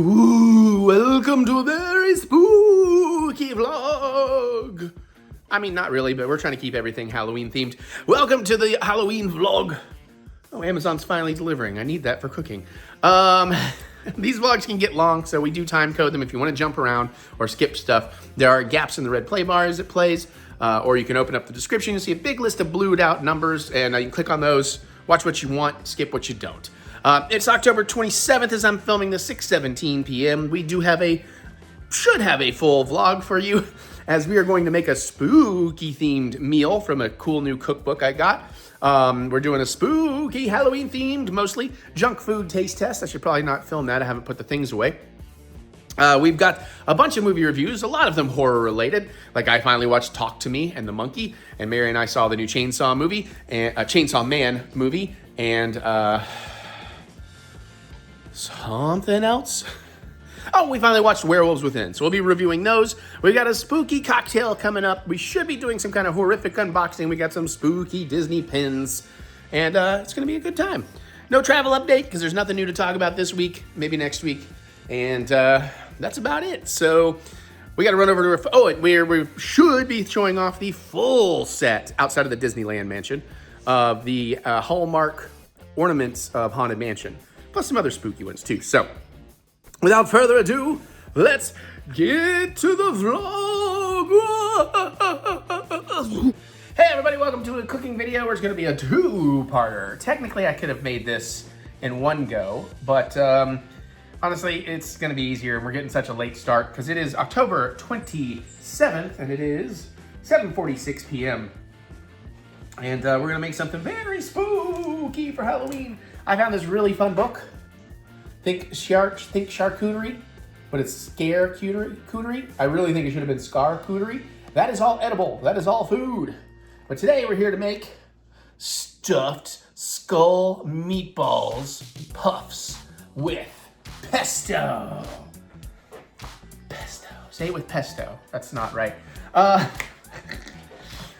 Ooh, welcome to a very spooky vlog. I mean, not really, but we're trying to keep everything Halloween themed. Welcome to the Halloween vlog. Oh, Amazon's finally delivering. I need that for cooking. These vlogs can get long, so we do time code them if you want to jump around or skip stuff. There are gaps in the red play bar as it plays, or you can open up the description and see a big list of blued out numbers, and you can click on those, watch what you want, skip what you don't. It's October 27th as I'm filming this, 6:17 p.m. We do have should have a full vlog for you, as we are going to make a spooky themed meal from a cool new cookbook I got. We're doing a spooky Halloween themed, mostly junk food taste test. I should probably not film that. I haven't put the things away. We've got a bunch of movie reviews, a lot of them horror related. Like I finally watched Talk to Me and The Monkey, and Mary and I saw the new Chainsaw movie, and Chainsaw Man movie, and something else. Oh, we finally watched Werewolves Within, so we'll be reviewing those. We got a spooky cocktail coming up. We should be doing some kind of horrific unboxing. We got some spooky Disney pins, and it's gonna be a good time. No travel update, because there's nothing new to talk about this week, maybe next week, and that's about it. So we gotta run over to we should be showing off the full set outside of the Disneyland mansion of the Hallmark ornaments of Haunted Mansion, plus some other spooky ones too. So without further ado, let's get to the vlog. Hey everybody, welcome to a cooking video where it's gonna be a two-parter. Technically, I could have made this in one go, but honestly, it's gonna be easier, and we're getting such a late start because it is October 27th, and it is 7:46 p.m. And we're gonna make something very spooky for Halloween. I found this really fun book. Think charcuterie, but it's scare-cuterie. I really think it should have been scar-cuterie. That is all edible. That is all food. But today we're here to make stuffed skull meatballs puffs with pesto. Pesto. Say it with pesto. That's not right.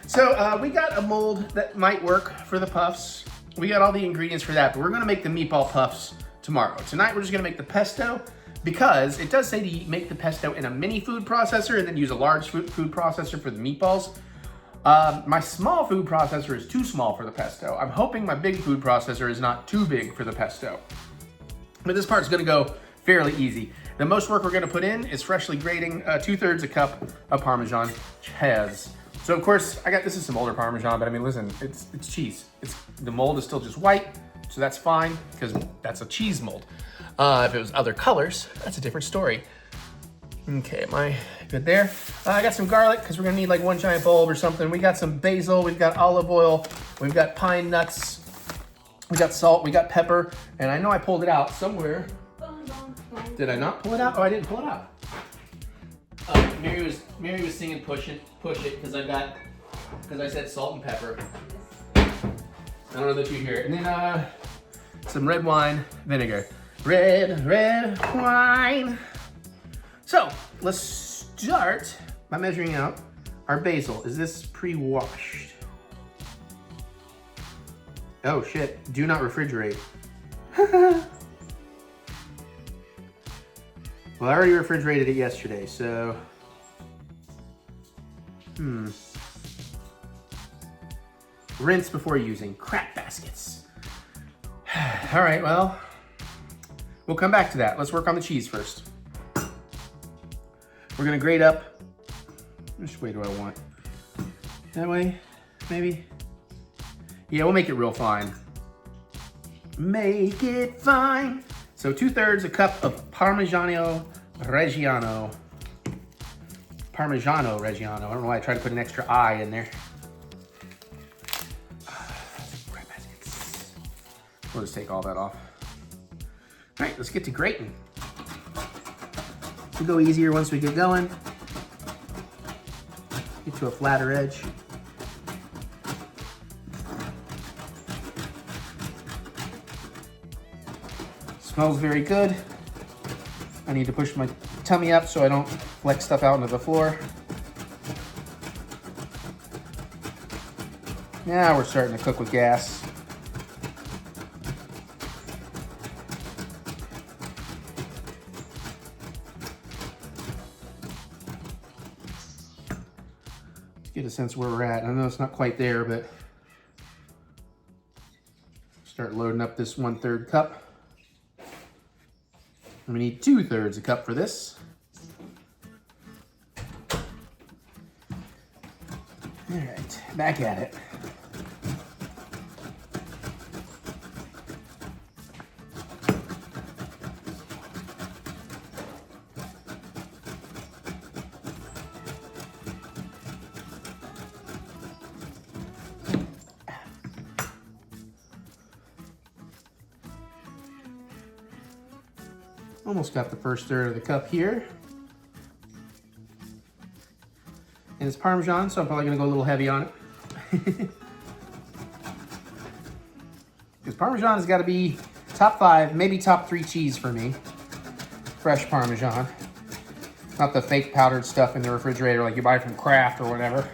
So we got a mold that might work for the puffs. We got all the ingredients for that, but we're gonna make the meatball puffs tomorrow. Tonight we're just gonna make the pesto because it does say to make the pesto in a mini food processor and then use a large food processor for the meatballs. My small food processor is too small for the pesto. I'm hoping my big food processor is not too big for the pesto. But this part's gonna go fairly easy. The most work we're gonna put in is freshly grating 2/3 a cup of Parmesan cheese. So of course, this is some older Parmesan, but I mean, listen, it's cheese. The mold is still just white, so that's fine, because that's a cheese mold. If it was other colors, that's a different story. Okay, am I good there? I got some garlic, because we're gonna need like one giant bulb or something. We got some basil, we've got olive oil, we've got pine nuts, we got salt, we got pepper, and I know I pulled it out somewhere. Did I not pull it out? Oh, I didn't pull it out. Mary was singing push it, because I said salt and pepper. I don't know that you hear it. And then some red wine vinegar. Red wine. So let's start by measuring out our basil. Is this pre-washed? Oh shit, do not refrigerate. Well, I already refrigerated it yesterday, so. Rinse before using. Crap baskets. All right, well, we'll come back to that. Let's work on the cheese first. We're gonna grate up. Which way do I want? That way, maybe? Yeah, we'll make it real fine. Make it fine. So 2/3 a cup of Parmigiano Reggiano. I don't know why I tried to put an extra I in there. We'll just take all that off. All right, let's get to grating. It'll go easier once we get going. Get to a flatter edge. Smells very good. I need to push my tummy up so I don't flex stuff out into the floor. Now we're starting to cook with gas. get a sense where we're at. I know it's not quite there, but start loading up this 1/3 cup. And we need 2/3 a cup for this. All right, back at it. Almost got the first third of the cup here. And it's Parmesan, so I'm probably gonna go a little heavy on it. Because Parmesan has gotta be top 5, maybe top 3 cheese for me. Fresh Parmesan. Not the fake powdered stuff in the refrigerator like you buy from Kraft or whatever.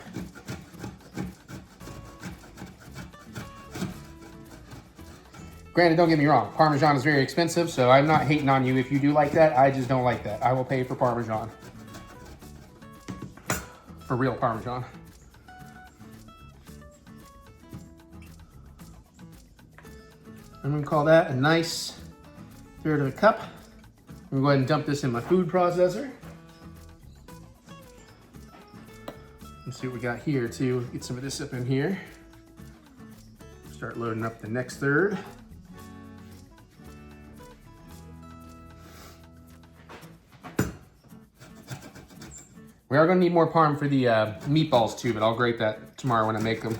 Granted, don't get me wrong, Parmesan is very expensive, so I'm not hating on you if you do like that. I just don't like that. I will pay for Parmesan. For real Parmesan. I'm gonna call that a nice 1/3 of a cup. I'm gonna go ahead and dump this in my food processor. Let's see what we got here too. Get some of this up in here. Start loading up the next 1/3. We are going to need more parm for the meatballs too, but I'll grate that tomorrow when I make them.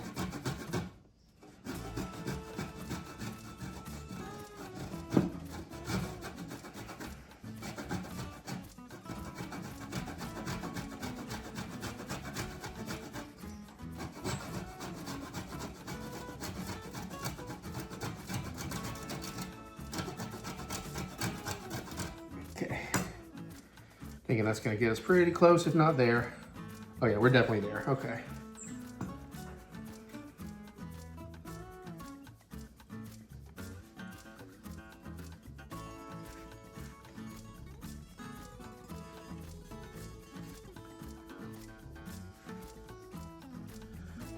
Okay. Thinking that's gonna get us pretty close, if not there. Oh yeah, we're definitely there, okay.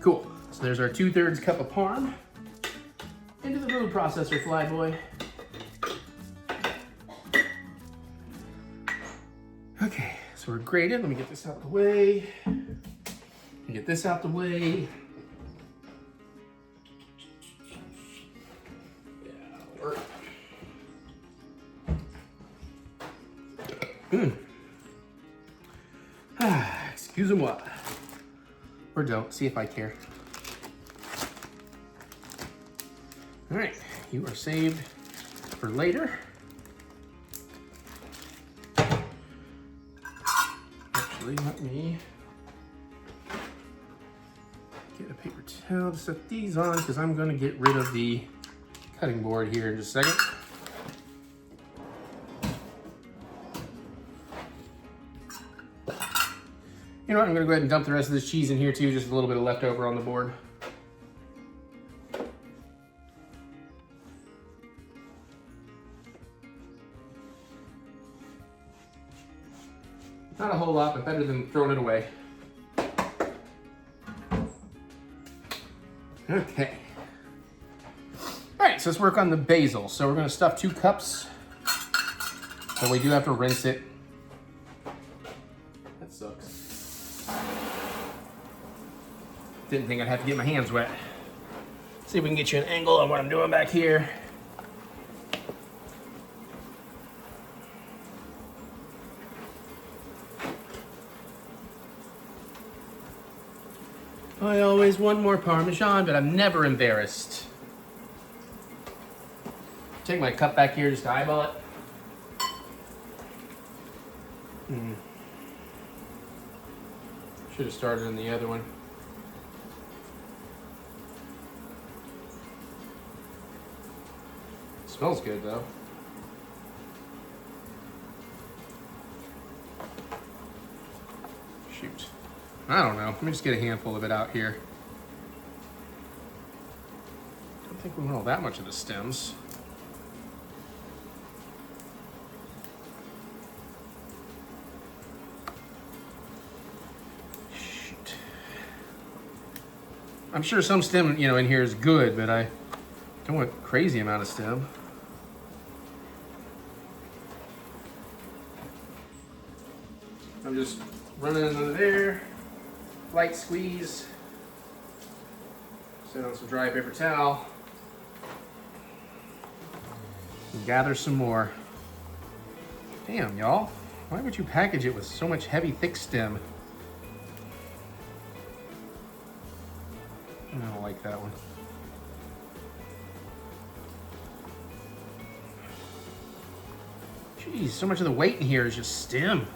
Cool, so there's our 2/3 cup of parm. Into the food processor, flyboy. Okay, so we're grated. Let me get this out the way. Get this out the way. Yeah, that'll work. Excusez-moi. Or don't. See if I care. All right, you are saved for later. Let me get a paper towel to set these on because I'm going to get rid of the cutting board here in just a second. You know what, I'm going to go ahead and dump the rest of this cheese in here too, just a little bit of leftover on the board. Not a whole lot, but better than throwing it away. Okay. All right, so let's work on the basil. So we're gonna stuff 2 cups. So we do have to rinse it. That sucks. Didn't think I'd have to get my hands wet. See if we can get you an angle on what I'm doing back here. I always want more Parmesan, but I'm never embarrassed. Take my cup back here just to eyeball it. Should have started in the other one. Smells good though. Shoot. I don't know. Let me just get a handful of it out here. I don't think we want all that much of the stems. Shoot. I'm sure some stem, you know, in here is good, but I don't want crazy amount of stem. I'm just running it under there, light squeeze, sit on some dry paper towel, and gather some more. Damn, y'all, why would you package it with so much heavy, thick stem? I don't like that one. Jeez, so much of the weight in here is just stem.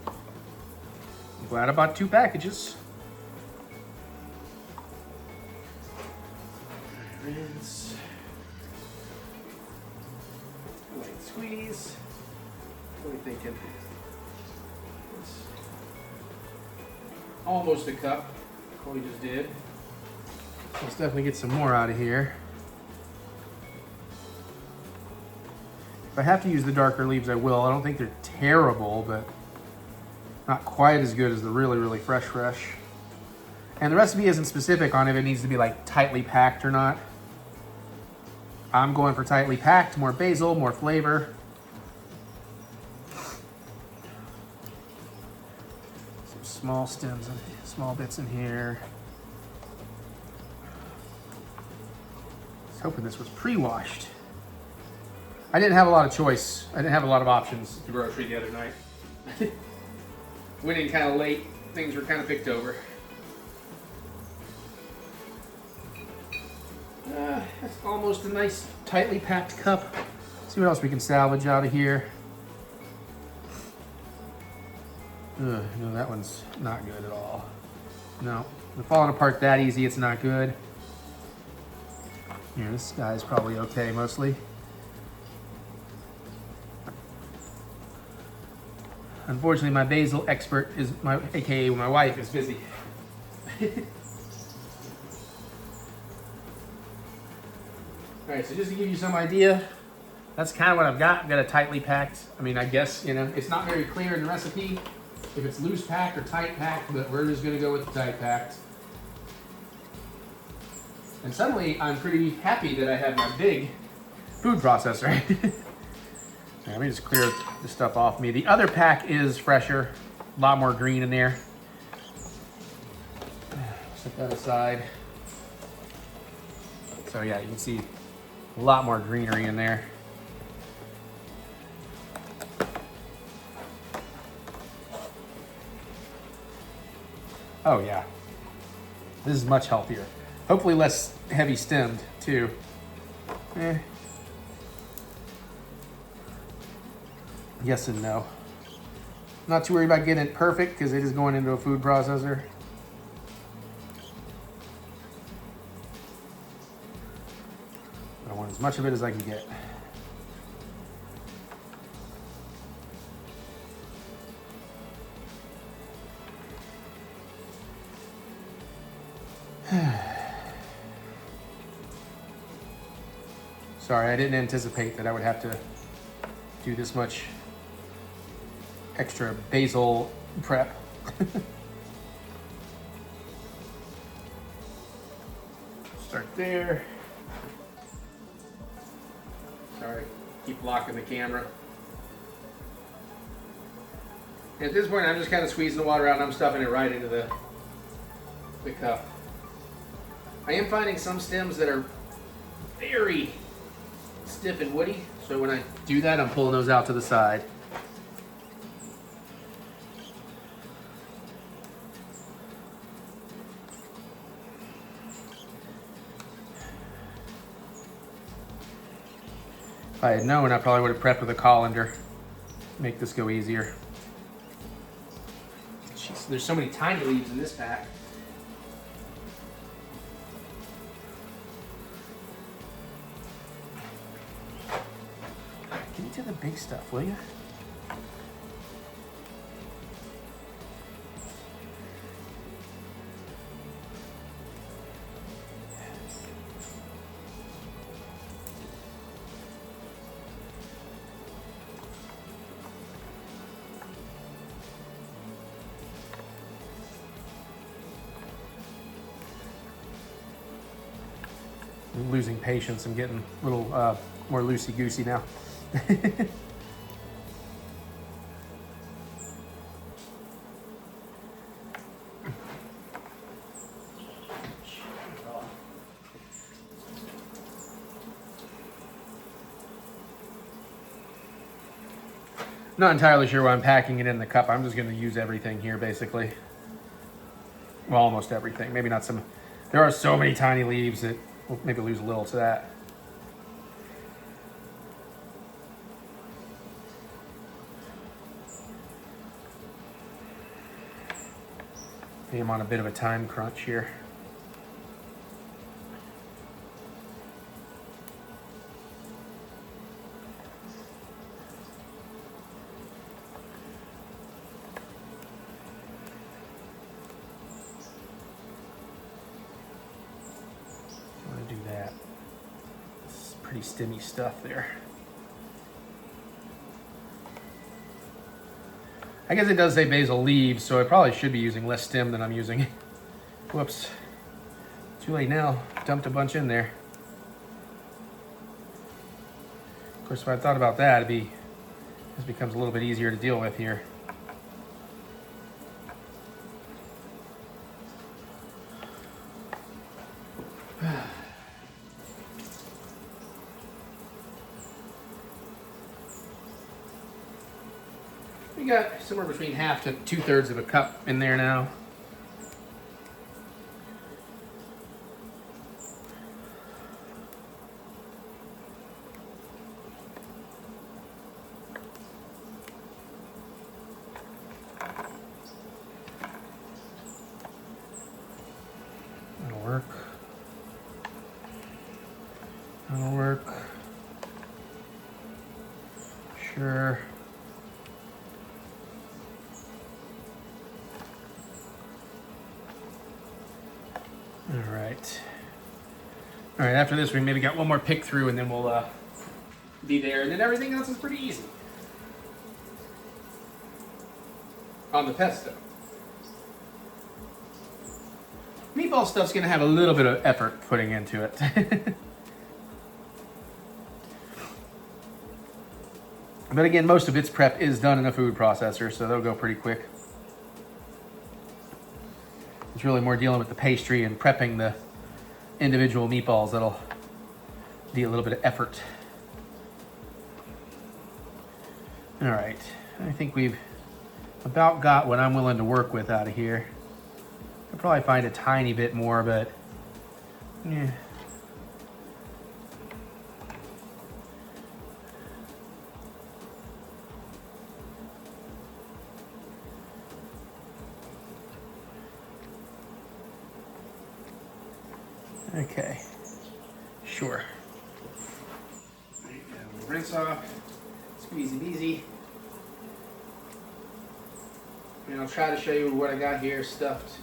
I'm glad I bought 2 packages. Rinse. Light squeeze. What are we thinking? Almost a cup, what we just did. Let's definitely get some more out of here. If I have to use the darker leaves, I will. I don't think they're terrible, but not quite as good as the really, really fresh. And the recipe isn't specific on if it needs to be like tightly packed or not. I'm going for tightly packed, more basil, more flavor. Small stems and small bits in here. I was hoping this was pre-washed. I didn't have a lot of choice. I didn't have a lot of options at the grocery the other night. Went in kind of late. Things were kind of picked over. That's almost a nice tightly packed cup. Let's see what else we can salvage out of here. No, that one's not good at all. No, they're falling apart that easy, it's not good. Here, this guy's probably okay mostly. Unfortunately, my basil expert is aka my wife is busy. All right, so just to give you some idea, that's kind of what I've got. I've got a tightly packed, I mean, I guess, you know, it's not very clear in the recipe if it's loose packed or tight packed, but we're just gonna go with the tight packed. And suddenly, I'm pretty happy that I have my big food processor. Right, let me just clear this stuff off me. The other pack is fresher, a lot more green in there. Set that aside. So yeah, you can see a lot more greenery in there. Oh yeah, this is much healthier. Hopefully less heavy stemmed too. Yes and no. Not too worried about getting it perfect because it is going into a food processor. I want as much of it as I can get. Sorry, I didn't anticipate that I would have to do this much extra basil prep. Start there. Sorry, keep blocking the camera. At this point, I'm just kind of squeezing the water out and I'm stuffing it right into the cup. I am finding some stems that are very stiff and woody, so when I do that, I'm pulling those out to the side. If I had known, I probably would have prepped with a colander. Make this go easier. Jeez, there's so many tiny leaves in this pack. Get into the big stuff, will you? I'm losing patience and getting a little more loosey-goosey now. Not entirely sure why I'm packing it in the cup. I'm just going to use everything here, basically. Well, almost everything. Maybe not some. There are so many tiny leaves that we'll maybe lose a little to that. I'm on a bit of a time crunch here. Do that. This is pretty stimmy stuff there. I guess it does say basil leaves, so I probably should be using less stem than I'm using. Whoops. Too late now. Dumped a bunch in there. Of course, if I thought about that, this becomes a little bit easier to deal with here. We got somewhere between half to 2/3 of a cup in there now. That'll work. That'll work. Sure. All right, after this we maybe got one more pick through and then we'll be there, and then everything else is pretty easy. On the pesto. Meatball stuff's gonna have a little bit of effort putting into it. But again, most of its prep is done in a food processor, so they'll go pretty quick. It's really more dealing with the pastry and prepping the individual meatballs that'll be a little bit of effort. All right, I think we've about got what I'm willing to work with out of here. I'll probably find a tiny bit more, but yeah. Okay, sure. We'll rinse off, squeeze it easy. And I'll try to show you what I got here stuffed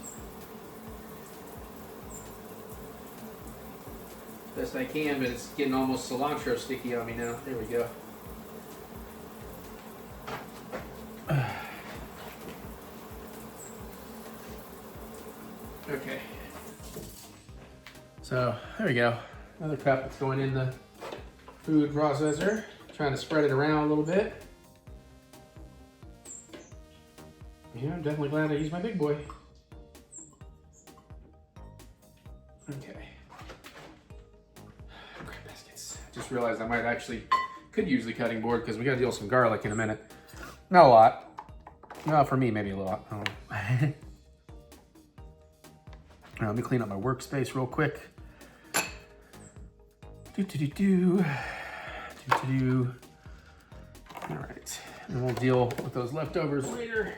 best I can, but it's getting almost cilantro sticky on me now. There we go. Okay. So there we go. Another cup that's going in the food processor. Trying to spread it around a little bit. Yeah, I'm definitely glad I used my big boy. Okay. Great biscuits. Just realized I might could use the cutting board because we got to deal with some garlic in a minute. Not a lot. Well, for me, maybe a lot. I don't know. Let me clean up my workspace real quick. All right, and we'll deal with those leftovers later.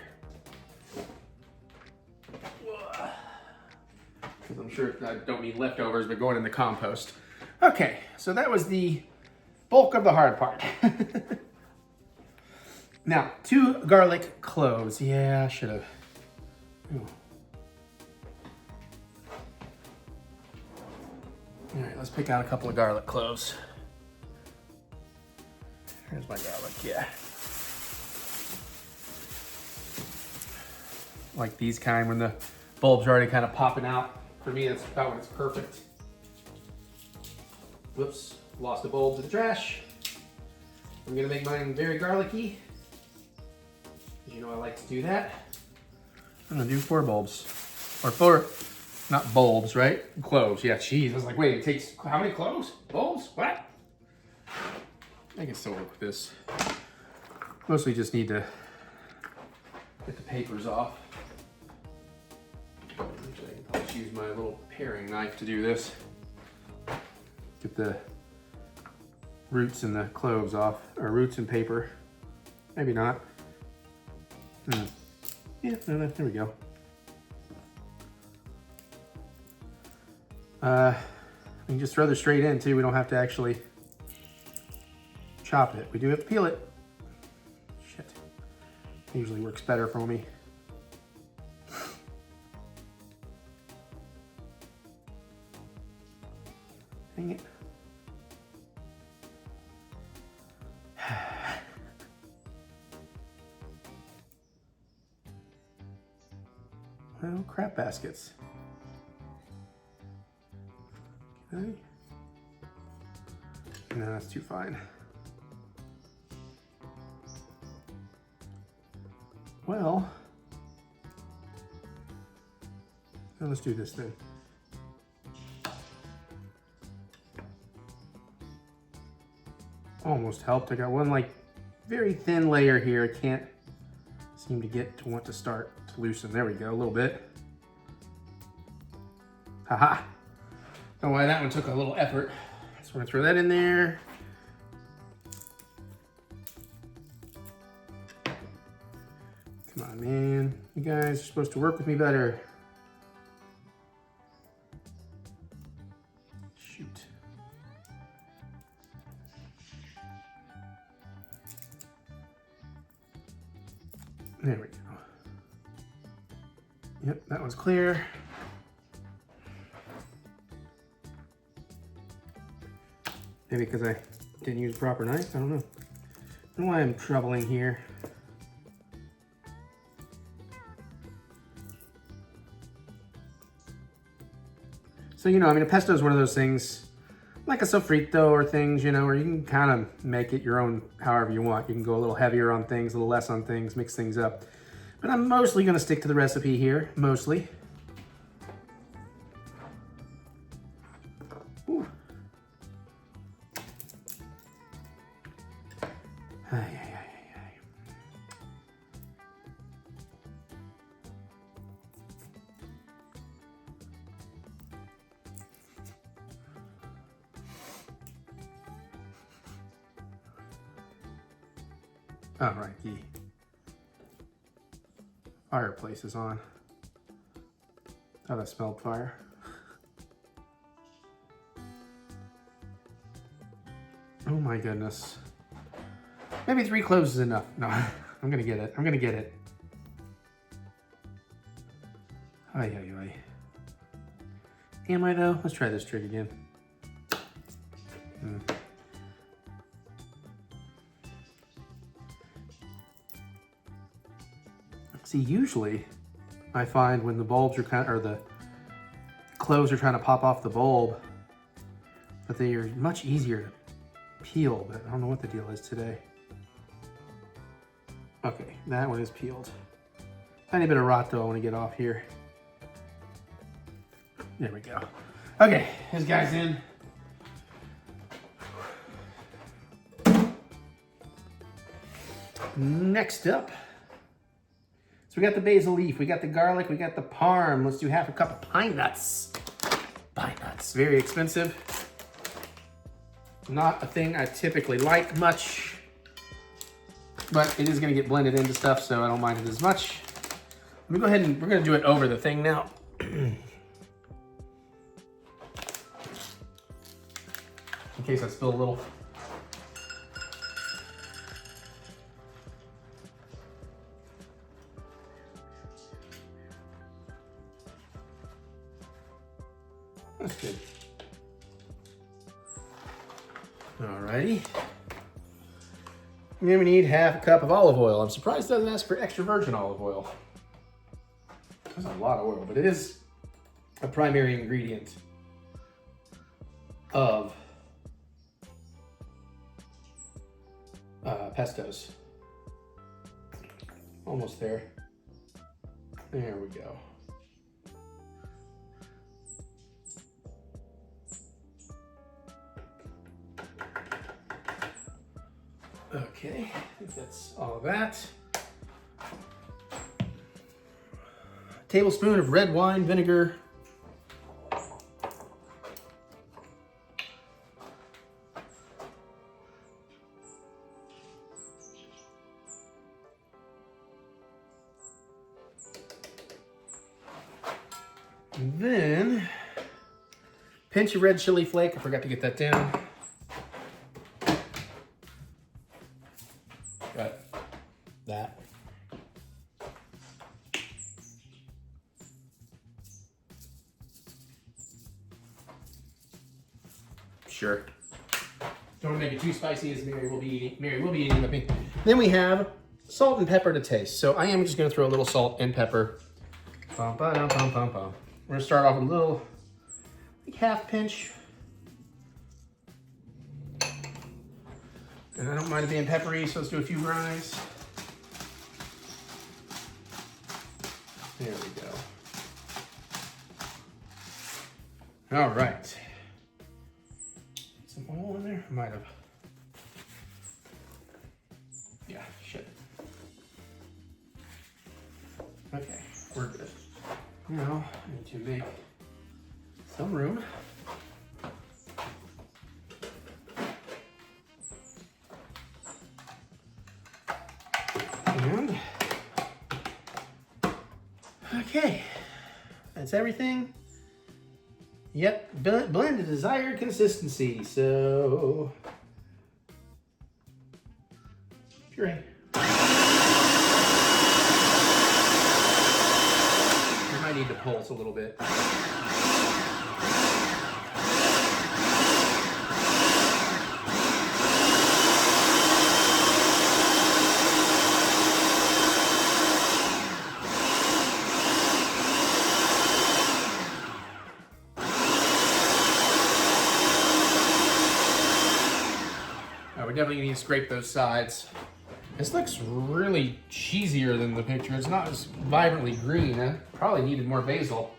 Because I'm sure I don't mean leftovers, but going in the compost. Okay, so that was the bulk of the hard part. Now, 2 garlic cloves. Yeah, I should have. All right, let's pick out a couple of garlic cloves. Here's my garlic, yeah. Like these kind when the bulbs are already kind of popping out. For me, that's about when it's perfect. Whoops, lost a bulb to the trash. I'm gonna make mine very garlicky. You know I like to do that. I'm gonna do 4 bulbs. Or 4, not bulbs, right? Cloves, yeah, jeez. I was like, wait, it takes, how many cloves? Bulbs? What? I can still work with this. Mostly just need to get the papers off. I'll just use my little paring knife to do this. Get the roots and the cloves off, or roots and paper. Maybe not. Yeah, no, there we go. We can just throw this straight in too. We don't have to actually chop it. We do have to peel it. Shit. Usually works better for me. Dang it. Well, crap baskets. Okay. No, that's too fine. Well, now let's do this then. Almost helped. I got one like very thin layer here. I can't seem to get to want to start to loosen. There we go, a little bit. Haha. Don't know why that one took a little effort. Just want to throw that in there. Come on, man. You guys are supposed to work with me better. Shoot. There we go. Yep, that one's clear. Maybe because I didn't use a proper knife, I don't know. I don't know why I'm troubling here. So, you know, I mean, a pesto is one of those things, like a sofrito or things, you know, where you can kind of make it your own however you want. You can go a little heavier on things, a little less on things, mix things up. But I'm mostly going to stick to the recipe here, mostly. Ooh. All right, the fireplace is on. Oh, that smelled fire. Oh my goodness. Maybe 3 cloves is enough. No, I'm gonna get it. I'm gonna get it. Ay, ay, ay. Am I though? Let's try this trick again. See, usually I find when the bulbs are or the cloves are trying to pop off the bulb, that they are much easier to peel, but I don't know what the deal is today. Okay, that one is peeled. Tiny bit of rot though I want to get off here. There we go. Okay, this guy's in. Next up, so we got the basil leaf, we got the garlic, we got the parm. Let's do half a cup of pine nuts. Pine nuts, very expensive. Not a thing I typically like much, but it is gonna get blended into stuff, so I don't mind it as much. Let me go ahead and we're gonna do it over the thing now. In case I spill a little. That's good. Alrighty. And then we need half a cup of olive oil. I'm surprised it doesn't ask for extra virgin olive oil. That's a lot of oil, but it is a primary ingredient of pestos. Almost there. There we go. Okay, I think that's all of that. Tablespoon of red wine vinegar. And then, pinch of red chili flake. I forgot to get that down. Got that. Sure. Don't want to make it too spicy, as Mary will be eating with me. Then we have salt and pepper to taste. So I am just going to throw a little salt and pepper. Bum, ba, bum, bum, bum. We're going to start off with a little, like half pinch. And I don't mind it being peppery, so let's do a few grinds. There we go. All right. Some oil in there? I might have. Yeah, shit. Okay, we're good. Now, I need to make some room. And, okay, that's everything. Yep, blend to desired consistency, so puree. You might need to pulse a little bit. We're definitely gonna need to scrape those sides. This looks really cheesier than the picture. It's not as vibrantly green. I probably needed more basil.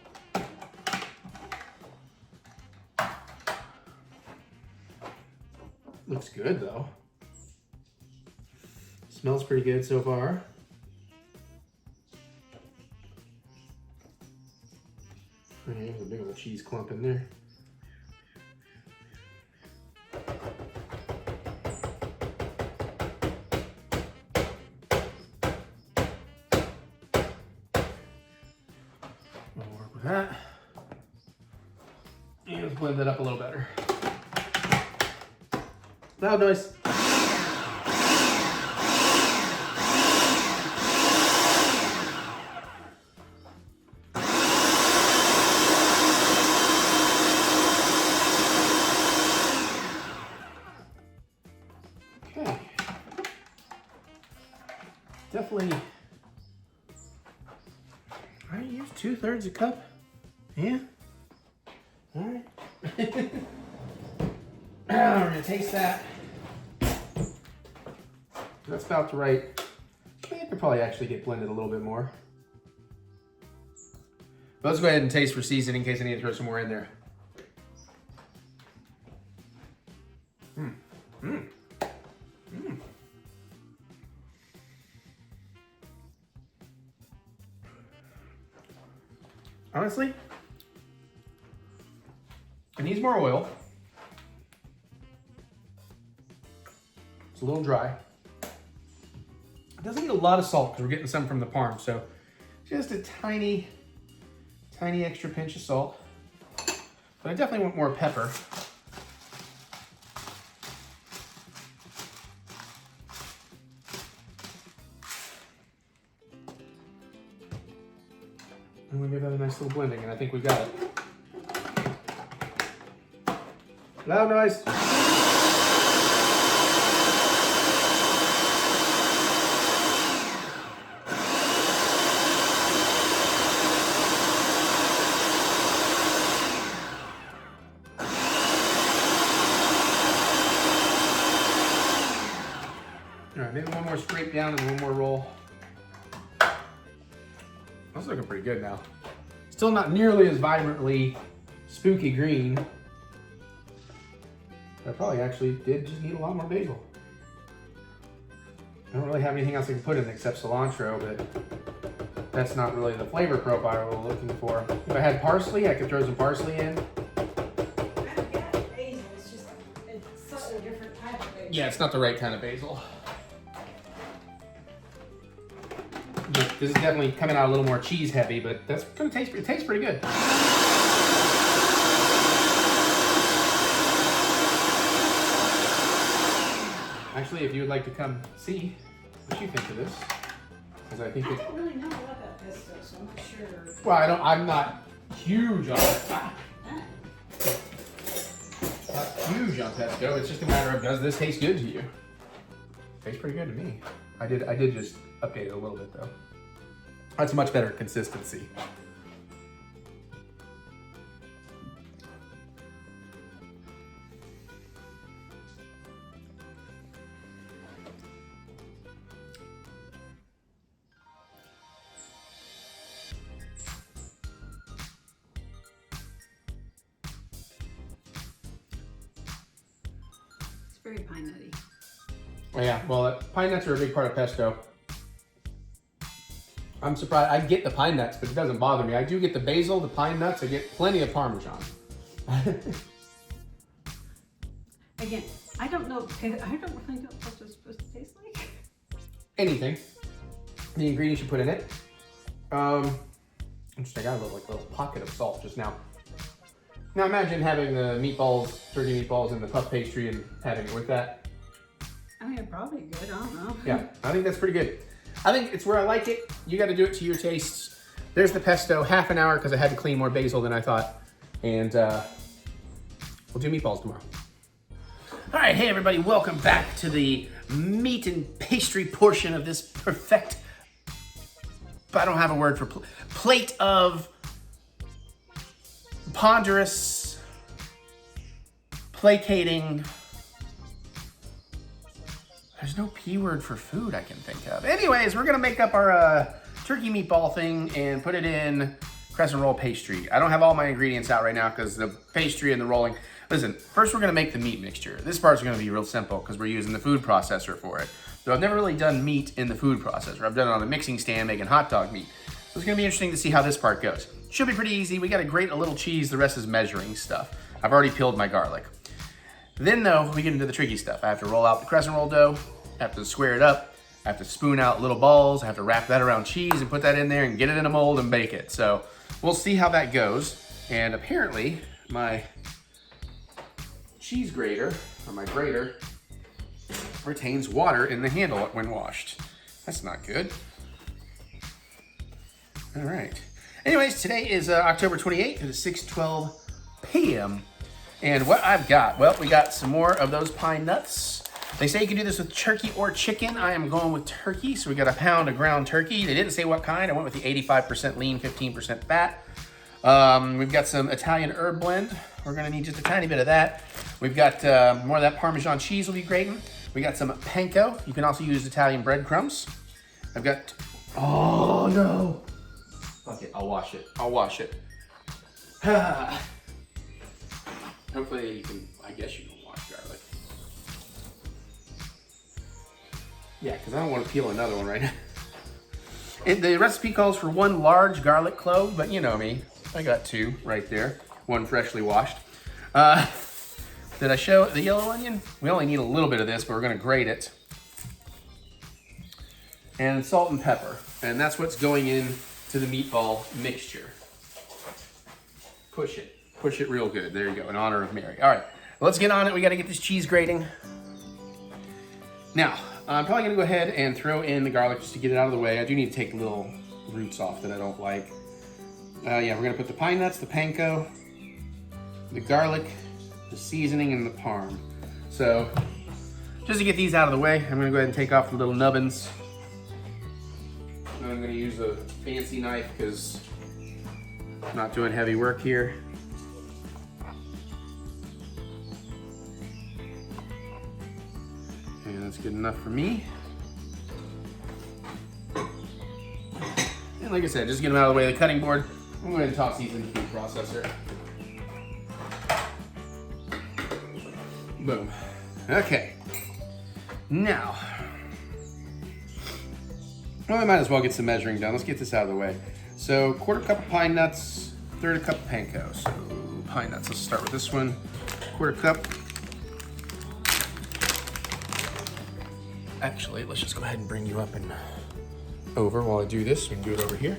Looks good though. Smells pretty good so far. There's a big old cheese clump in there. That. And let's blend that up a little better. Loud noise. Okay. Definitely. I use 2/3 a cup. Yeah. All right. Now we're gonna taste that. That's about the right. It could probably actually get blended a little bit more. But let's go ahead and taste for seasoning in case I need to throw some more in there. Honestly, it needs more oil. It's a little dry. It doesn't need a lot of salt because we're getting some from the parm, so just a tiny extra pinch of salt. But I definitely want more pepper. And we give that a nice little blending, and I think we've got it. Loud noise. All right, maybe one more scrape down and one more roll. That's looking pretty good now. Still not nearly as vibrantly spooky green. I probably actually did just need a lot more basil. I don't really have anything else I can put in except cilantro, but that's not really the flavor profile we're looking for. If I had parsley, I could throw some parsley in. I don't get basil, it's just it's such a different type of basil. Yeah, it's not the right kind of basil. This is definitely coming out a little more cheese heavy, but that's gonna taste. It tastes pretty good. Actually, if you would like to come see what you think of this, because I think I don't really know about that pesto, so I'm not sure. Well, I'm not huge on it. Not huge on pesto. It's just a matter of, does this taste good to you? Tastes pretty good to me. I did just update it a little bit though. That's much better consistency. It's very pine nutty. Oh yeah, well, pine nuts are a big part of pesto. I'm surprised. I get the pine nuts, but it doesn't bother me. I do get the basil, the pine nuts. I get plenty of Parmesan. Again, I don't know. I don't really know what it's supposed to taste like. Anything. The ingredients you put in it. Interesting. I got a little pocket of salt just now. Now imagine having the meatballs, turkey meatballs, and the puff pastry, and having it with that. I mean, probably good. I don't know. Yeah, I think that's pretty good. I think it's where I like it. You got to do it to your tastes. There's the pesto, half an hour because I had to clean more basil than I thought. And we'll do meatballs tomorrow. All right, hey everybody, welcome back to the meat and pastry portion of this perfect, I don't have a word for plate of ponderous, placating. There's no P word for food I can think of. Anyways, we're gonna make up our turkey meatball thing and put it in crescent roll pastry. I don't have all my ingredients out right now because the pastry and the rolling. Listen, first we're gonna make the meat mixture. This part's gonna be real simple because we're using the food processor for it. So I've never really done meat in the food processor. I've done it on a mixing stand making hot dog meat. So it's gonna be interesting to see how this part goes. Should be pretty easy. We gotta grate a little cheese. The rest is measuring stuff. I've already peeled my garlic. Then though, we get into the tricky stuff. I have to roll out the crescent roll dough. I have to square it up. I have to spoon out little balls. I have to wrap that around cheese and put that in there and get it in a mold and bake it. So we'll see how that goes. And apparently my cheese grater, or my grater, retains water in the handle when washed. That's not good. All right. Anyways, today is October 28th. It is 6:12 p.m. And what I've got, well, we got some more of those pine nuts. They say you can do this with turkey or chicken. I am going with turkey, so we got a pound of ground turkey. They didn't say what kind. I went with the 85% lean, 15% fat. We've got some Italian herb blend. We're gonna need just a tiny bit of that. We've got more of that Parmesan cheese we'll be grating. We got some panko. You can also use Italian breadcrumbs. I've got, oh no. Fuck it, I'll wash it. I'll wash it. Hopefully you can, I guess you can wash garlic. Yeah, because I don't want to peel another one right now. And the recipe calls for 1 large garlic clove, but you know me. I got 2 right there. 1 freshly washed. Did I show the yellow onion? We only need a little bit of this, but we're gonna grate it. And salt and pepper. And that's what's going in to the meatball mixture. Push it. Push it real good. There you go, in honor of Mary. All right, let's get on it. We gotta get this cheese grating. Now, I'm probably gonna go ahead and throw in the garlic just to get it out of the way. I do need to take the little roots off that I don't like. Yeah, we're gonna put the pine nuts, the panko, the garlic, the seasoning, and the parm. So, just to get these out of the way, I'm gonna go ahead and take off the little nubbins. I'm gonna use a fancy knife because I'm not doing heavy work here. And that's good enough for me. And like I said, just get them out of the way of the cutting board. I'm going to toss these in the food processor. Boom. Okay. Now, well, I might as well get some measuring done. Let's get this out of the way. So, 1/4 cup of pine nuts, 1/3 cup of panko. So, pine nuts, let's start with this one. 1/4 cup. Actually, let's just go ahead and bring you up and over while I do this. We can do it over here.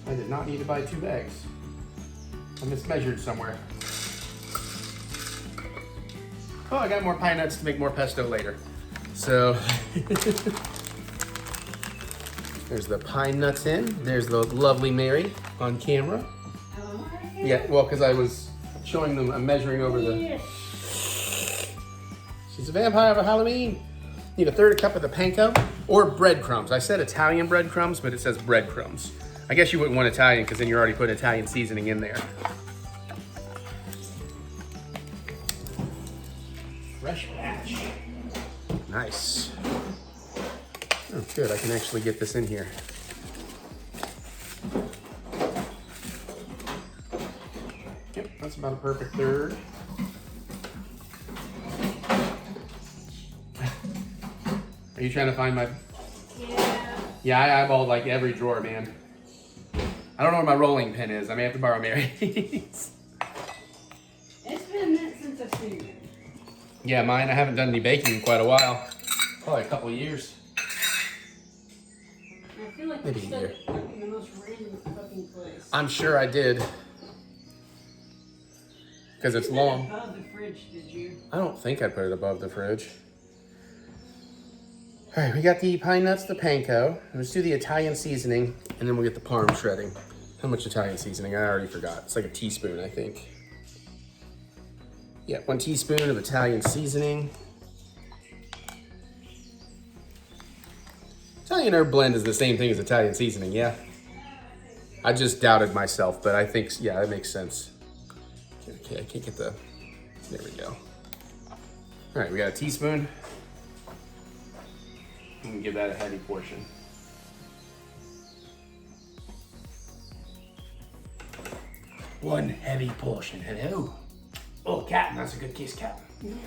I did not need to buy 2 bags. I mismeasured somewhere. Oh, I got more pine nuts to make more pesto later. So, there's the pine nuts in. There's the lovely Mary on camera. Yeah, well, because I was showing them, I'm measuring over the... She's a vampire for Halloween. Need 1/3 cup of the panko or breadcrumbs. I said Italian breadcrumbs, but it says breadcrumbs. I guess you wouldn't want Italian because then you're already putting Italian seasoning in there. Fresh batch. Nice. Oh, good. I can actually get this in here. Yep, that's about a perfect 1/3. Are you trying to find my... Yeah, I eyeballed like every drawer, man. I don't know where my rolling pin is. I may have to borrow Mary's. It's been a minute since I've seen it. Yeah, mine. I haven't done any baking in quite a while. Probably a couple of years. I feel like Maybe you a stuck year. it like in the most random fucking place. I'm sure I did. Because it's You put it long. above the fridge, did you? I don't think I put it above the fridge. All right, we got the pine nuts, the panko. Let's do the Italian seasoning, and then we'll get the parm shredding. How much Italian seasoning? I already forgot. It's like a teaspoon, I think. Yeah, 1 teaspoon of Italian seasoning. Italian herb blend is the same thing as Italian seasoning, yeah? I just doubted myself, but I think, yeah, that makes sense. Okay, I can't get the, there we go. All right, we got a teaspoon. I'm gonna give that a heavy portion. One heavy portion, hello. Oh, Captain, that's a good kiss, Captain.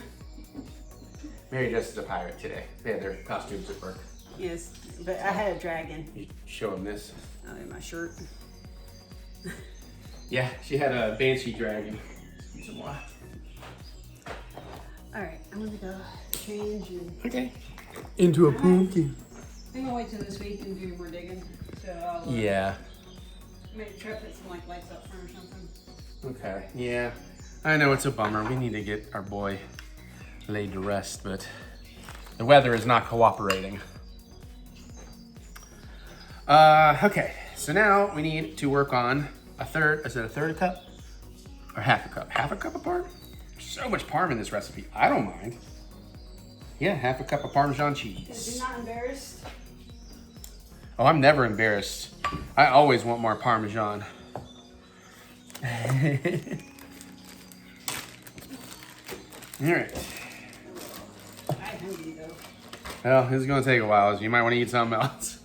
Mary dressed as a pirate today. They had their costumes at work. Yes, but I had a dragon. You show them this. Oh, in my shirt. Yeah, she had a banshee dragon. Some more. All right, I'm gonna go change and Okay. Into a pumpkin. I think I'll wait till this week and do more digging. So I'll Yeah. maybe try to put some like lights up front or something. Okay. Yeah. I know it's a bummer. We need to get our boy laid to rest, but the weather is not cooperating. Okay. So now we need to work on a 1/3. Is it a 1/3 cup or 1/2 cup? 1/2 cup of parm. There's so much parm in this recipe. I don't mind. Yeah, 1/2 cup of Parmesan cheese. Because you're not embarrassed. Oh, I'm never embarrassed. I always want more Parmesan. All right. I'm hungry though. Well, this is gonna take a while. So you might want to eat something else.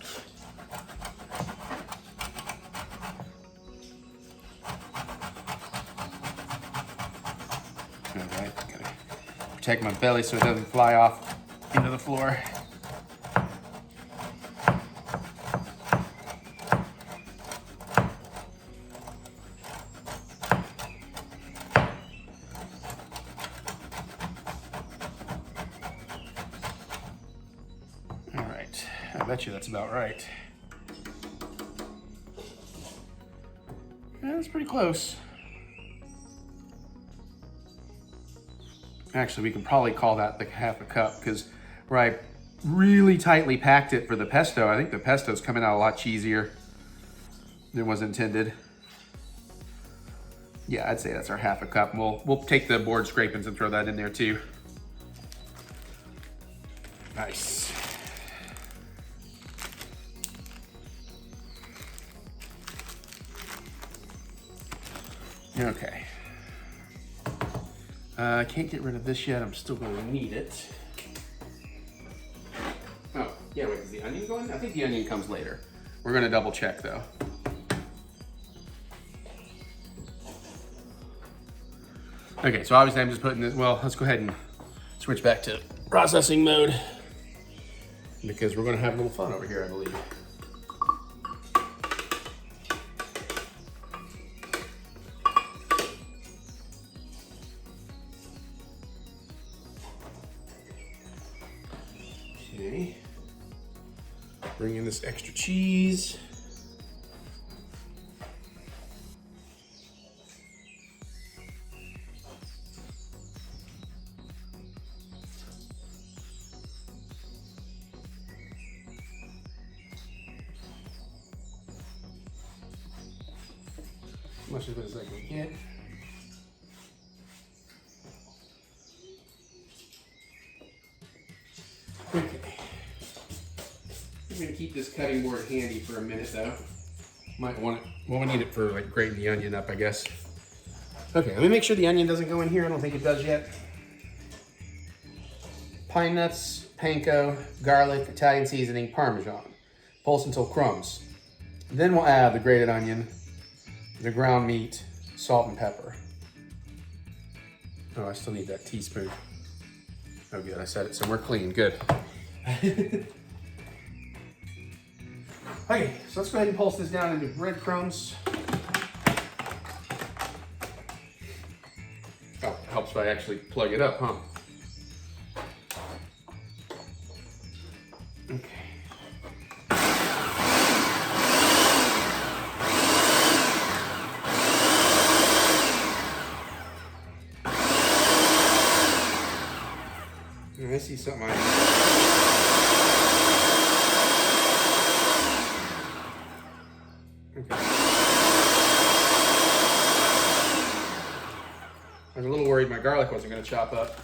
All right, gotta protect my belly so it doesn't fly off into the floor. All right, I bet you that's about right. Yeah, that's pretty close. Actually, we can probably call that the 1/2 cup because where I really tightly packed it for the pesto, I think the pesto's coming out a lot cheesier than was intended. Yeah, I'd say that's our 1/2 cup. We'll take the board scrapings and throw that in there too. Nice. Okay. I can't get rid of this yet. I'm still going to need it. Oh, yeah, wait, is the onion going? I think the onion comes later. We're going to double check though. Okay, so obviously I'm just putting this, well, let's go ahead and switch back to processing mode because we're going to have a little fun over here, I believe. Okay. Bring in this extra cheese. Much of it as I can get. Okay. I'm gonna keep this cutting board handy for a minute though. Might want it, well, we need it for like grating the onion up, I guess. Okay, let me make sure the onion doesn't go in here. I don't think it does yet. Pine nuts, panko, garlic, Italian seasoning, Parmesan. Pulse until crumbs. Then we'll add the grated onion, the ground meat, salt and pepper. Oh, I still need that teaspoon. Oh good, I said it somewhere clean, good. Okay, so let's go ahead and pulse this down into breadcrumbs. Oh, helps if I actually plug it up, huh? Okay. I see something I... Okay. I was a little worried my garlic wasn't going to chop up.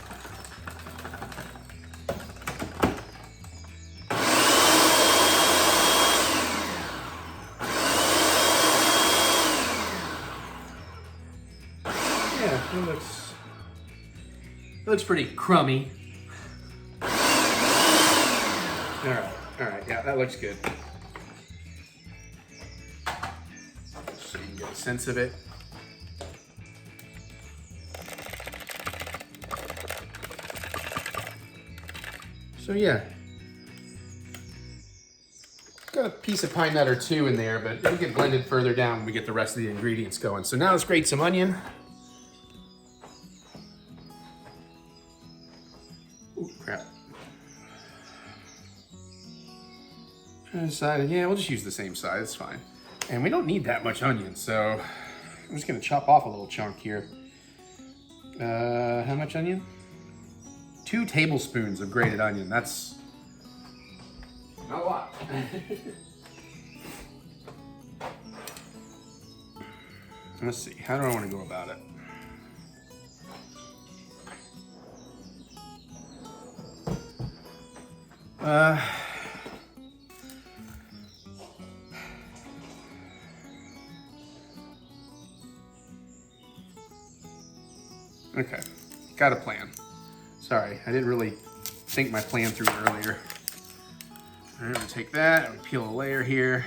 Yeah, it looks pretty crummy. All right, yeah, that looks good. So you can get a sense of it. So yeah, got a piece of pine nut or two in there, but it'll get blended further down when we get the rest of the ingredients going. So now let's grate some onion. Ooh, crap. Decided, yeah, we'll just use the same size, it's fine. And we don't need that much onion, so I'm just gonna chop off a little chunk here. How much onion? 2 tablespoons of grated onion. That's not a lot. Let's see, how do I want to go about it? Okay, got a plan. Sorry, I didn't really think my plan through earlier. All right, we'll take that, we peel a layer here.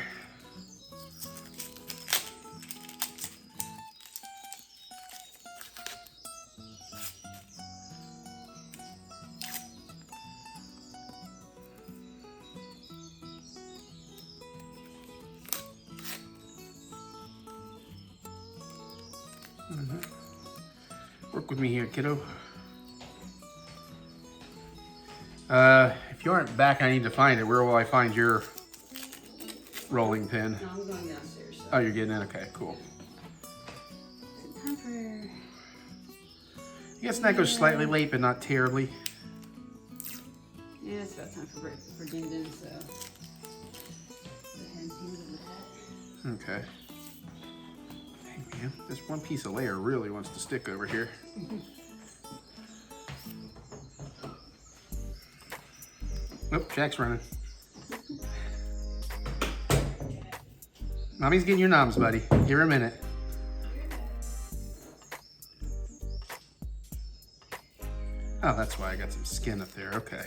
Work with me here, kiddo. If you aren't back, I need to find it. Where will I find your rolling pin? No, I'm going downstairs. So. Oh, you're getting in? Okay, cool. Time for... I guess that goes slightly late, but not terribly. Yeah, it's about time for Ding Ding, so... Go ahead and see what it. Okay. Dang, man. This one piece of layer really wants to stick over here. Oh, Jack's running. Mommy's getting your noms, buddy. Give her a minute. Oh, that's why I got some skin up there. Okay.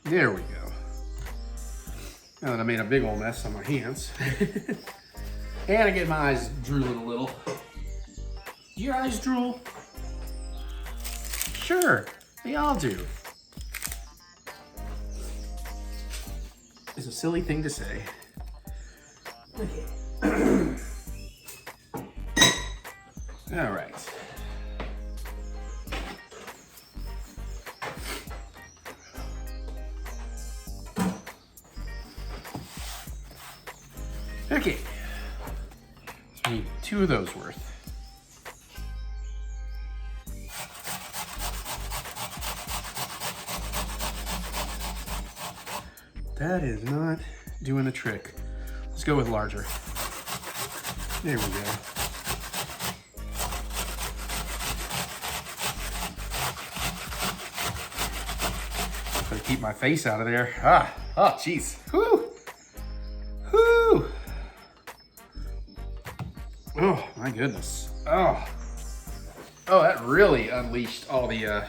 There we go. Now that I made a big old mess on my hands. And I get my eyes drooling a little. Do your eyes drool? Sure, they all do. It's a silly thing to say. Okay. All right. Okay. So we need 2 of those worth. That is not doing the trick. Let's go with larger. There we go. Gotta keep my face out of there. Oh, jeez. Whoo! Whoo! Oh, my goodness. Oh, that really unleashed all the,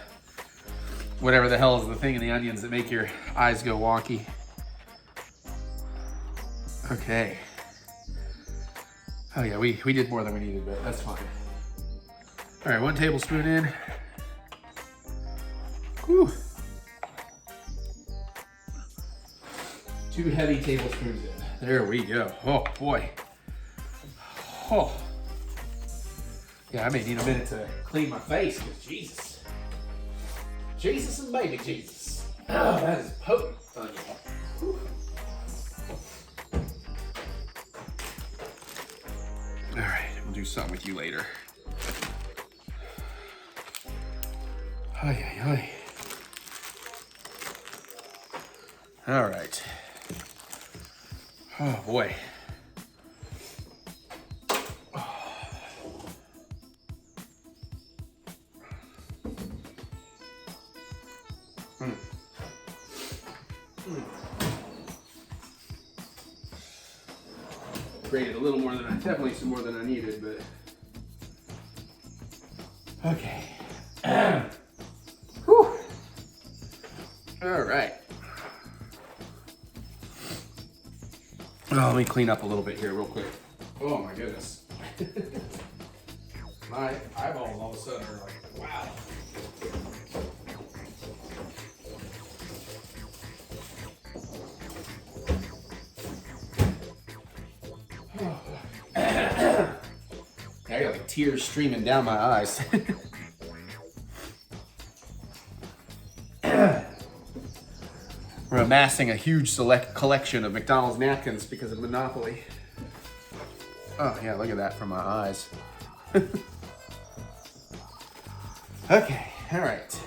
whatever the hell is the thing in the onions that make your eyes go wonky. Okay. Oh yeah, we did more than we needed, but that's fine. All right, 1 tablespoon in. Whew. 2 heavy tablespoons in. There we go. Oh boy. Oh. Yeah, I may need a minute to clean my face, because Jesus. Jesus and baby Jesus. Oh, that is potent onion. Whew. All right, we'll do something with you later. Ay, ay, ay. All right. Oh boy. Grated a little more than definitely some more than I needed, but okay. Whew. All right. Oh, let me clean up a little bit here real quick. Oh my goodness. My eyeballs all of a sudden are like, wow. I got like tears streaming down my eyes. We're amassing a huge collection of McDonald's napkins because of Monopoly. Oh yeah, look at that from my eyes. Okay, all right.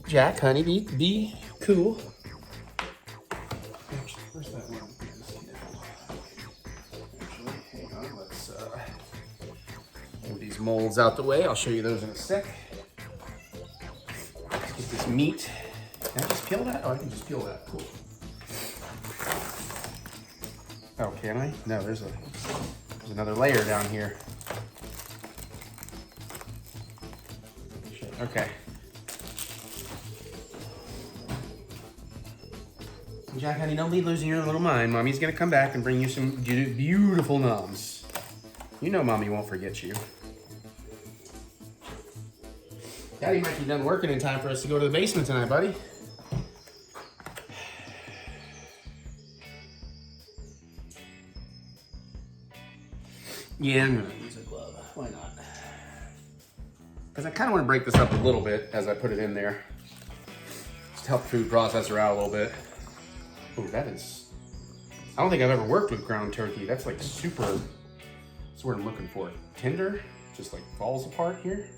Jack, honey, be cool. Actually, where's that one? Actually, hang on, let's move these molds out the way. I'll show you those in a sec. Let's get this meat. Can I just peel that? Oh, I can just peel that. Cool. Oh, can I? No, there's another layer down here. Okay. Jack, honey, don't be losing your little mind. Mommy's gonna come back and bring you some beautiful noms. You know Mommy won't forget you. Daddy might be done working in time for us to go to the basement tonight, buddy. Yeah, I'm gonna use a glove. Why not? Because I kind of want to break this up a little bit as I put it in there. Just help the food processor out a little bit. Oh, that is... I don't think I've ever worked with ground turkey. That's like super... That's what I'm looking for. Tender? Just like falls apart here.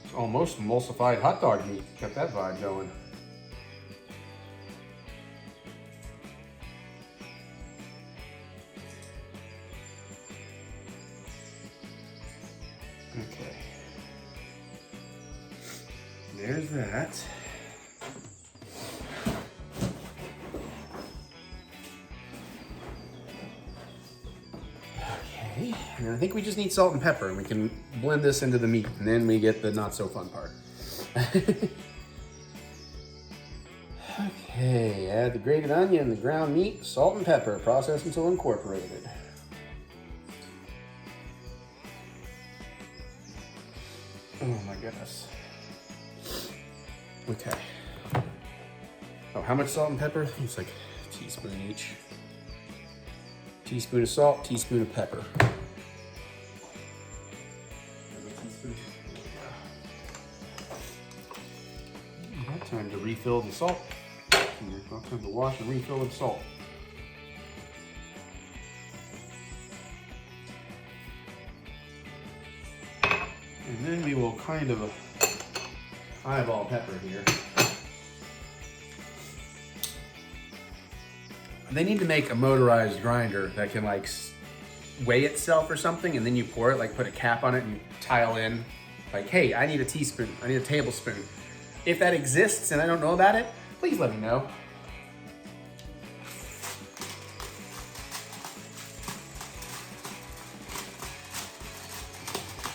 It's almost emulsified hot dog meat. Got that vibe going. Okay. There's that. Okay, and I think we just need salt and pepper, and we can blend this into the meat, and then we get the not so fun part. Okay, add the grated onion, the ground meat, salt and pepper, process until incorporated. Oh my goodness. Okay. Oh, how much salt and pepper? It's like a teaspoon each. Teaspoon of salt, teaspoon of pepper. Time to refill the salt. Time to wash and refill with salt. And then we will kind of eyeball pepper here. They need to make a motorized grinder that can like weigh itself or something, and then you pour it, like put a cap on it and you tile in, like, hey, I need a teaspoon, I need a tablespoon. If that exists and I don't know about it, please let me know.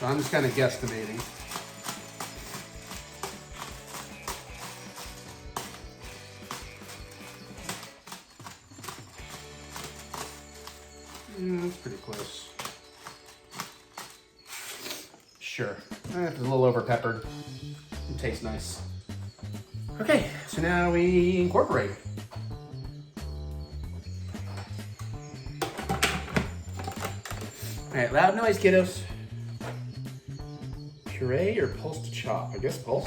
So I'm just kind of guesstimating. That's pretty close. Sure. It's a little over peppered. It tastes nice. Okay, so now we incorporate. All right, loud noise, kiddos. Puree or pulse to chop? I guess pulse.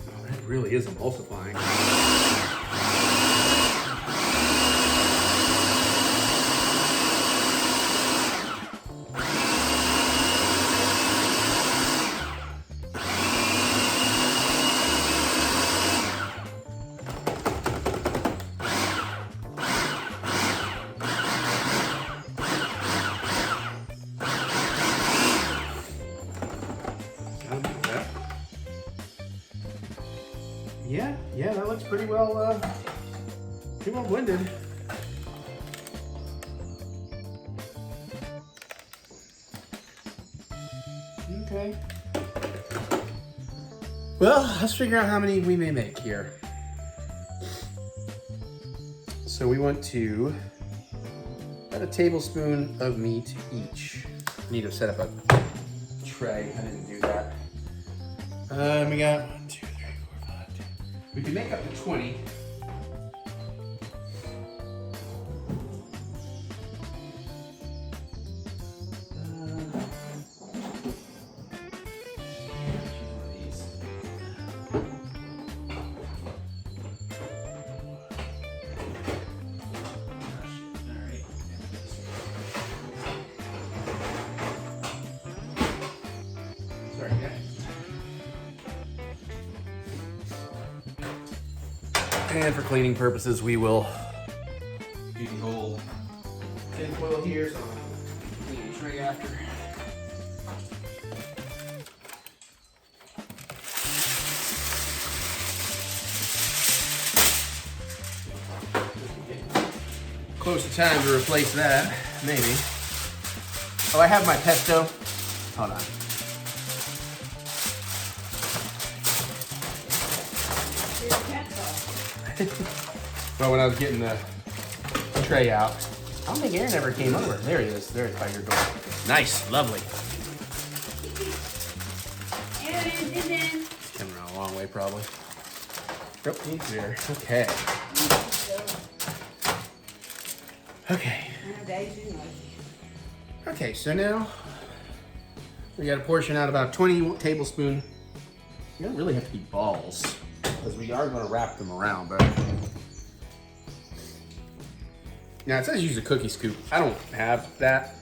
Oh, that really is emulsifying. Yeah, that looks pretty well blended. Okay. Well, let's figure out how many we may make here. So we want to add a tablespoon of meat each. I need to set up a tray. I didn't do that. We got 1, 2, 3, 4, 5, 10. We can make up to 20. And for cleaning purposes, we will use an old tin foil here, so I'll clean the tray after. Close to time to replace that, maybe. Oh, I have my pesto. Hold on. Well, when I was getting the tray out, I don't think Aaron ever came over. There he is. There he is by your door. Nice, lovely. Aaron. Coming around a long way, probably. Oh, he's there. Okay. Okay. Okay, so now we got to portion out about 20 tablespoons. You don't really have to be balls, because we are going to wrap them around, but now it says use a cookie scoop. I don't have that.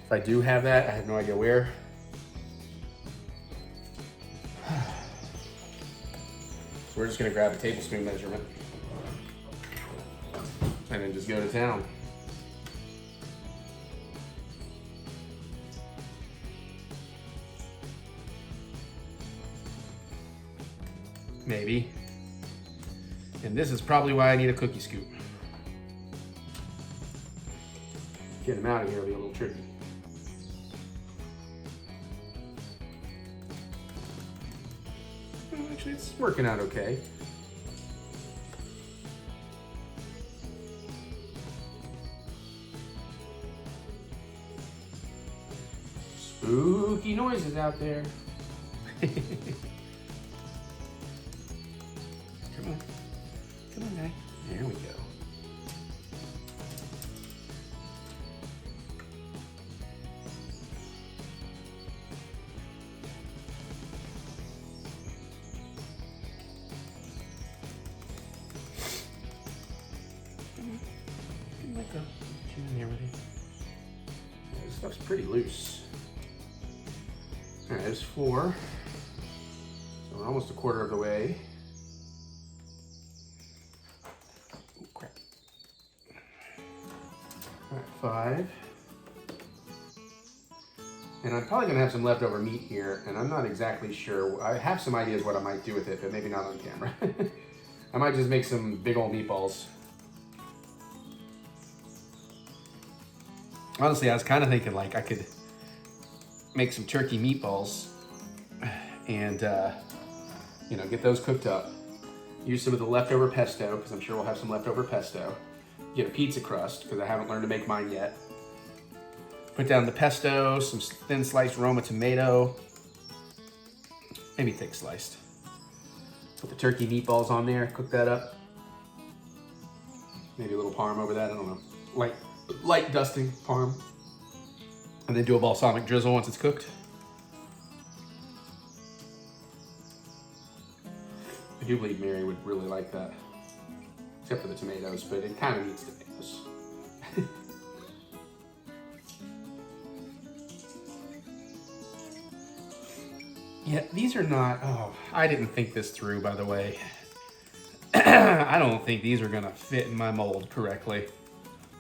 If I do have that, I have no idea where. So we're just going to grab a tablespoon measurement and then just go to town. Maybe. And this is probably why I need a cookie scoop. Get them out of here will be a little tricky. Well, actually, it's working out okay. Spooky noises out there. Come on. Come on, guy. There we go. Let go. Get you in there with you. Yeah, this stuff's pretty loose. All right, there's 4. So we're almost a quarter of the way. Oh, crap. All right, 5. And I'm probably gonna have some leftover meat here, and I'm not exactly sure. I have some ideas what I might do with it, but maybe not on camera. I might just make some big old meatballs. Honestly, I was kind of thinking like I could make some turkey meatballs and, you know, get those cooked up. Use some of the leftover pesto, because I'm sure we'll have some leftover pesto. Get a pizza crust, because I haven't learned to make mine yet. Put down the pesto, some thin sliced Roma tomato, maybe thick sliced. Put the turkey meatballs on there, cook that up. Maybe a little parm over that, I don't know. Light dusting parm. And then do a balsamic drizzle once it's cooked. I do believe Mary would really like that. Except for the tomatoes, but it kind of needs tomatoes. Yeah, these are not, oh, I didn't think this through, by the way. I don't think these are gonna fit in my mold correctly.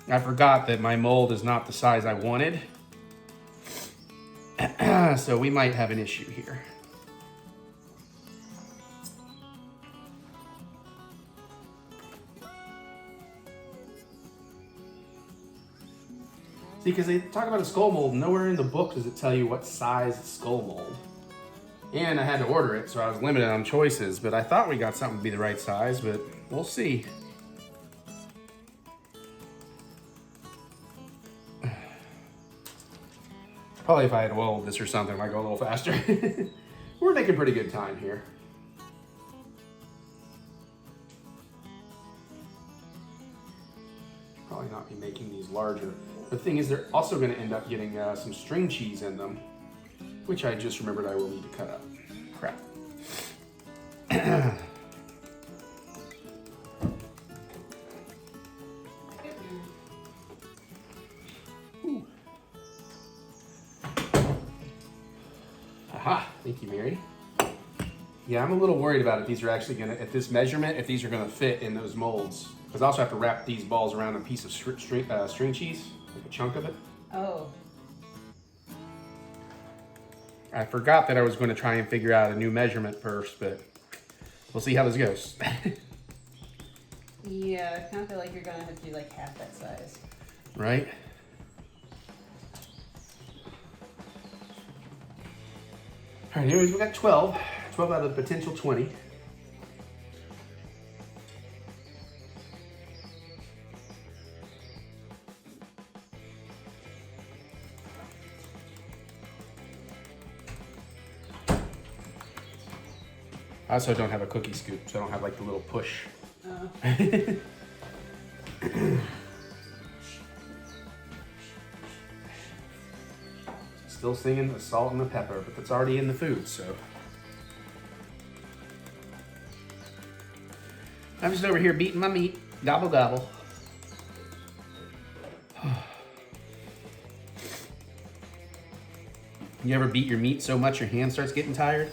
I forgot that my mold is not the size I wanted. So we might have an issue here. See, because they talk about a skull mold, nowhere in the book does it tell you what size skull mold. And I had to order it, so I was limited on choices, but I thought we got something to be the right size, but we'll see. Probably if I had oiled this or something, I might go a little faster. We're making pretty good time here. Probably not be making these larger. The thing is, they're also going to end up getting some string cheese in them, which I just remembered I will need to cut up. Crap. Aha, thank you, Mary. Yeah, I'm a little worried about if these are actually gonna, at this measurement, if these are gonna fit in those molds. Because I also have to wrap these balls around a piece of string cheese, like a chunk of it. Oh. I forgot that I was gonna try and figure out a new measurement first, but we'll see how this goes. Yeah, I kind of feel like you're gonna have to do like half that size. Right? All right, anyways, we got 12. 12 out of the potential 20. I also don't have a cookie scoop, so I don't have like the little push. Still singing the salt and the pepper, but that's already in the food, so. I'm just over here beating my meat. Gobble, gobble. You ever beat your meat so much your hand starts getting tired?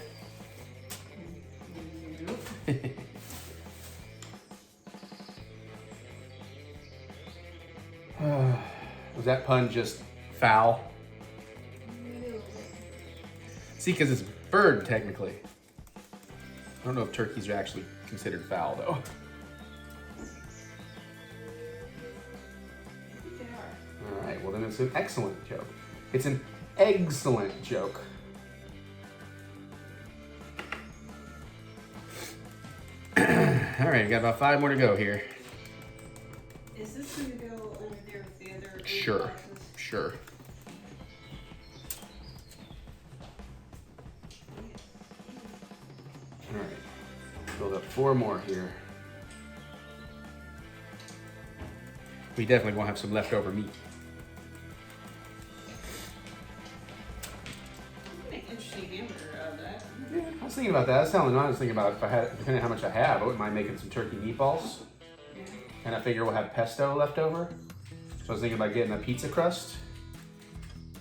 Was that pun just foul? See, because it's bird, technically. I don't know if turkeys are actually considered foul, though. It's an excellent joke. It's an excellent joke. All right, got about 5 more to go here. Is this going to go over there with the other? Sure, boxes? sure. All right, build up 4 more here. We definitely won't have some leftover meat. You can make an interesting hamburger out of that. Yeah, I was thinking about that. I was telling you, I was thinking about if I had, depending on how much I have, I wouldn't mind making some turkey meatballs. Yeah. And I figure we'll have pesto left over. So I was thinking about getting a pizza crust,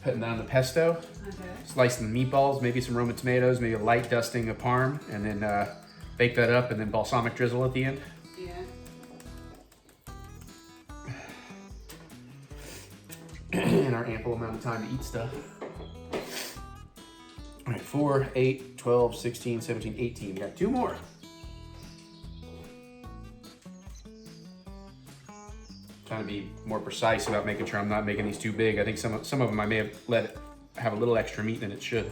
putting down the pesto, Okay. slicing the meatballs, maybe some Roma tomatoes, maybe a light dusting of parm, and then bake that up, and then balsamic drizzle at the end. Yeah. In our ample amount of time to eat stuff. All right, 4, 8, 12, 16, 17, 18. We got 2 more. Trying to be more precise about making sure I'm not making these too big. I think some of them I may have let it have a little extra meat than it should.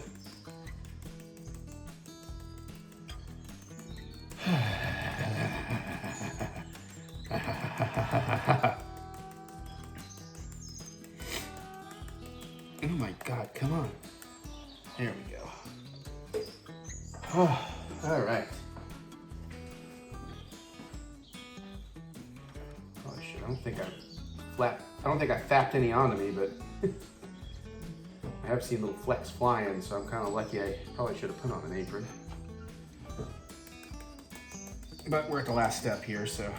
Oh my God, come on. There we go. Oh, all right. Oh shit, I don't think I fapped any onto me, but I have seen little flecks flying, so I'm kind of lucky. I probably should have put on an apron. But we're at the last step here, so.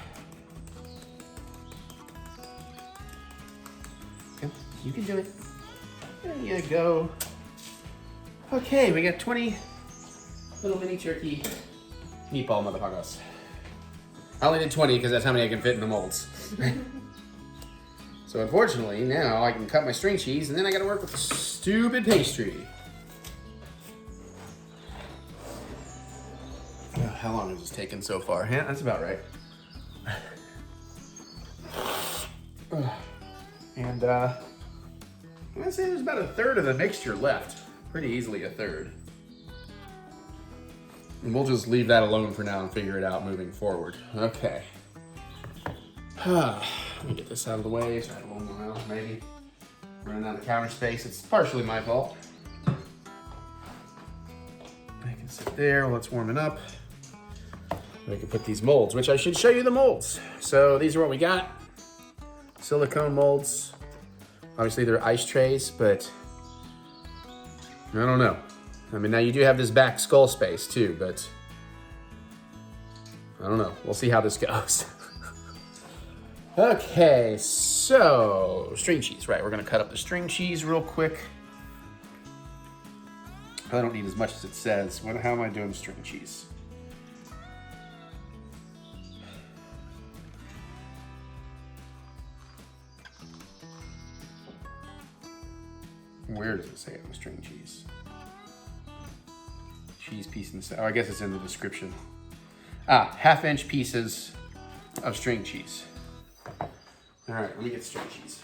Yep, you can do it. There you go. Okay, we got 20 little mini turkey meatball motherfuckers. I only did 20 because that's how many I can fit in the molds. So unfortunately, now I can cut my string cheese and then I gotta work with the stupid pastry. How long has this taken so far? Yeah, that's about right. And I'm gonna say there's about 1/3 of the mixture left. Pretty easily 1/3. And we'll just leave that alone for now and figure it out moving forward. Okay. Let me get this out of the way so I have a little more out, maybe. Running out of counter space. It's partially my fault. I can sit there while it's warming up. We can put these molds, which I should show you the molds. So these are what we got. Silicone molds. Obviously they're ice trays, but I don't know. I mean, now you do have this back skull space too, but I don't know. We'll see how this goes. Okay, so string cheese, right? We're gonna cut up the string cheese real quick. I don't need as much as it says. How am I doing string cheese? Where does it say it on the string cheese? Cheese piece in the center. Oh, I guess it's in the description. 1/2-inch pieces of string cheese. All right, let me get string cheese.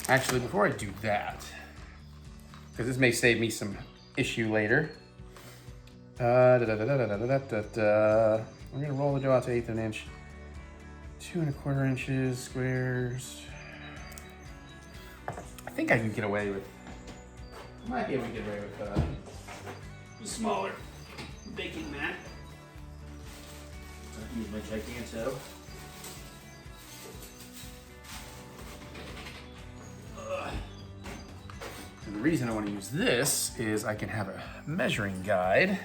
Actually, before I do that, because this may save me some issue later. We're gonna roll the dough out to 1/8 of an inch. 2 1/4 inches squares. I think I can get away with, might be able to get away with a smaller baking mat. So I can use my Giganto. And the reason I want to use this is I can have a measuring guide.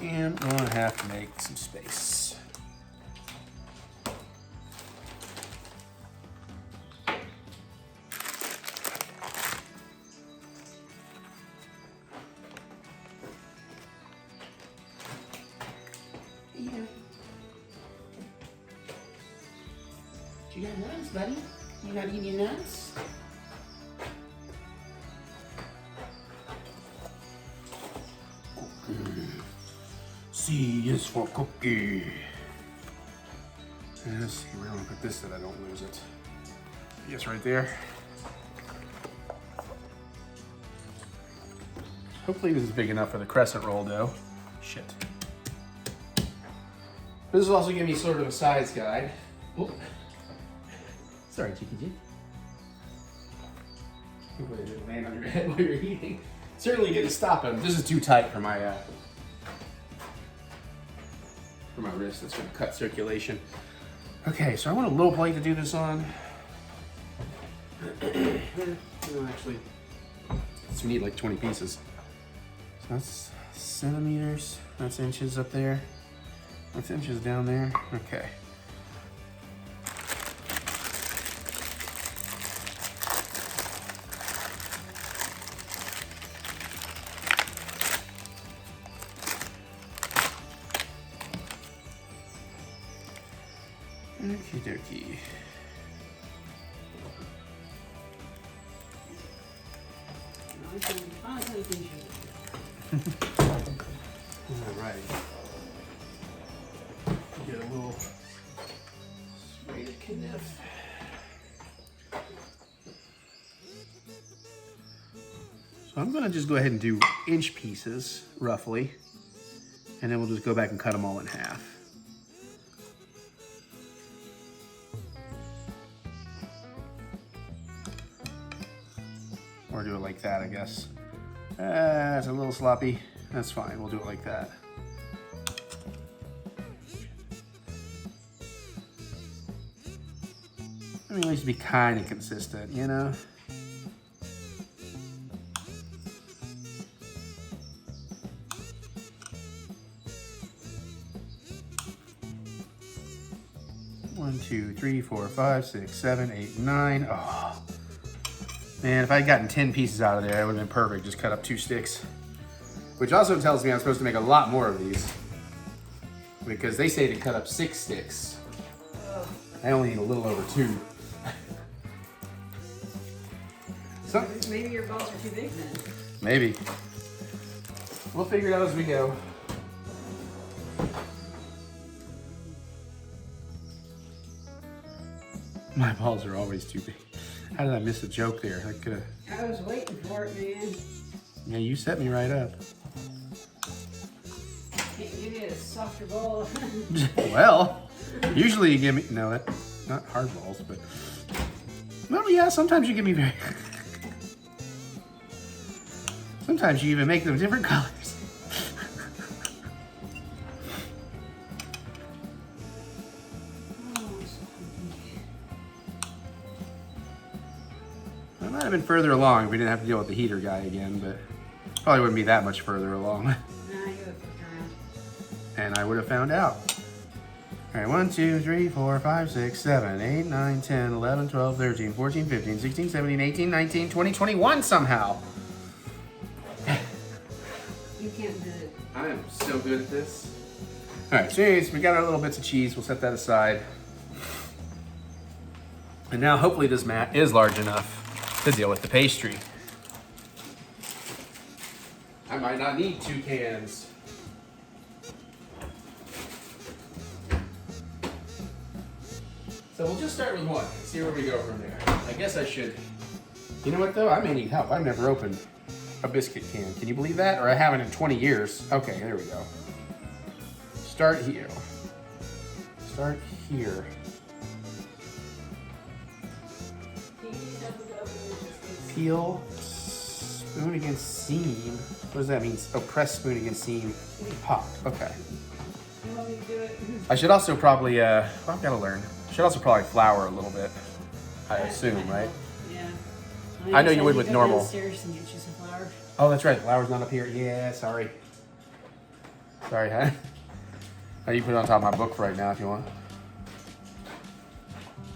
And I'm gonna have to make some space. Yeah. You got knives, buddy? You not eating your nuts? C is for cookie. Let's see, we're gonna put this so that I don't lose it. Yes, right there. Hopefully this is big enough for the crescent roll dough. Shit. This will also give me sort of a size guide. Oh. Sorry, Cheeky G. Hopefully it didn't land on your head while you're eating. Certainly didn't stop him. This is too tight for my wrist. That's gonna cut circulation. Okay, so I want a little plate to do this on. No, actually, we need like 20 pieces. So that's centimeters. That's inches up there. That's inches down there. Okay. Okie dokie. Alright. Get a little spray of kniff. So I'm gonna just go ahead and do inch pieces, roughly, and then we'll just go back and cut them all in half. Or do it like that, I guess. That's a little sloppy. That's fine, we'll do it like that. I mean, at least be kind of consistent, you know? One, two, three, four, five, six, seven, eight, nine. Oh. Man, if I had gotten 10 pieces out of there, it would have been perfect. Just cut up 2 sticks. Which also tells me I'm supposed to make a lot more of these. Because they say to cut up 6 sticks. I only need a little over 2. So, maybe your balls are too big then. Maybe. We'll figure it out as we go. My balls are always too big. How did I miss a joke there? I could have. I was waiting for it, man. Yeah, you set me right up. Can't give you a softer ball. Well, usually you give me not hard balls, but well, yeah. Sometimes you give me very. Sometimes you even make them different colors. I might have been further along if we didn't have to deal with the heater guy again, but probably wouldn't be that much further along. Nah, you would have flipped around. And I would have found out. All right, 1, 2, 3, 4, 5, 6, 7, 8, 9, 10, 11, 12, 13, 14, 15, 16, 17, 18, 19, 20, 21 somehow. You can't do it. I am so good at this. All right, so anyways, we got our little bits of cheese. We'll set that aside. And now hopefully this mat is large enough to deal with the pastry. I might not need 2 cans. So we'll just start with 1 and see where we go from there. I guess I should. You know what though? I may need help. I've never opened a biscuit can. Can you believe that? Or I haven't in 20 years. Okay, there we go. Start here. Start here. Peel, spoon against seam. What does that mean? Oh, press spoon against seam. Pop. Okay. You want me to do it? I should also probably, well, I've got to learn. I should also probably flour a little bit. I assume, right? Yeah. I know you would with normal. Go downstairs and get you some flour. Oh, that's right. The flour's not up here. Yeah, sorry. Sorry, huh? You can put it on top of my book right now if you want.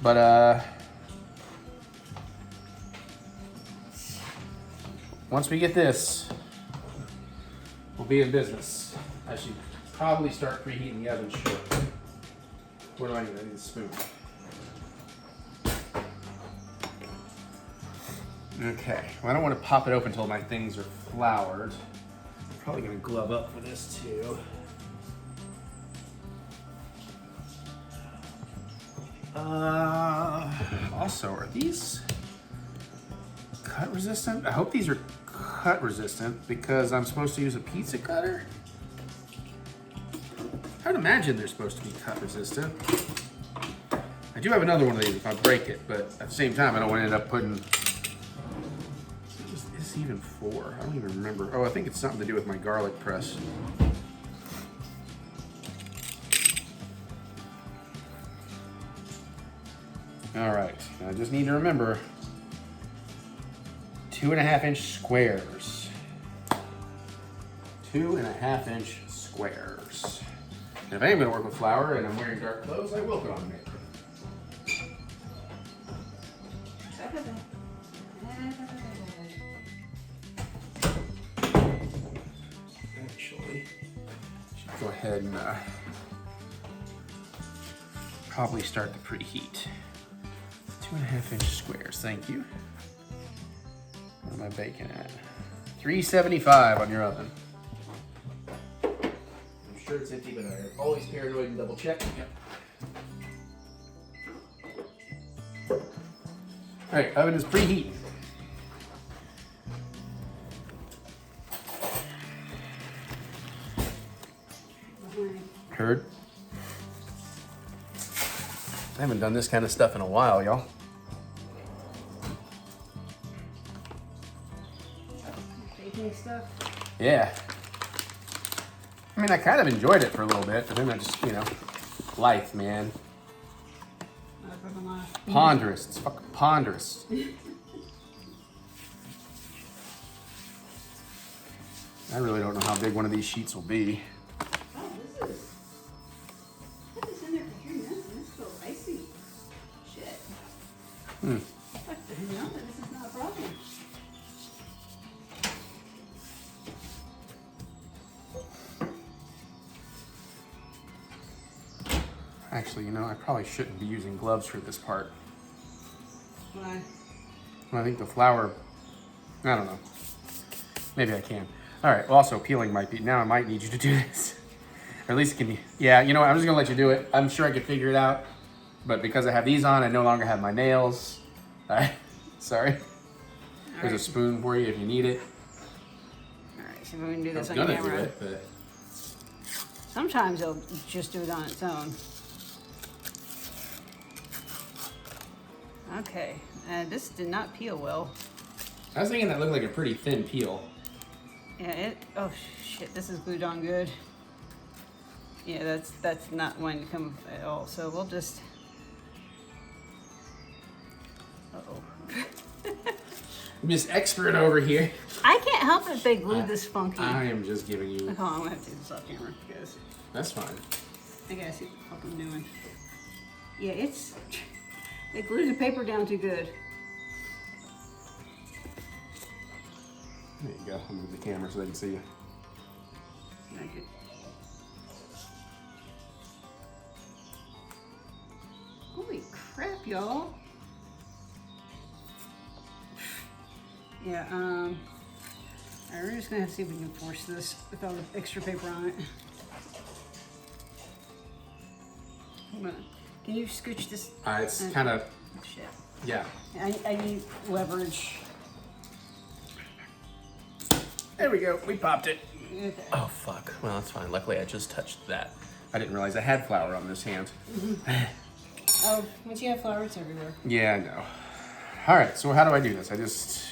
But, once we get this, we'll be in business. I should probably start preheating the oven short. What do I need? I need a spoon. Okay, well, I don't want to pop it open until my things are floured. I'm probably gonna glove up for this too. Also, are these cut resistant? I hope these are cut resistant because I'm supposed to use a pizza cutter. I'd imagine they're supposed to be cut resistant. I do have another one of these if I break it, but at the same time, I don't want to end up putting. Is this even for? I don't even remember. Oh, I think it's something to do with my garlic press. All right, I just need to remember 2.5-inch squares. 2.5-inch squares. And if I am gonna work with flour and I'm wearing dark clothes, I will put on makeup. Actually, I should go ahead and probably start the preheat. 2.5-inch squares, thank you. What am I baking at? 375 on your oven. I'm sure it's empty, but I'm always paranoid and double check. Yep. All right, oven is preheating. Heard? I haven't done this kind of stuff in a while, y'all. Baking stuff? Yeah. I mean, I kind of enjoyed it for a little bit, but then I just, life, man. Ponderous. It's fucking ponderous. I really don't know how big one of these sheets will be. Oh, this is. Put this in there for 3 minutes and it's still icy. Shit. What the hell? This is not a problem. Actually, I probably shouldn't be using gloves for this part. Why? I think the flour, I don't know. Maybe I can. All right, well, also peeling might be, now I might need you to do this. Or at least give me, yeah, you know what, I'm just gonna let you do it. I'm sure I could figure it out. But because I have these on, I no longer have my nails. Sorry. There's a spoon for you if you need it. All right, so we're gonna do I this was on gonna camera. do it, but Sometimes they'll just do it on its own. Okay, this did not peel well. I was thinking that looked like a pretty thin peel. Yeah, oh shit, this is glued on good. Yeah, that's not going to come at all, so we'll just... Uh-oh. Miss Expert over here. I can't help it if they glued this funky. I am just giving you... Hold on, I'm gonna have to do this off camera, guys. That's fine. I gotta see what the fuck I'm doing. Yeah, it's... They glued the paper down too good. There you go. I'll move the camera so they can see you. Thank you. Holy crap, y'all. Yeah, alright, we're just gonna have to see if we can force this without extra paper on it. Hold on. Can you scooch this? It's kind of, Shit. yeah. I need leverage. There we go. We popped it. Okay. Oh, fuck. Well, that's fine. Luckily, I just touched that. I didn't realize I had flour on this hand. Oh, once you have flour, it's everywhere. Yeah, I know. All right, so how do I do this? I just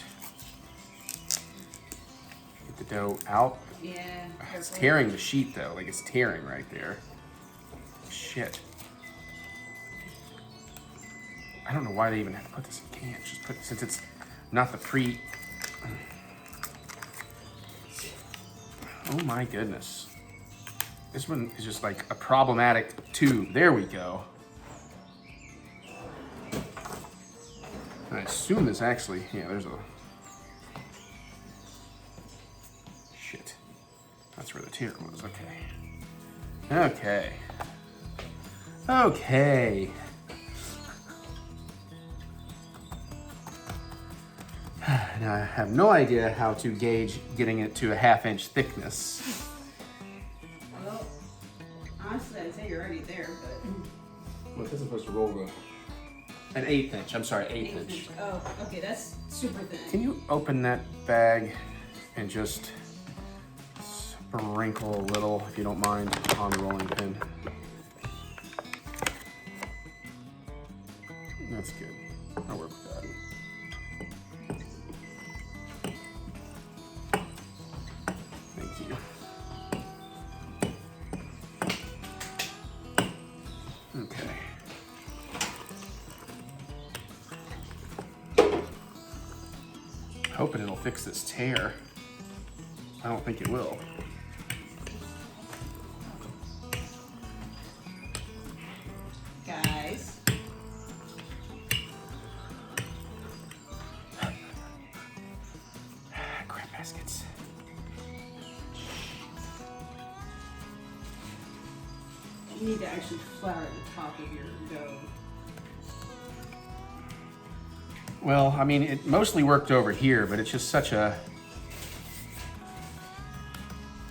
get the dough out. Yeah. It's tearing the sheet, though. Like, it's tearing right there. Shit. I don't know why they even have to put this in cans. Just put, since it's not the pre... Oh my goodness. This one is just like a problematic tube. There we go. I assume this actually, yeah, there's a... Shit. That's where the tear was, okay. Okay. Okay. And I have no idea how to gauge getting it to a 1/2 inch thickness. Well, honestly, I'd say you're already there, but... What's it supposed to roll to? An 1/8 inch, I'm sorry, 1/8 inch. Oh, okay, that's super thin. Can you open that bag and just sprinkle a little, if you don't mind, on the rolling pin? That's good. I'll work with that. Thank you. Okay. Hoping it'll fix this tear. I don't think it will. Guys. Crap baskets. You need to actually flour the top of your dough. Well, I mean, it mostly worked over here, but it's just such a...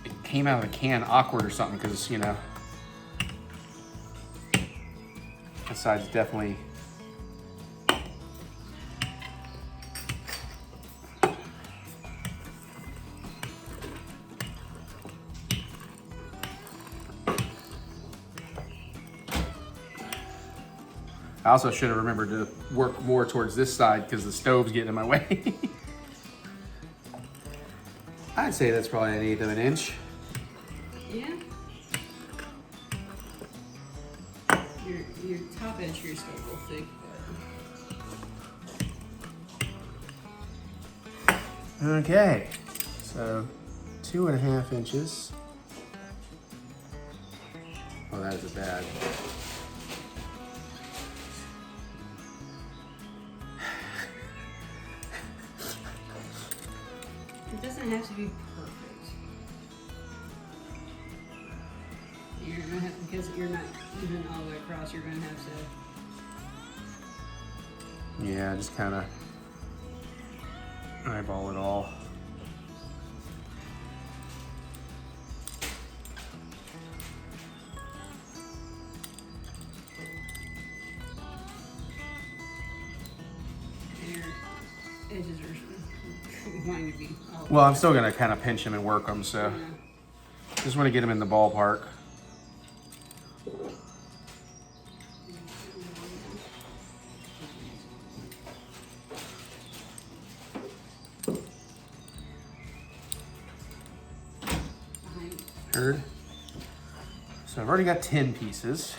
It came out of the can awkward or something, because, you know... That side's definitely... I also should have remembered to work more towards this side because the stove's getting in my way. I'd say that's probably 1/8 of an inch. Yeah. Your top edge here is still a little thick, but... Okay, so 2.5 inches. Oh, that is a bad. It doesn't have to be perfect. You're gonna have, because you're not even all the way across, you're gonna have to... Yeah, just kind of eyeball it all. Your edges are going to be all... Well, I'm still gonna kind of pinch them and work them, so Yeah. just want to get them in the ballpark. Heard? So I've already got 10 pieces.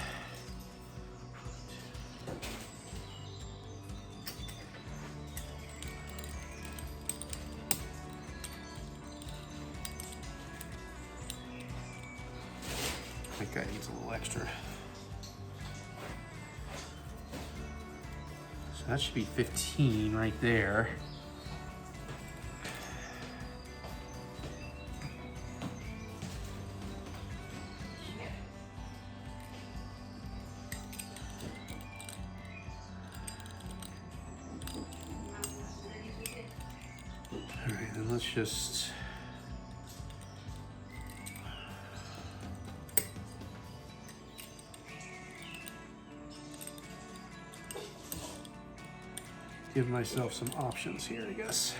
I think that needs a little extra. So that should be 15 right there. All right, then let's just... give myself some options here, I guess.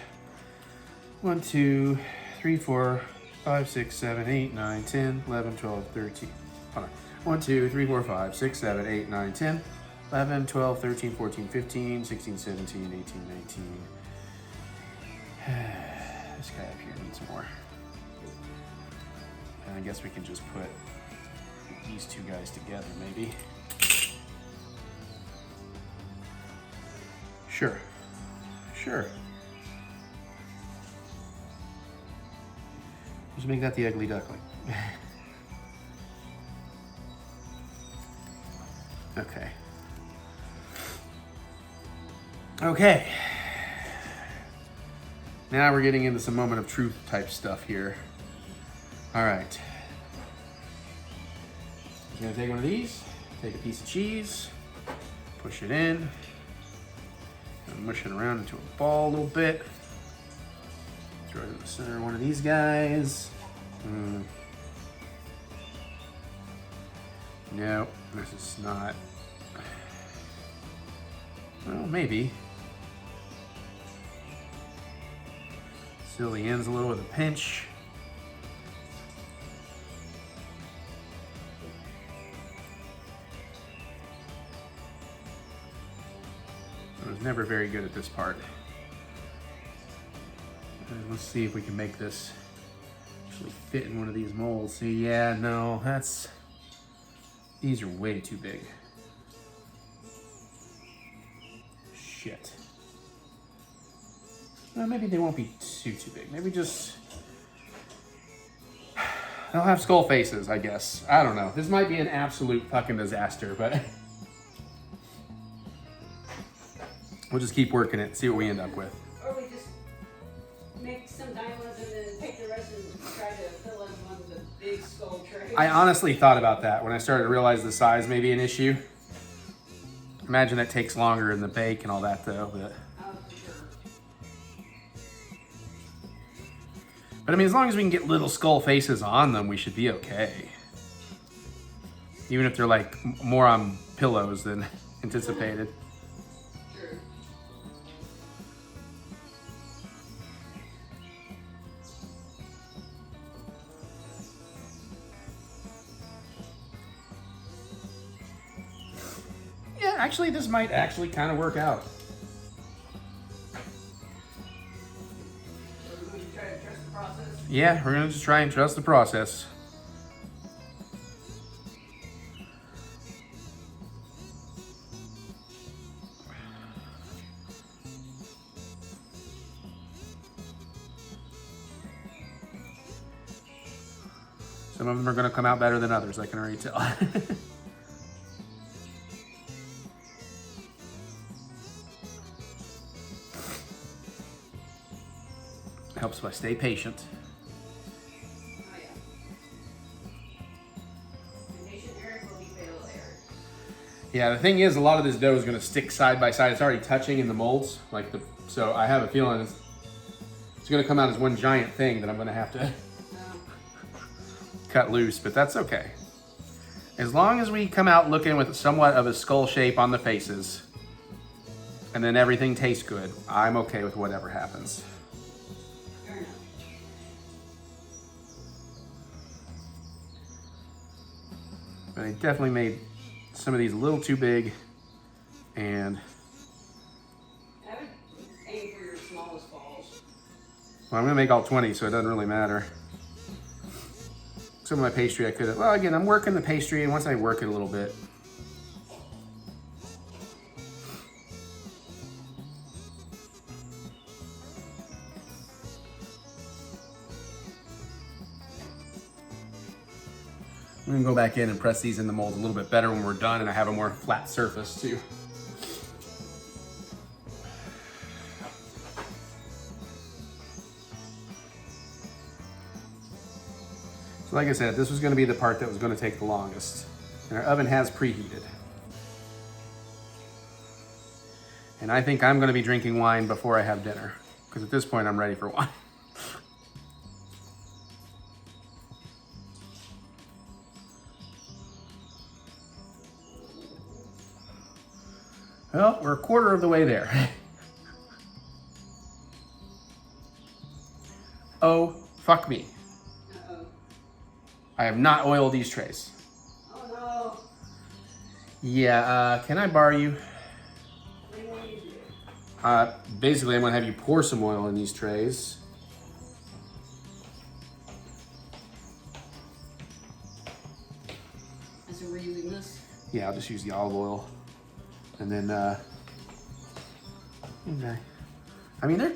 1, 2, 3, 4, 5, 6, 7, 8, 9, 10, 11, 12, 13. Hold on. 1, 2, 3, 4, 5, 6, 7, 8, 9, 10, 11, 12, 13, 14, 15, 16, 17, 18, 19. This guy up here needs more. And I guess we can just put these two guys together, maybe. Sure. Sure. Just make that the ugly duckling. Okay. Okay. Now we're getting into some moment of truth type stuff here. All right. I'm gonna take one of these, take a piece of cheese, push it in, and mush it around into a ball a little bit. Droid in the center, one of these guys. Nope, this is not. Well, maybe. Seal the ends a little with a pinch. I was never very good at this part. Let's see if we can make this actually fit in one of these molds. See, yeah, no, these are way too big. Shit. Well, maybe they won't be too big. Maybe just, they'll have skull faces, I guess. I don't know. This might be an absolute fucking disaster, but we'll just keep working it, see what we end up with. Or we just make some diamonds and then take the rest and try to fill in one of the big skull trays. I honestly thought about that when I started to realize the size may be an issue. Imagine that takes longer in the bake and all that though, but. But I mean, as long as we can get little skull faces on them, we should be okay. Even if they're like more on pillows than anticipated. True. Yeah, actually, this might actually kind of work out. Yeah, we're gonna just try and trust the process. Some of them are gonna come out better than others, I can already tell. Helps if I stay patient. Yeah, the thing is, a lot of this dough is going to stick side by side. It's already touching in the molds, so I have a feeling it's going to come out as one giant thing that I'm going to have to cut loose, but that's okay. As long as we come out looking with somewhat of a skull shape on the faces, and then everything tastes good, I'm okay with whatever happens. But I definitely made some of these a little too big, and I would aim for your smallest balls. Well, I'm gonna make all 20, so it doesn't really matter. Some of my pastry I could have, well, again, I'm working the pastry, and once I work it a little bit, I'm gonna go back in and press these in the mold a little bit better when we're done and I have a more flat surface too. So like I said, this was gonna be the part that was gonna take the longest. And our oven has preheated. And I think I'm gonna be drinking wine before I have dinner, because at this point I'm ready for wine. Well, we're a quarter of the way there. Oh, fuck me. Uh-oh. I have not oiled these trays. Oh no. Yeah, can I borrow you? What do you want me to do? Basically, I'm gonna have you pour some oil in these trays. So we're using this? Yeah, I'll just use the olive oil. And then, okay. I mean, they're,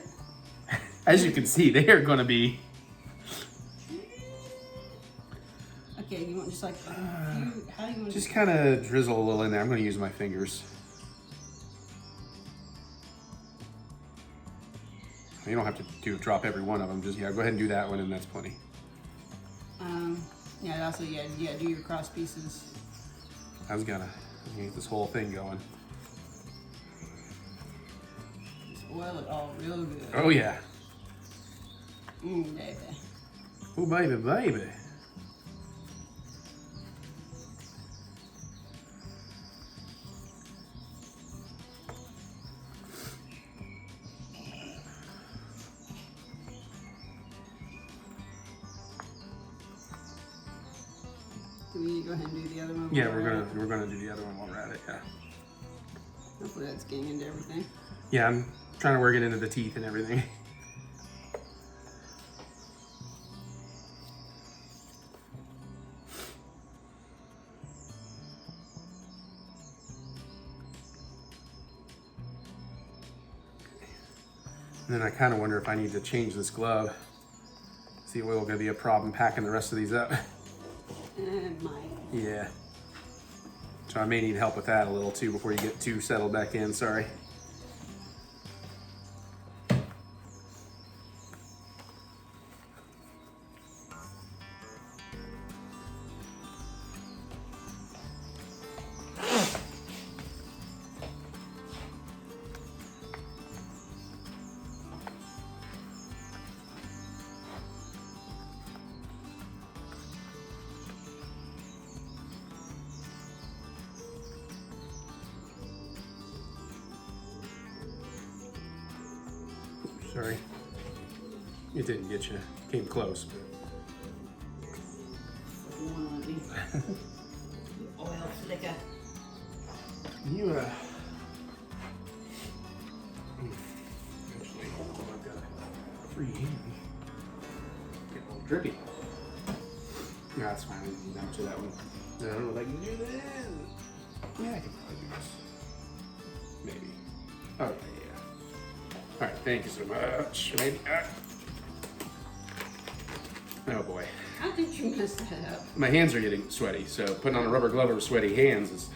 as you can see, they are gonna be. Okay, you want just like, how do you want Just kind of drizzle a little in there. I'm gonna use my fingers. You don't have to drop every one of them. Just, yeah, go ahead and do that one and that's plenty. Yeah, also, yeah, do your cross pieces. I was gonna get this whole thing going. Just oil it all real good. Oh yeah. Baby. Oh, baby, baby. Do we go ahead and do the other one? Yeah, we're gonna do the other one while we're at it. Yeah. Hopefully that's getting into everything. Yeah, I'm trying to work it into the teeth and everything. And then I kind of wonder if I need to change this glove. Is the oil gonna be a problem packing the rest of these up? It might. Yeah. So I may need help with that a little too before you get too settled back in, sorry. Sorry. It didn't get you. Came close. Oil flicker. You, actually, I've got a free hand. Get a little drippy. Yeah, that's fine. I can do that to that one. I don't know if I can do that. Yeah, I can probably do this. Maybe. Okay, yeah. Alright, thank you so much. Maybe. Oh boy. How did you mess that up? My hands are getting sweaty, so putting on a rubber glove over sweaty hands is.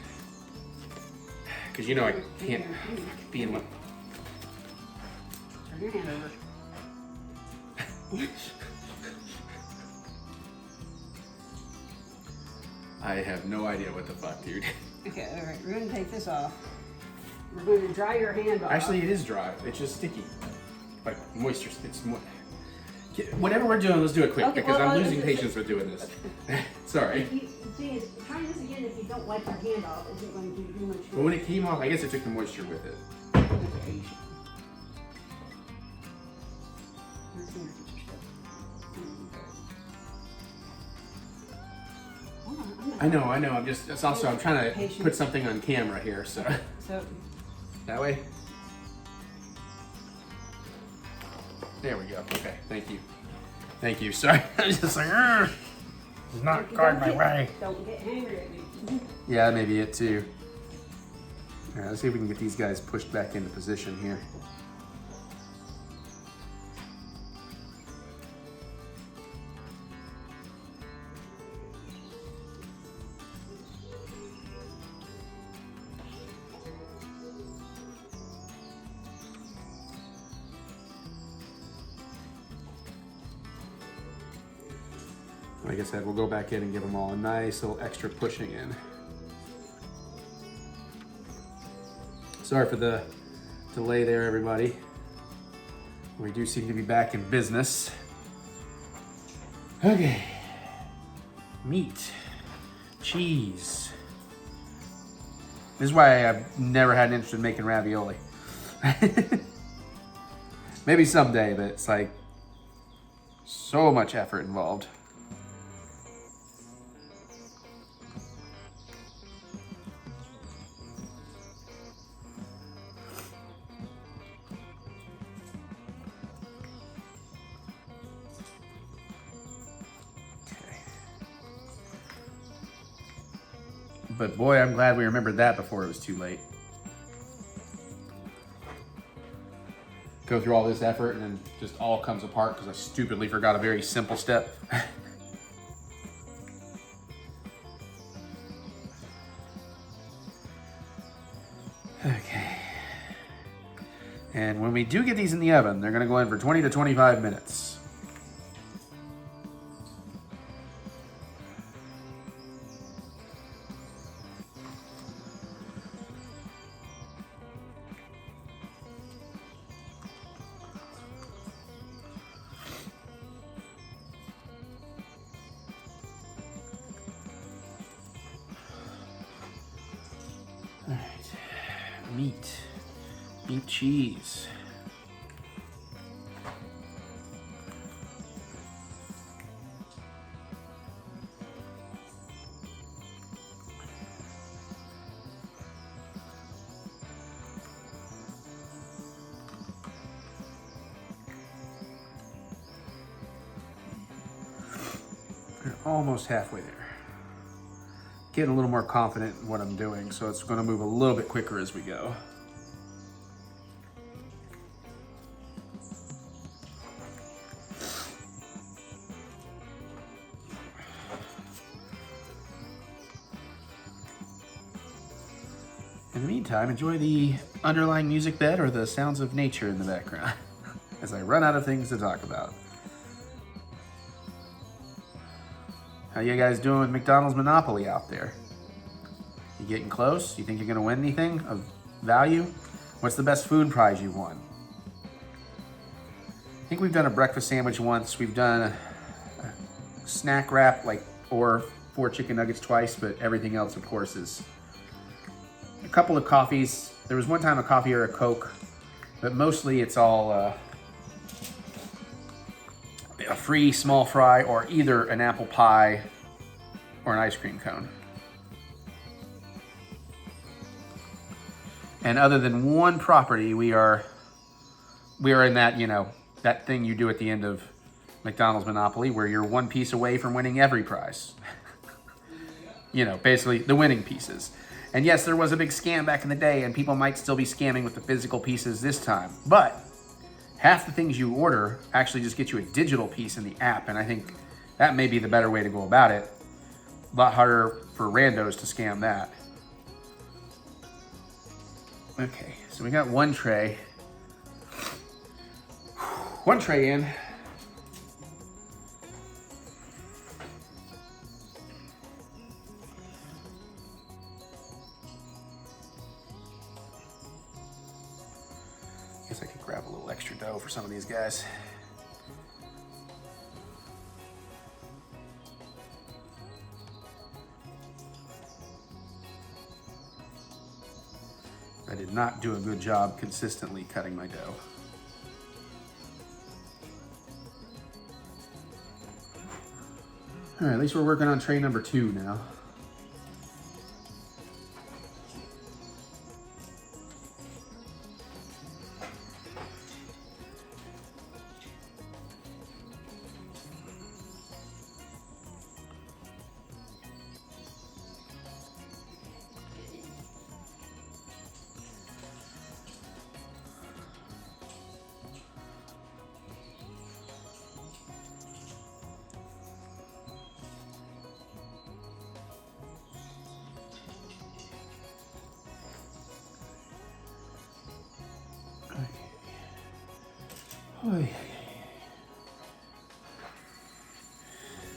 Because you know I can't be in one. Turn your hand over. I have no idea what the fuck, dude. Okay, alright, we're gonna take this off. We're going to dry your hand off. Actually, it is dry. It's just sticky. Like moisture. It's more. Whatever we're doing, let's do it quick Okay, because well, I'm losing patience with doing this. Sorry. See, trying this again if you don't wipe your hand off isn't going to do too much good. But when it came off, I guess it took the moisture with it. Okay. I know. I'm just. It's also I'm trying to Patient. put something on camera here, so So that way. There we go. Okay. Thank you. Thank you. Sorry. I was just like, it's not guard my way. Don't get angry at me. Yeah, that may be it too. All right, let's see if we can get these guys pushed back into position here. Like I said, we'll go back in and give them all a nice little extra pushing in. Sorry for the delay there, everybody. We do seem to be back in business. Okay. Meat. Cheese. This is why I've never had an interest in making ravioli. Maybe someday, but it's like so much effort involved. But boy, I'm glad we remembered that before it was too late. Go through all this effort and then just all comes apart because I stupidly forgot a very simple step. Okay. And when we do get these in the oven, they're gonna go in for 20 to 25 minutes. All right, meat cheese. We're almost halfway there. Getting a little more confident in what I'm doing, so it's going to move a little bit quicker as we go. In the meantime, enjoy the underlying music bed or the sounds of nature in the background as I run out of things to talk about. How you guys doing with McDonald's Monopoly out there? You getting close? You think you're gonna win anything of value? What's the best food prize you won? I think we've done a breakfast sandwich once. We've done a snack wrap, or 4 chicken nuggets twice, but everything else, of course, is a couple of coffees. There was one time a coffee or a Coke, but mostly it's all a free small fry or either an apple pie or an ice cream cone. And other than one property, we are in that, that thing you do at the end of McDonald's Monopoly where you're one piece away from winning every prize. Basically the winning pieces. And yes, there was a big scam back in the day, and people might still be scamming with the physical pieces this time, but half the things you order actually just get you a digital piece in the app, and I think that may be the better way to go about it. A lot harder for randos to scam that. Okay, so we got one tray. One tray in. Guess I could grab a little extra dough for some of these guys. I did not do a good job consistently cutting my dough. All right, at least we're working on tray number 2 now.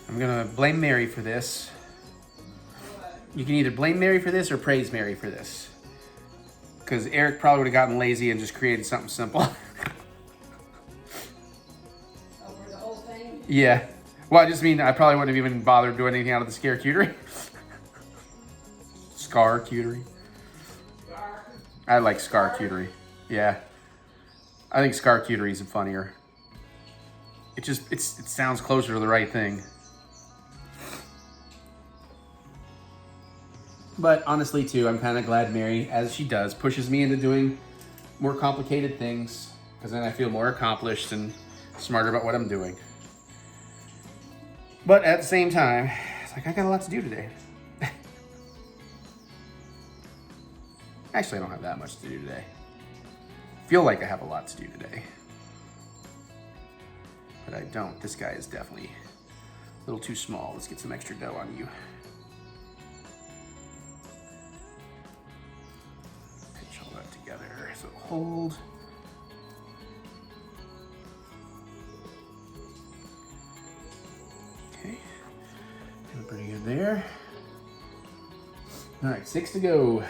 I'm gonna blame Mary for this. You can either blame Mary for this or praise Mary for this. Because Eric probably would have gotten lazy and just created something simple. Over the whole thing? Yeah. Well, I just mean I probably wouldn't have even bothered doing anything out of the charcuterie. Scarcuterie. I like scarcuterie. Yeah. I think scarcuterie is funnier. It sounds closer to the right thing. But honestly, too, I'm kind of glad Mary, as she does, pushes me into doing more complicated things, because then I feel more accomplished and smarter about what I'm doing. But at the same time, it's like I got a lot to do today. Actually, I don't have that much to do today. I feel like I have a lot to do today. But I don't. This guy is definitely a little too small. Let's get some extra dough on you. Pinch all that together so it'll hold. Okay, doing pretty good there. All right, 6 to go.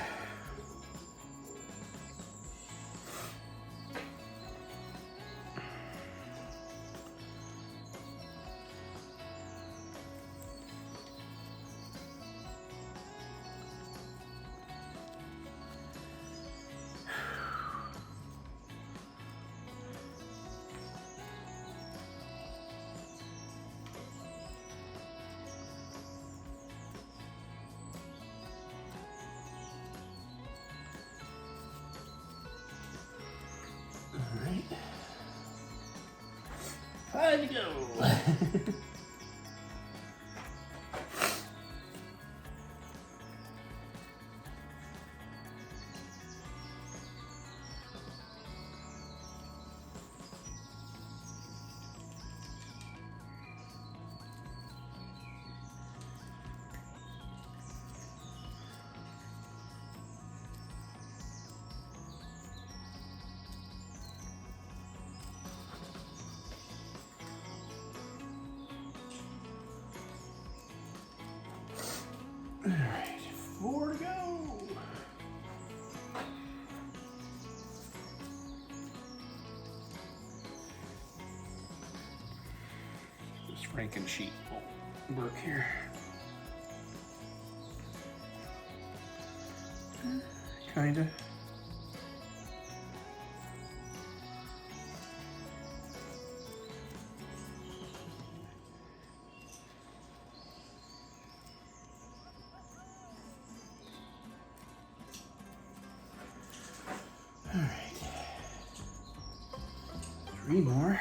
Let's go. All right, 4 to go. This Franken sheet won't work here. Kinda. All right. 3 more.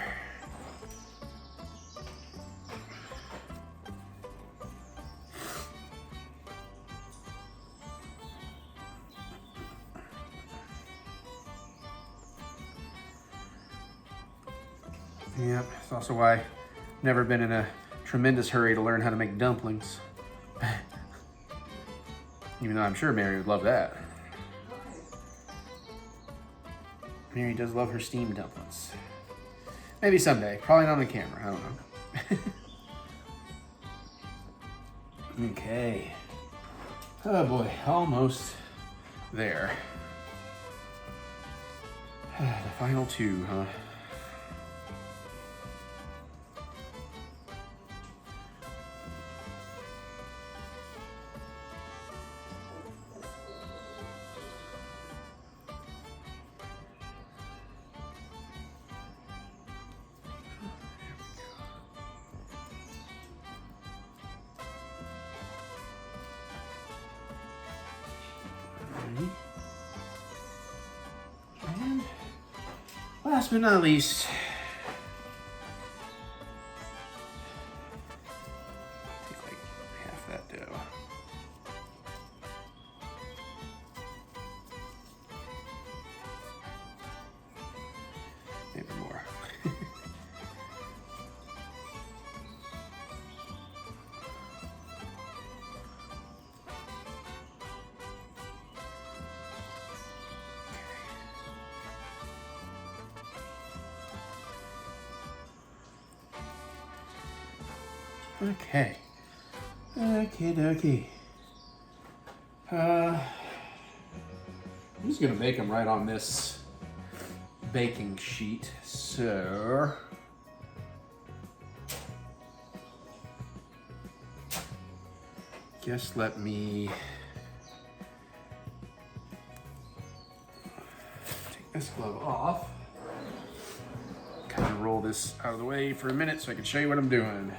Yep, it's also why I've never been in a tremendous hurry to learn how to make dumplings. Even though I'm sure Mary would love that. Mary does love her steamed dumplings. Maybe someday, probably not on camera, I don't know. Okay. Oh boy, almost there. The final 2, huh? And last but not least, take like half that dough. Maybe more. Okay. Okie dokie. I'm just gonna bake them right on this baking sheet. So just let me take this glove off. Kind of roll this out of the way for a minute so I can show you what I'm doing.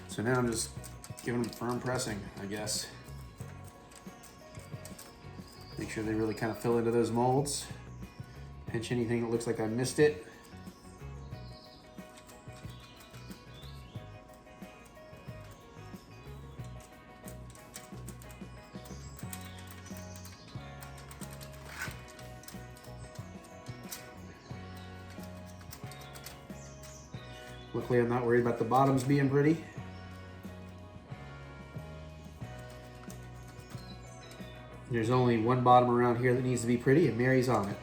So now I'm just giving them firm pressing, I guess. Make sure they really kind of fill into those molds. Pinch anything that looks like I missed it. Luckily, I'm not worried about the bottoms being pretty. There's only one bottom around here that needs to be pretty, and Mary's on it.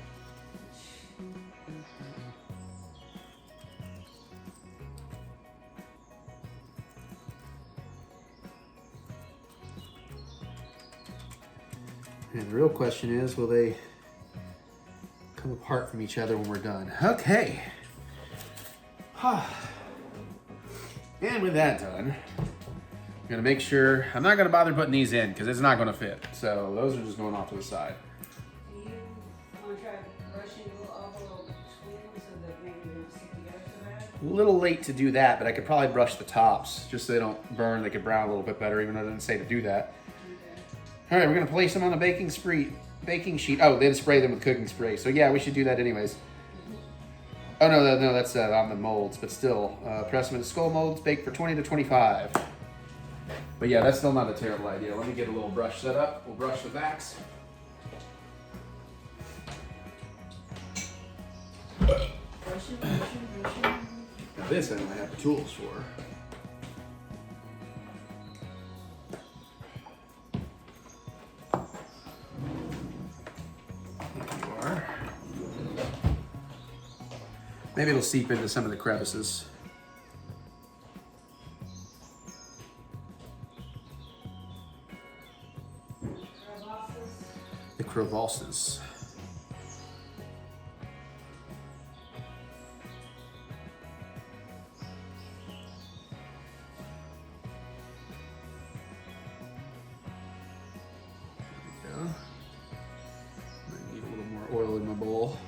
And the real question is, will they come apart from each other when we're done? Okay. And with that done, I'm gonna make sure, I'm not gonna bother putting these in because it's not gonna fit. So those are just going off to the side. Do you want to try brushing off a little between them so that maybe they don't stick together so bad? A little late to do that, but I could probably brush the tops just so they don't burn. They could brown a little bit better, even though I didn't say to do that. Okay. All right, we're gonna place them on the baking baking sheet. Oh, then spray them with cooking spray. So yeah, we should do that anyways. Oh no, that's on the molds, but still, press them into skull molds, bake for 20 to 25. But yeah, that's still not a terrible idea. Let me get a little brush set up. We'll brush the backs. Now this I don't have the tools for. Maybe it'll seep into some of the crevices. The crevasses. There we go. I need a little more oil in my bowl.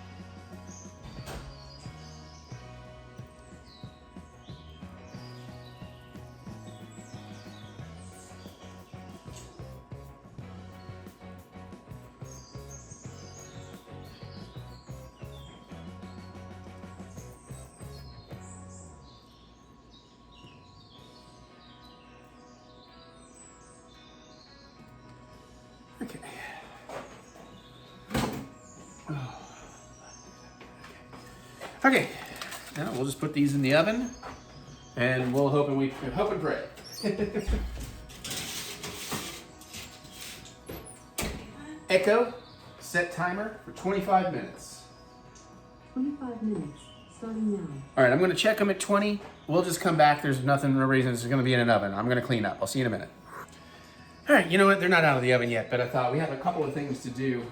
Okay. Okay. Now we'll just put these in the oven, and we'll hope and pray. Echo, set timer for 25 minutes. 25 minutes, starting now. All right, I'm gonna check them at 20. We'll just come back. There's no reason it's gonna be in an oven. I'm gonna clean up. I'll see you in a minute. All right, you know what? They're not out of the oven yet, but I thought we have a couple of things to do.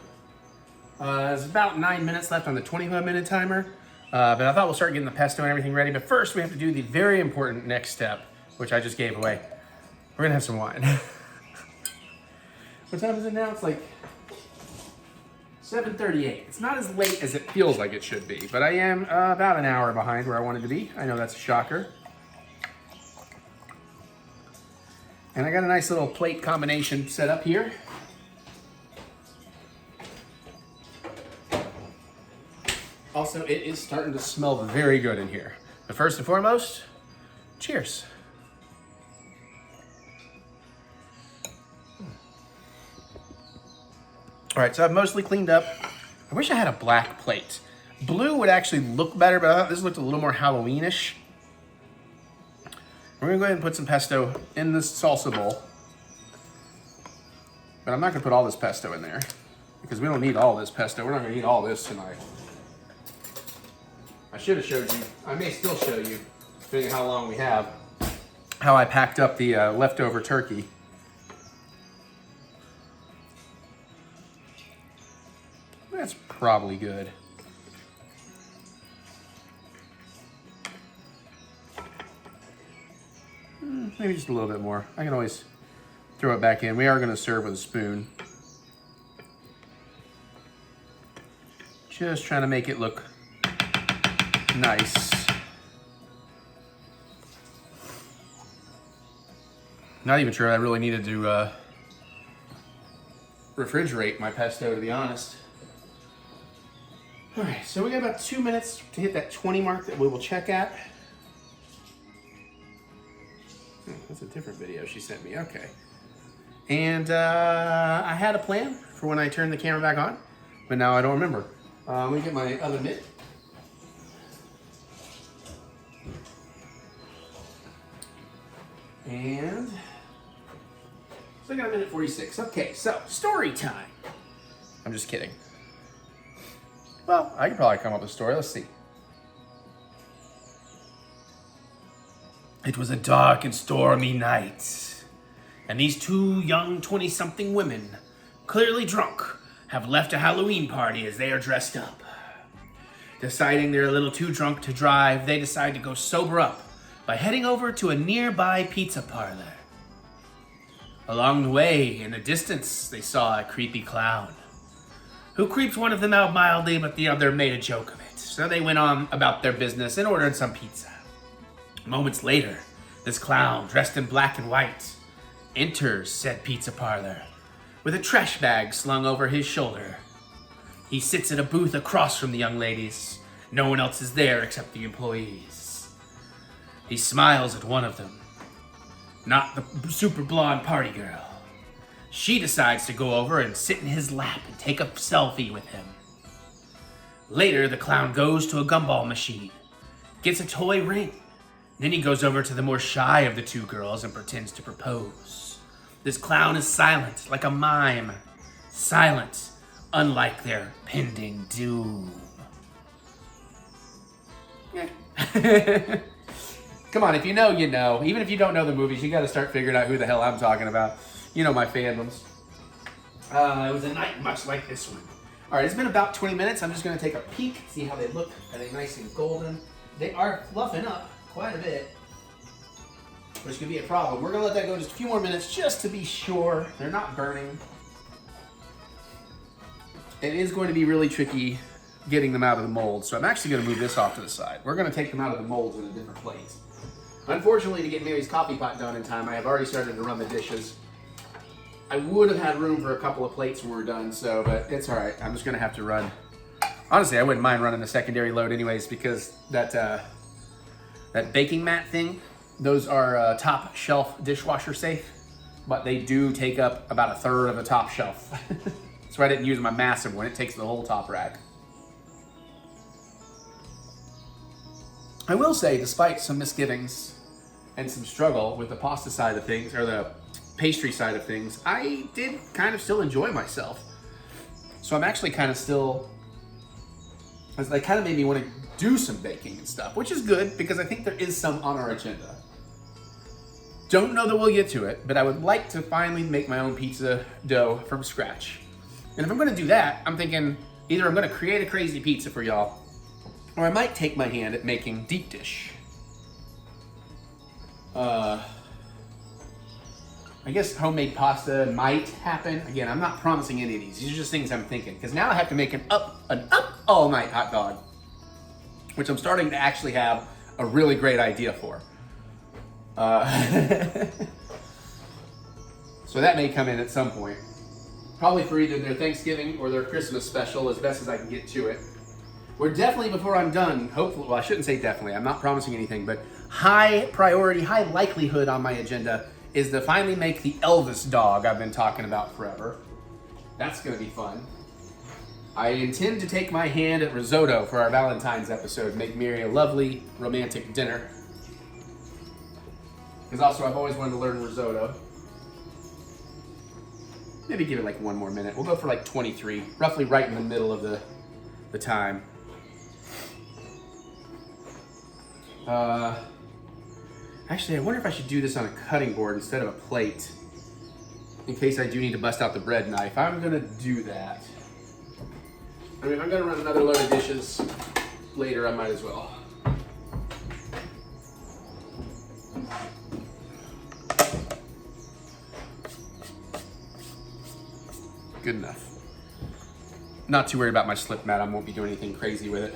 There's about 9 minutes left on the 25-minute timer, but I thought we'll start getting the pesto and everything ready. But first, we have to do the very important next step, which I just gave away. We're gonna have some wine. What time is it now? It's like 7:38. It's not as late as it feels like it should be, but I am about an hour behind where I wanted to be. I know that's a shocker. And I got a nice little plate combination set up here. Also, it is starting to smell very good in here. But first and foremost, cheers. All right, so I've mostly cleaned up. I wish I had a black plate. Blue would actually look better, but I thought this looked a little more Halloweenish. We're gonna go ahead and put some pesto in this salsa bowl. But I'm not gonna put all this pesto in there because we don't need all this pesto. We're not gonna eat all this tonight. I should have showed you, I may still show you, depending on how long we have, how I packed up the leftover turkey. That's probably good. Maybe just a little bit more. I can always throw it back in. We are going to serve with a spoon. Just trying to make it look nice. Not even sure I really needed to refrigerate my pesto, to be honest. All right, so we got about 2 minutes to hit that 20 mark that we will check at. That's a different video she sent me, okay. And I had a plan for when I turned the camera back on, but now I don't remember. Let me get my other mitt. And so I got a minute 46. Okay, so story time. I'm just kidding. Well, I could probably come up with a story. Let's see. It was a dark and stormy night, and these two young 20-something women, clearly drunk, have left a Halloween party as they are dressed up. Deciding they're a little too drunk to drive, they decide to go sober up by heading over to a nearby pizza parlor. Along the way, in the distance, they saw a creepy clown, who creeped one of them out mildly, but the other made a joke of it. So they went on about their business and ordered some pizza. Moments later, this clown, dressed in black and white, enters said pizza parlor, with a trash bag slung over his shoulder. He sits at a booth across from the young ladies. No one else is there except the employees. He smiles at one of them. Not the super blonde party girl. She decides to go over and sit in his lap and take a selfie with him. Later, the clown goes to a gumball machine, gets a toy ring. Then he goes over to the more shy of the two girls and pretends to propose. This clown is silent, like a mime. Silent, unlike their pending doom. Come on, if you know, you know. Even if you don't know the movies, you gotta start figuring out who the hell I'm talking about. You know my fandoms. It was a night much like this one. All right, it's been about 20 minutes. I'm just gonna take a peek, see how they look. Are they nice and golden? They are fluffing up quite a bit, which could be a problem. We're gonna let that go just a few more minutes just to be sure they're not burning. It is going to be really tricky getting them out of the mold, so I'm actually gonna move this off to the side. We're gonna take them out of the molds in a different plate. Unfortunately, to get Mary's coffee pot done in time, I have already started to run the dishes. I would have had room for a couple of plates when we're done, but it's all right. I'm just gonna have to run. Honestly, I wouldn't mind running a secondary load anyways, because that baking mat thing, those are top shelf dishwasher safe, but they do take up about a third of the top shelf. So I didn't use my massive one. It takes the whole top rack. I will say, despite some misgivings and some struggle with the pasta side of things, or the pastry side of things, I did kind of still enjoy myself. So I'm actually kind of still, they kind of made me want to do some baking and stuff, which is good because I think there is some on our agenda. Don't know that we'll get to it, but I would like to finally make my own pizza dough from scratch. And if I'm gonna do that, I'm thinking either I'm gonna create a crazy pizza for y'all, or I might take my hand at making deep dish. I guess homemade pasta might happen. Again, I'm not promising any of these. These are just things I'm thinking. Because now I have to make an up all night hot dog, which I'm starting to actually have a really great idea for. So that may come in at some point. Probably for either their Thanksgiving or their Christmas special, as best as I can get to it. We're definitely, before I'm done, hopefully, well, I shouldn't say definitely, I'm not promising anything, but high priority, high likelihood on my agenda is to finally make the Elvis dog I've been talking about forever. That's gonna be fun. I intend to take my hand at risotto for our Valentine's episode, make Mary a lovely romantic dinner. Because also I've always wanted to learn risotto. Maybe give it like one more minute. We'll go for like 23, roughly right in the middle of the time. Actually, I wonder if I should do this on a cutting board instead of a plate, in case I do need to bust out the bread knife. I'm gonna do that. I mean, if I'm gonna run another load of dishes later, I might as well. Good enough. Not too worried about my slip mat. I won't be doing anything crazy with it.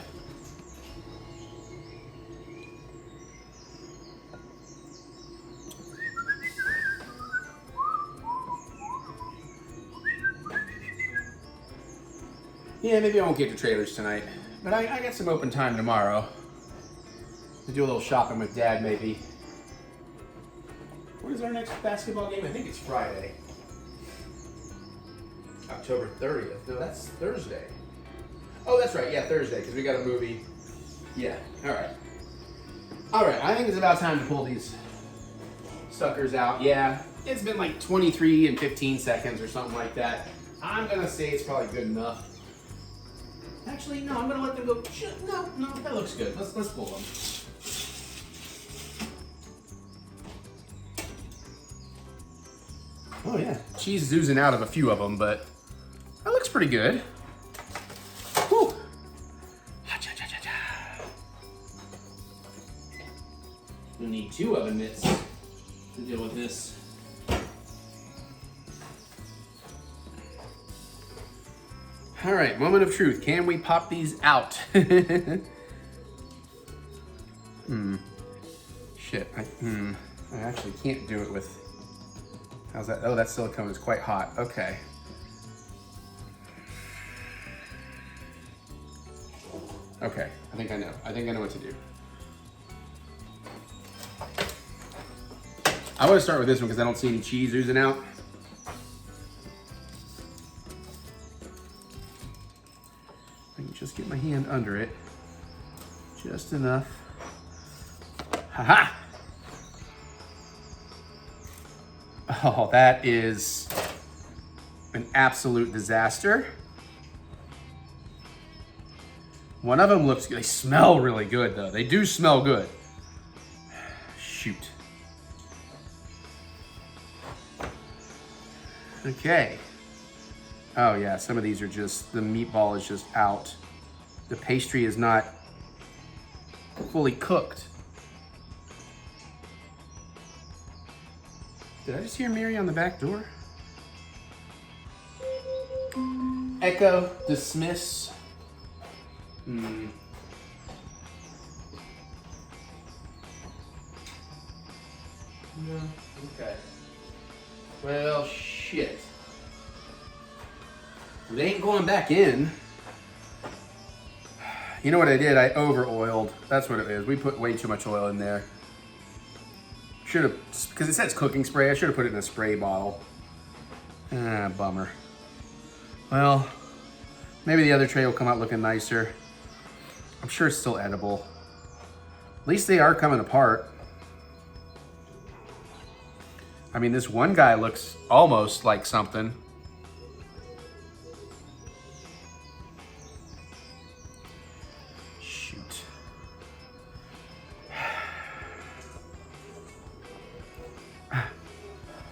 Yeah, maybe I won't get to trailers tonight, but I got some open time tomorrow to do a little shopping with Dad, maybe. What is our next basketball game? I think it's Friday. October 30th. No, that's Thursday. Oh, that's right. Yeah, Thursday, because we got a movie. Yeah, all right. All right, I think it's about time to pull these suckers out. Yeah, it's been like 23 and 15 seconds or something like that. I'm going to say it's probably good enough. Actually, no, I'm going to let them go. No, that looks good. Let's pull them. Oh, yeah. Cheese is oozing out of a few of them, but that looks pretty good. Whew. You'll need 2 oven mitts to deal with this. All right, moment of truth. Can we pop these out? Shit, I actually can't do it with, how's that? Oh, that silicone is quite hot. Okay. Okay, I think I know. I think I know what to do. I want to start with this one because I don't see any cheese oozing out. I can just get my hand under it. Just enough. Haha! Oh, that is an absolute disaster. One of them looks good. They smell really good though. They do smell good. Shoot. Okay. Oh yeah, some of these are just, the meatball is just out. The pastry is not fully cooked. Did I just hear Mary on the back door? Echo, dismiss. No, okay. Well, shit. They ain't going back in. You know what I did? I over-oiled. That's what it is. We put way too much oil in there. Should have, because it says cooking spray, I should have put it in a spray bottle. Ah, bummer. Well, maybe the other tray will come out looking nicer. I'm sure it's still edible. At least they are coming apart. I mean, this one guy looks almost like something. Shoot.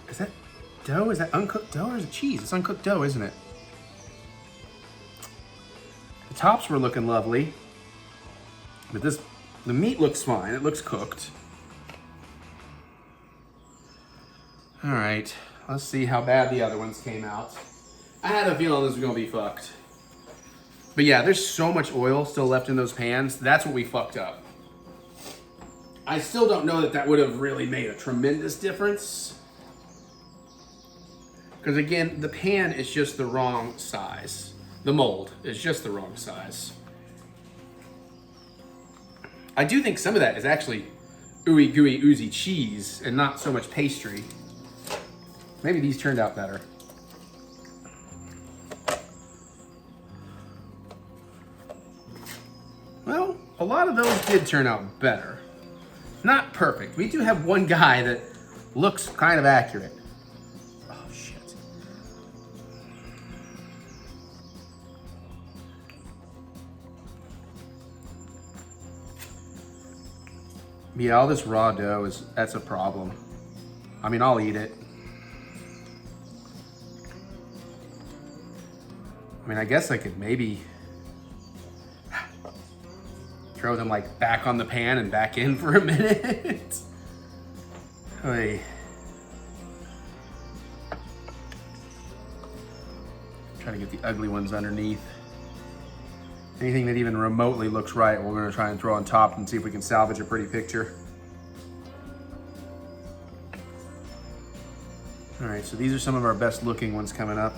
Is that dough? Is that uncooked dough or is it cheese? It's uncooked dough, isn't it? The tops were looking lovely. But the meat looks fine. It looks cooked. All right, let's see how bad the other ones came out. I had a feeling this was gonna be fucked. But yeah, there's so much oil still left in those pans. That's what we fucked up. I still don't know that that would have really made a tremendous difference. Because again, the pan is just the wrong size. The mold is just the wrong size. I do think some of that is actually ooey gooey oozy cheese and not so much pastry. Maybe these turned out better. Well, a lot of those did turn out better. Not perfect. We do have one guy that looks kind of accurate. Oh, shit. Yeah, all this raw dough that's a problem. I mean, I'll eat it. I mean, I guess I could maybe throw them like back on the pan and back in for a minute. Hey. Try to get the ugly ones underneath. Anything that even remotely looks right, we're gonna try and throw on top and see if we can salvage a pretty picture. All right, so these are some of our best looking ones coming up.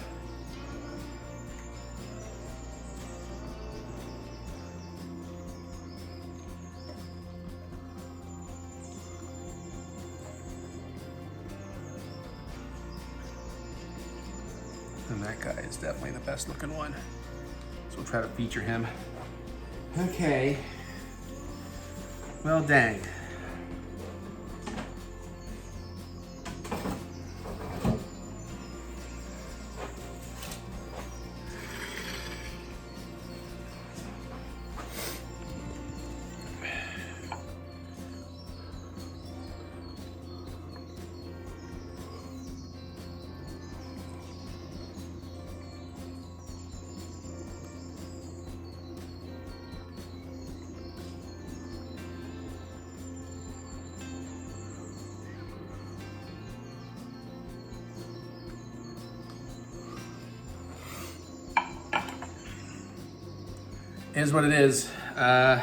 And that guy is definitely the best looking one. So we'll try to feature him. Okay. Well, dang. Is what it is. I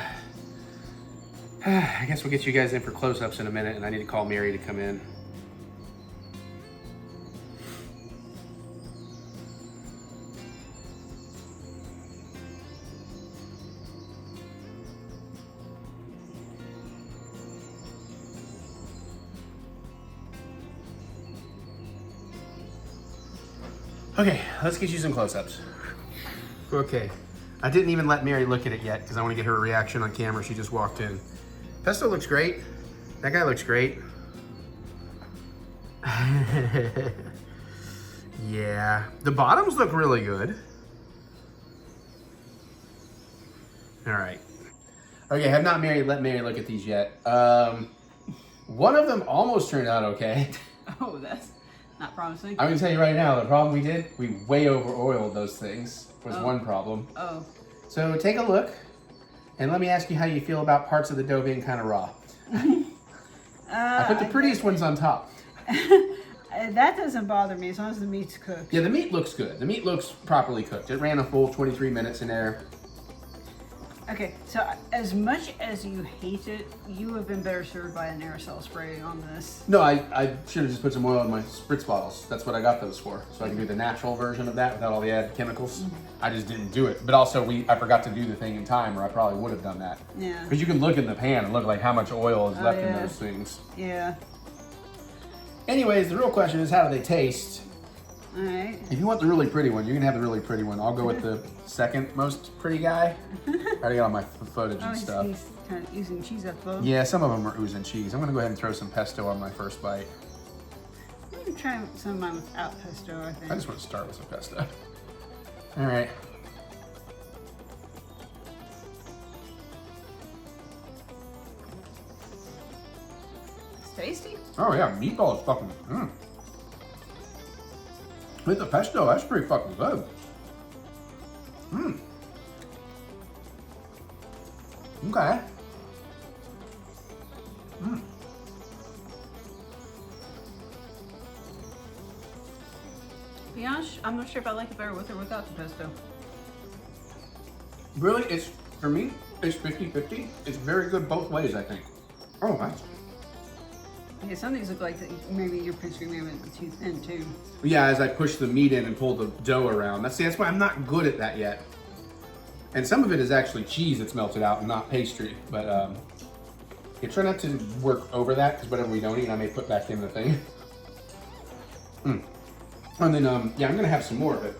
guess we'll get you guys in for close-ups in a minute, and I need to call Mary to come in. Okay, let's get you some close-ups. Okay, I didn't even let Mary look at it yet because I want to get her reaction on camera. She just walked in. Pesto looks great. That guy looks great. Yeah, the bottoms look really good. All right. Okay, I have not let Mary look at these yet. One of them almost turned out okay. Oh, that's not promising. I'm gonna tell you right now, the problem we way over oiled those things was one problem. Oh. So take a look and let me ask you how you feel about parts of the dough being kind of raw. I put the prettiest ones on top. That doesn't bother me as long as the meat's cooked. Yeah, the meat looks good. The meat looks properly cooked. It ran a full 23 minutes in there. Okay, so as much as you hate it, you have been better served by an aerosol spray on this. No, I should have just put some oil in my spritz bottles. That's what I got those for. So I can do the natural version of that without all the added chemicals. I just didn't do it. But also I forgot to do the thing in time or I probably would have done that. Yeah. Because you can look in the pan and look like how much oil is left in those things. Yeah. Anyways, the real question is how do they taste? All right. If you want the really pretty one, you can have the really pretty one. I'll go with the second most pretty guy. I already got all my footage and stuff. He's kind of oozing cheese up though. Yeah, some of them are oozing cheese. I'm gonna go ahead and throw some pesto on my first bite. I'm gonna try some of mine without pesto, I think. I just want to start with some pesto. All right. It's tasty. Oh yeah, meatball is fucking. With the pesto, that's pretty fucking good. Okay. To be honest, I'm not sure if I like it better with or without the pesto. Really, for me, it's 50-50. It's very good both ways, I think. Oh, nice. Yeah, some of these look like maybe you're picturing them too thin too. Yeah, as I push the meat in and pull the dough around. That's why I'm not good at that yet. And some of it is actually cheese that's melted out and not pastry. But yeah, try not to work over that because whatever we don't eat, I may put back in the thing. And then, yeah, I'm gonna have some more, but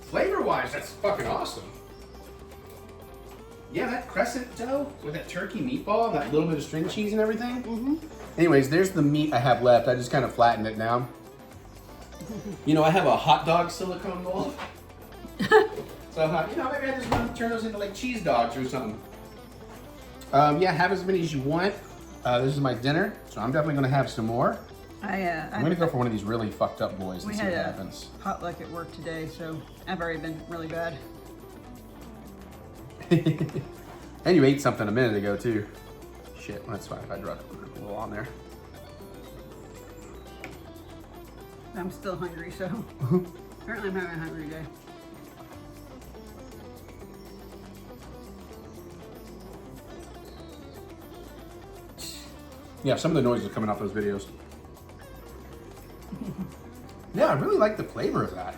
flavor-wise, that's fucking awesome. Yeah, that crescent dough with that turkey meatball, that little bit of string cheese and everything. Anyways, there's the meat I have left. I just kind of flattened it down. You know, I have a hot dog silicone mold. So I thought, you know, maybe I just want to turn those into like cheese dogs or something. Yeah, have as many as you want. This is my dinner, so I'm definitely gonna have some more. I'm gonna go for one of these really fucked up boys and see what happens. Potluck at work today, so I've already been really bad. And you ate something a minute ago too. Shit, that's fine if I drop a little on there. I'm still hungry, so apparently I'm having a hungry day. Yeah, some of the noise is coming off those videos. Yeah, I really like the flavor of that.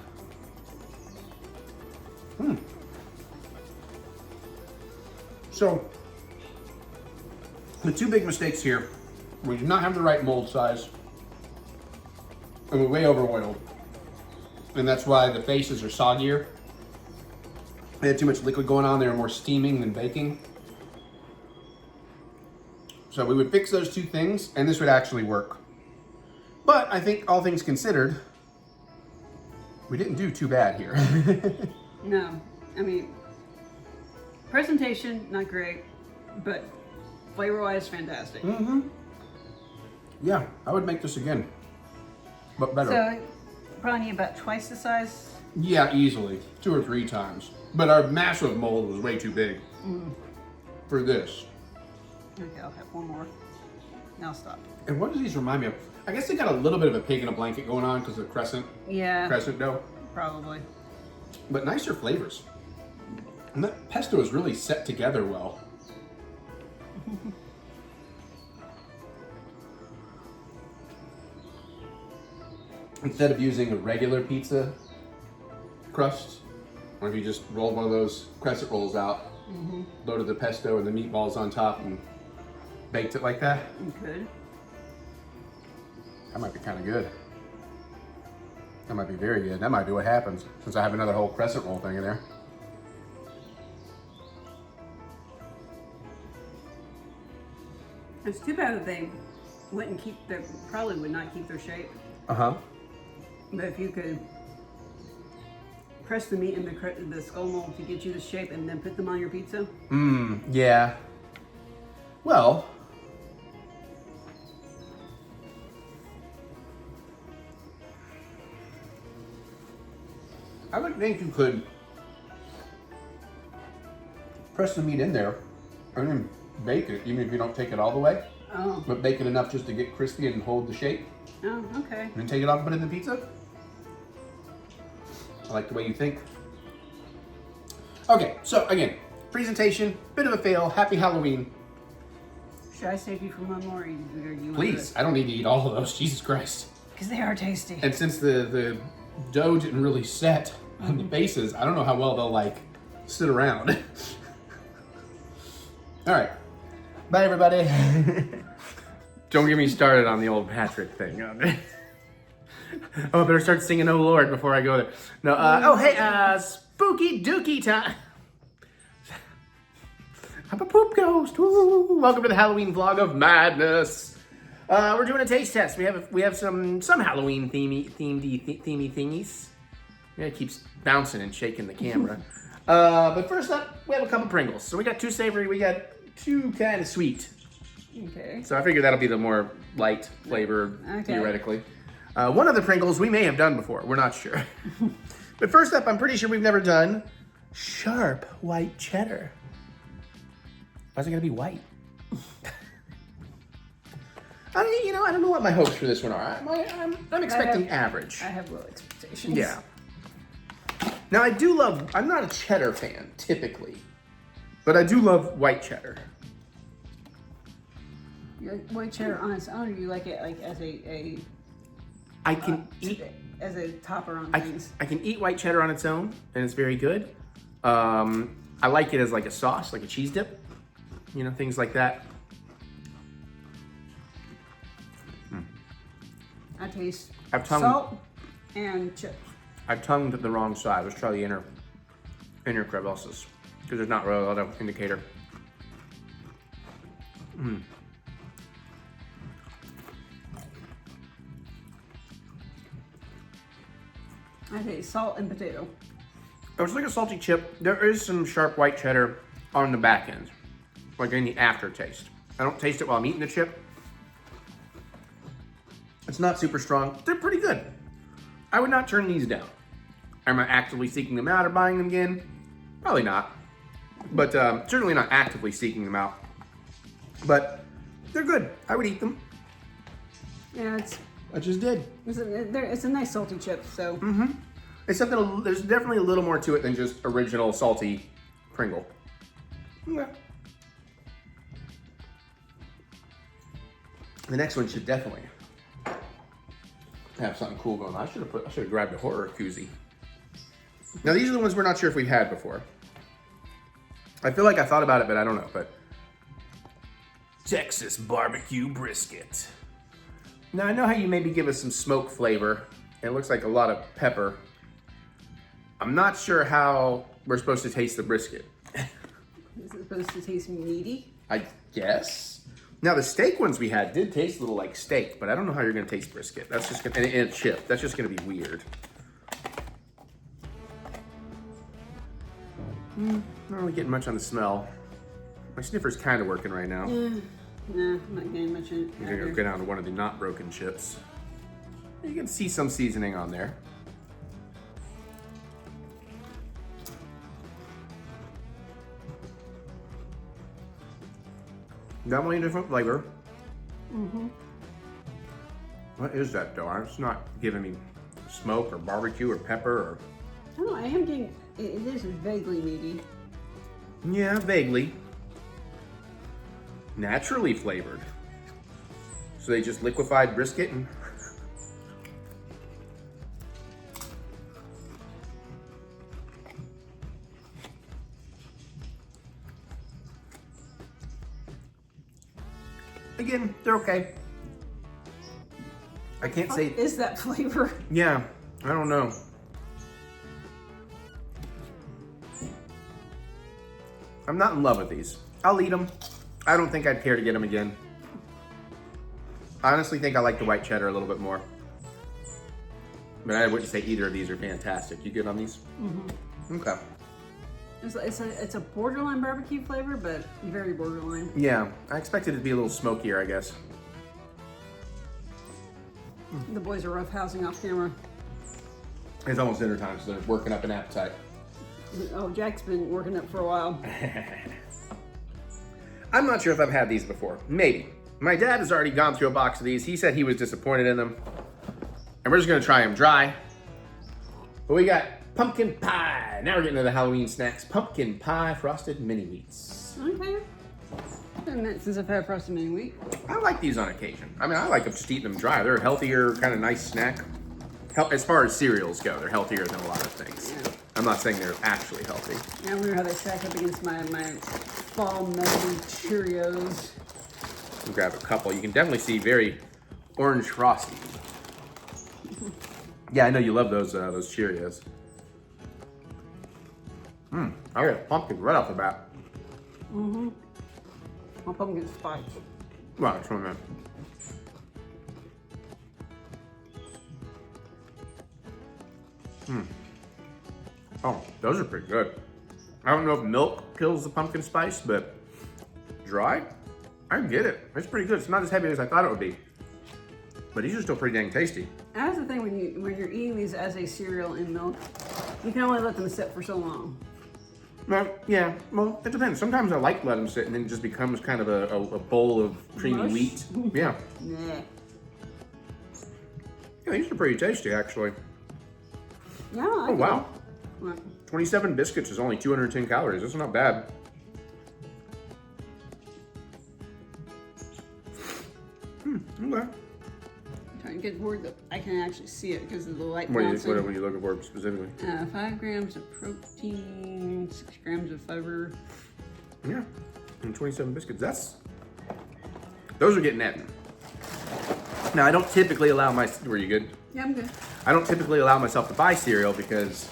So, the two big mistakes here, we did not have the right mold size, and we're way over oiled. And that's why the faces are soggier. They had too much liquid going on, they were more steaming than baking. So we would fix those two things, and this would actually work. But I think all things considered, we didn't do too bad here. No, I mean, presentation, not great, but flavor-wise, fantastic. Yeah, I would make this again, but better. So, probably need about twice the size. Yeah, easily, 2 or 3 times. But our massive mold was way too big for this. Okay, I'll have one more. Now I'll stop. And what do these remind me of? I guess they got a little bit of a pig in a blanket going on because of the crescent dough. Probably. But nicer flavors. And that pesto is really set together well. Instead of using a regular pizza crust, or if you just rolled one of those crescent rolls out, loaded the pesto and the meatballs on top and baked it like that. You could. That might be kind of good. That might be very good. That might be what happens since I have another whole crescent roll thing in there. It's too bad that they wouldn't keep their, probably would not keep their shape. Uh-huh. But if you could press the meat in the skull mold to get you the shape and then put them on your pizza. Yeah. Well, I would think you could press the meat in there and then bake it, even if you don't take it all the way. Oh. But bake it enough just to get crispy and hold the shape. Oh, okay. And then take it off and put it in the pizza. I like the way you think. Okay, so again, presentation, bit of a fail. Happy Halloween. Should I save you for one more? Or you Please, I don't need to eat all of those. Jesus Christ. Because they are tasty. And since the dough didn't really set on the bases, I don't know how well they'll like sit around. All right. Bye, everybody. Don't get me started on the old Patrick thing. Oh, I better start singing "Oh Lord" before I go there. No. Oh, hey, spooky dookie time. I'm a poop ghost. Woo. Welcome to the Halloween vlog of madness. We're doing a taste test. We have some Halloween themey thingies. Yeah, it keeps bouncing and shaking the camera. But first up, we have a couple Pringles. So we got 2 savory. We got 2 kind of sweet. Okay. So I figure that'll be the more light flavor, Okay. theoretically. One of the Pringles we may have done before. We're not sure. But first up, I'm pretty sure we've never done sharp white cheddar. Why's it gonna be white? I don't know what my hopes for this one are. I'm expecting average. I have low expectations. Yeah. Now I'm not a cheddar fan, typically. But I do love white cheddar. You like white cheddar on its own, or you like it like as I can eat as a topper on I things? can eat white cheddar on its own, and it's very good. I like it as like a sauce, like a cheese dip. Things like that. I taste I've tongued- salt and chips. I've tongued the wrong side. Let's try the inner crevices, because there's not really a lot of indicator. I taste salt and potato. It's like a salty chip. There is some sharp white cheddar on the back end, like in the aftertaste. I don't taste it while I'm eating the chip. It's not super strong. They're pretty good. I would not turn these down. Am I actively seeking them out or buying them again? Probably not. But certainly not actively seeking them out. But they're good. I would eat them. Yeah, I just did. it's a nice salty chip. So. Except that there's definitely a little more to it than just original salty Pringle. Okay. The next one should definitely have something cool going on. I should have grabbed a horror koozie. Now these are the ones we're not sure if we've had before. I feel like I thought about it, but I don't know. But Texas barbecue brisket. Now I know how you maybe give us some smoke flavor. It looks like a lot of pepper. I'm not sure how we're supposed to taste the brisket. Is it supposed to taste meaty? I guess. Now the steak ones we had did taste a little like steak, but I don't know how you're gonna taste brisket. That's just gonna, and a chip. That's just gonna be weird. Not really getting much on the smell. My sniffer's kind of working right now. Nah, I'm not getting much in it. I'm gonna go down to one of the not broken chips. You can see some seasoning on there. Definitely a different flavor. What is that though? It's not giving me smoke or barbecue or pepper or... I don't know, I am getting, it is vaguely meaty. Yeah, vaguely. Naturally flavored. So they just liquefied brisket and... Again, they're okay. I can't say... What is that flavor? Yeah. I don't know. I'm not in love with these. I'll eat them. I don't think I'd care to get them again. I honestly think I like the white cheddar a little bit more. But I wouldn't say either of these are fantastic. You good on these? Mm-hmm. Okay. It's a borderline barbecue flavor, but very borderline. Yeah, I expected it to be a little smokier, I guess. The boys are roughhousing off camera. It's almost dinner time, so they're working up an appetite. Oh, Jack's been working up for a while. I'm not sure if I've had these before. Maybe. My dad has already gone through a box of these. He said he was disappointed in them. And we're just gonna try them dry. But we got pumpkin pie. Now we're getting to the Halloween snacks. Pumpkin pie frosted mini wheats. Okay. It's been a minute since I've had frosted mini wheat. I like these on occasion. I mean, I like them just eating them dry. They're a healthier, kind of nice snack. As far as cereals go, they're healthier than a lot of things. Yeah. I'm not saying they're actually healthy. I wonder how they stack up against my fall melody Cheerios. I'll grab a couple. You can definitely see very orange frosty. Yeah, I know you love those Cheerios. I got pumpkin right off the bat. Mm-hmm. My pumpkin spice. Wow, it's from that. Oh, those are pretty good. I don't know if milk kills the pumpkin spice, but dry, I get it. It's pretty good. It's not as heavy as I thought it would be. But these are still pretty dang tasty. That's the thing when you're eating these as a cereal in milk, you can only let them sit for so long. Well, yeah, well, it depends. Sometimes I like to let them sit and then it just becomes kind of a bowl of creamy Mush? wheat. Yeah. Yeah. Yeah, these are pretty tasty, actually. Yeah. I Oh, wow. What? 27 biscuits is only 210 calories. That's not bad. Okay. I'm trying to get word that I can actually see it because of the light What are bouncing. you looking for specifically? 5 grams of protein, 6 grams of fiber. Yeah, and 27 biscuits. Those are getting at me. Now, I don't typically allow were you good? Yeah, I'm good. I don't typically allow myself to buy cereal because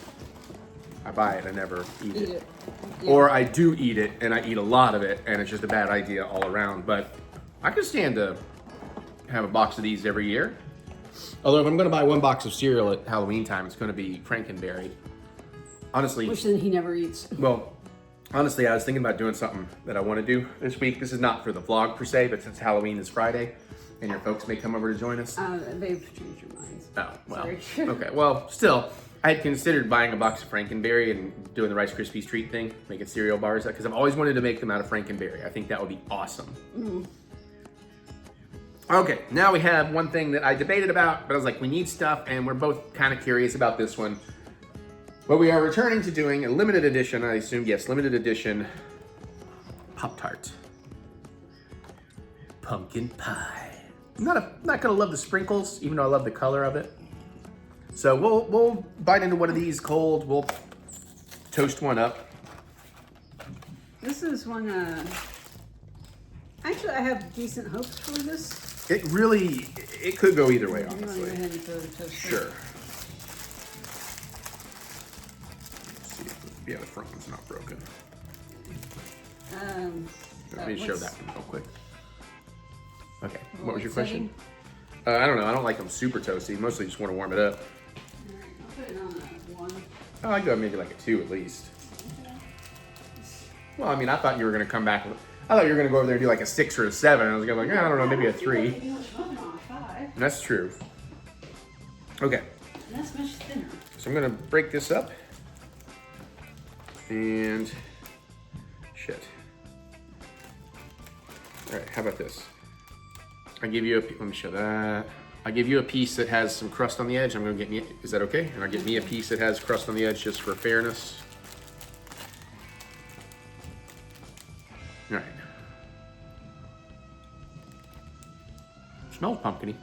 I buy it, I never eat it. Yeah. Or I do eat it and I eat a lot of it and it's just a bad idea all around. But I could stand to have a box of these every year. Although if I'm gonna buy one box of cereal at Halloween time, it's gonna be Frankenberry. Honestly. Which then he never eats. Well, honestly, I was thinking about doing something that I want to do this week. This is not for the vlog per se, but since Halloween is Friday, and your folks may come over to join us. They've changed their minds. Oh, well, Sorry. okay. Well, still, I had considered buying a box of Frankenberry and doing the Rice Krispies treat thing, making cereal bars, because I've always wanted to make them out of Frankenberry. I think that would be awesome. Mm. Okay, now we have one thing that I debated about, but I was like, we need stuff, and we're both kind of curious about this one. But we are returning to doing a limited edition, I assume, yes, limited edition Pop-Tart. Pumpkin pie. I'm not gonna love the sprinkles, even though I love the color of it. So we'll bite into one of these cold, we'll toast one up. This is one, actually I have decent hopes for this. It could go either way, You want to go honestly. ahead and throw the toaster? Sure. Yeah, the front one's not broken. Let me show that one real quick. Okay, what was your question? I don't know. I don't like them super toasty. Mostly just want to warm it up. Alright, I'll put it on a 1. I like to maybe like a 2 at least. Well, I mean, I thought you were going to come back. I thought you were going to go over there and do like a 6 or a 7. I was going to be like, I don't know, maybe a 3. And That's true. Okay, that's much thinner. so I'm going to break this up. And shit. All right, how about this? I give you let me show that. I give you a piece that has some crust on the edge. I'm gonna get me, is that okay? And I'll get me a piece that has crust on the edge just for fairness. All right. Smells pumpkin-y.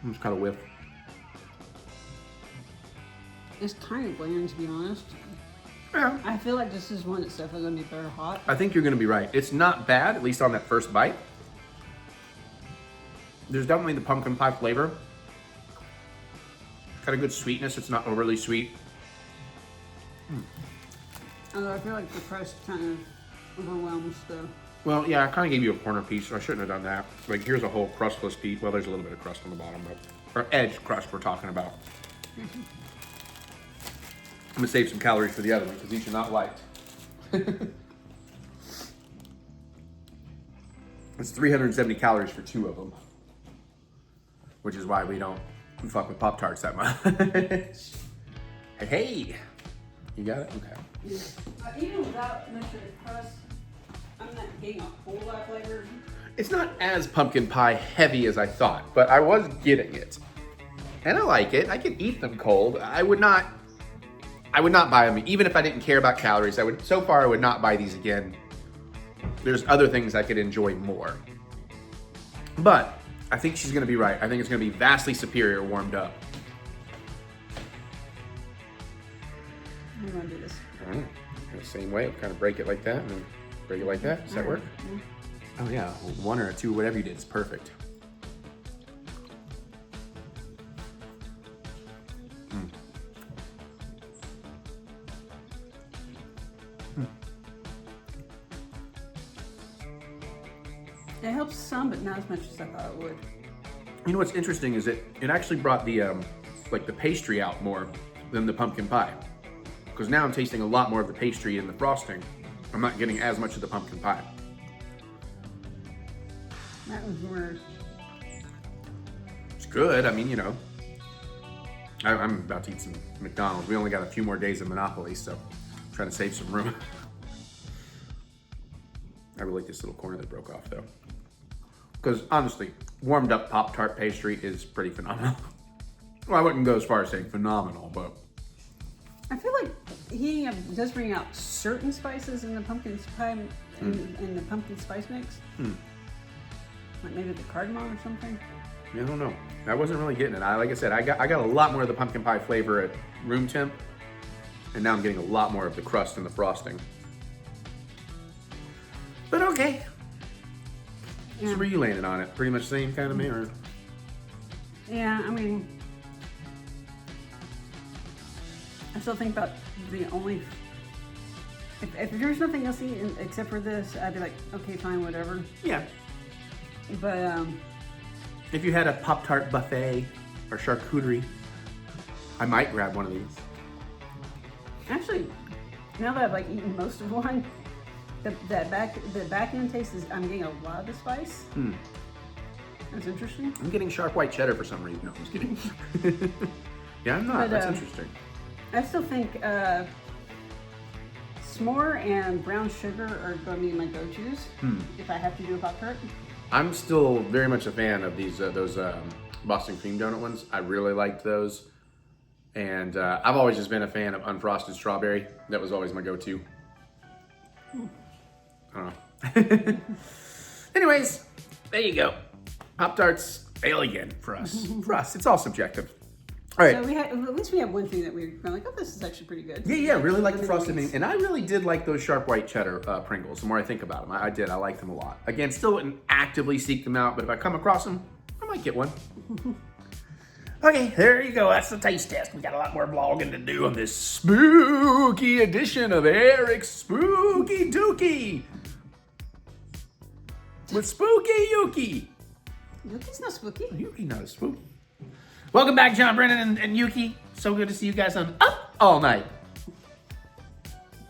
I'm just kind of whiff. It's kind of bland, to be honest. Yeah. I feel like this is one that's definitely going to be better hot. I think you're gonna be right. It's not bad, at least on that first bite. There's definitely the pumpkin pie flavor. Got a good sweetness. It's not overly sweet. Although I feel like the crust kind of overwhelms the... Well, yeah, I kind of gave you a corner piece, so I shouldn't have done that. Like, here's a whole crustless piece. Well, there's a little bit of crust on the bottom, but... Or edge crust we're talking about. I'm gonna save some calories for the other one, because these are not light. It's 370 calories for 2 of them. Which is why we don't fuck with Pop-Tarts that much. Hey! You got it? Okay. Yeah. Even without much of the crust, I'm not getting a whole lot of flavor. It's not as pumpkin pie heavy as I thought, but I was getting it. And I like it. I can eat them cold. I would not buy them, even if I didn't care about calories. So far I would not buy these again. There's other things I could enjoy more. But I think she's gonna be right. I think it's gonna be vastly superior warmed up. I'm gonna do this. All right. The same way, kind of break it like that and then break it like that. Does that work? Oh yeah, 1 or 2, whatever you did is perfect. It helps some, but not as much as I thought it would. You know what's interesting is it actually brought the like the pastry out more than the pumpkin pie. Because now I'm tasting a lot more of the pastry and the frosting. I'm not getting as much of the pumpkin pie. That was weird. It's good. I mean, you know, I'm about to eat some McDonald's. We only got a few more days of Monopoly, so I'm trying to save some room. I really like this little corner that broke off, though. Because honestly, warmed up Pop-Tart pastry is pretty phenomenal. Well, I wouldn't go as far as saying phenomenal, but... I feel like heating up does bring out certain spices in the pumpkin pie, in the pumpkin spice mix. Like maybe the cardamom or something. I don't know. I wasn't really getting it. Like I said, I got a lot more of the pumpkin pie flavor at room temp, and now I'm getting a lot more of the crust and the frosting. But okay. Yeah. So where you landed on it? Pretty much the same kind of me, or? Yeah, I mean, I still think about the only... If there's nothing else to eat except for this, I'd be like, okay, fine, whatever. Yeah. But, if you had a Pop-Tart buffet or charcuterie, I might grab one of these. actually, now that I've like eaten most of one, the back end taste is, I'm getting a lot of the spice. That's interesting. I'm getting sharp white cheddar for some reason. No, I'm just kidding. Yeah, I'm not. But, that's interesting. I still think s'more and brown sugar are going to be my go-tos if I have to do a Pop-Tart. I'm still very much a fan of those Boston cream donut ones. I really liked those. And I've always just been a fan of unfrosted strawberry. That was always my go-to. I don't know. Anyways, there you go. Pop-Tarts fail again for us. For us, it's all subjective. All right. So at least we have one thing that we're like, oh, this is actually pretty good. Yeah, really like the frosted mini. And I really did like those sharp white cheddar Pringles. The more I think about them, I did. I like them a lot. Again, still wouldn't actively seek them out, but if I come across them, I might get one. Okay, there you go. That's the taste test. We got a lot more vlogging to do on this spooky edition of Eric's Spooky Dookie with Spooky Yuki. Yuki's not spooky. Yuki not as spooky. Welcome back, John Brennan and Yuki. So good to see you guys on Up All Night.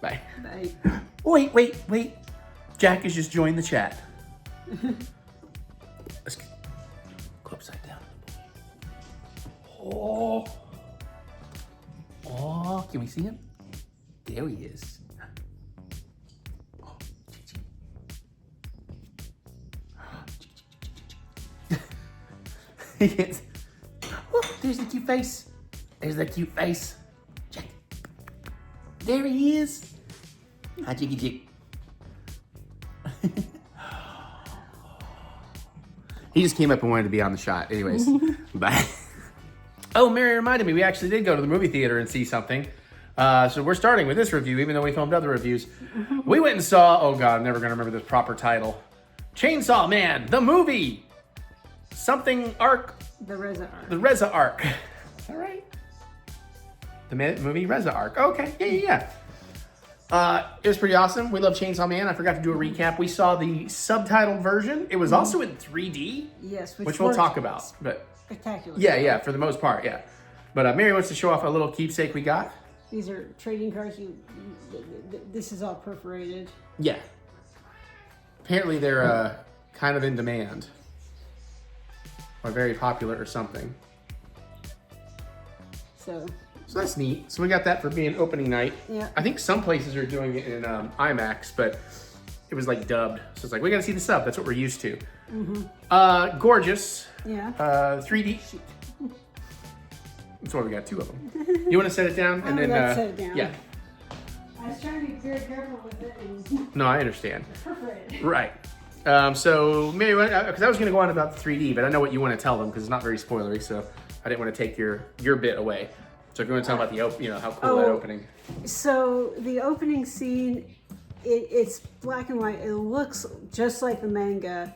Bye. Bye. Wait. Jack has just joined the chat. Let's go upside down. Oh, can we see him? There he is. Yes. Oh, there's the cute face. There's the cute face. Jack. There he is. Hi, Jiggy Jig. He just came up and wanted to be on the shot. Anyways, bye. Oh, Mary reminded me, we actually did go to the movie theater and see something. So we're starting with this review, even though we filmed other reviews. We went and saw, oh God, I'm never gonna remember the proper title. Chainsaw Man, the movie. Something arc. The Reze arc. The Reze arc. Is that right? The movie Reze arc. Okay, yeah. It was pretty awesome. We love Chainsaw Man. I forgot to do a recap. We saw the subtitled version. It was also in 3D. Yes, which we'll talk about. But spectacular. Yeah, for the most part, yeah. But Mary wants to show off a little keepsake we got. These are trading cards. This is all perforated. Yeah. Apparently they're kind of in demand. Or very popular or something. So that's neat. So we got that for being opening night. Yeah. I think some places are doing it in IMAX, but it was like dubbed. So it's like, we gotta see the sub. That's what we're used to. Mm-hmm. Gorgeous. Yeah. 3D. That's why we got 2 of them. You want to set it down? And then set it down. Yeah. I was trying to be very careful with it. And No, I understand. perforated. Right. So Mary, because I was gonna go on about the 3D, but I know what you want to tell them because it's not very spoilery. So I didn't want to take your bit away. So if you want to tell them about how cool that opening. So the opening scene, it's black and white. It looks just like the manga,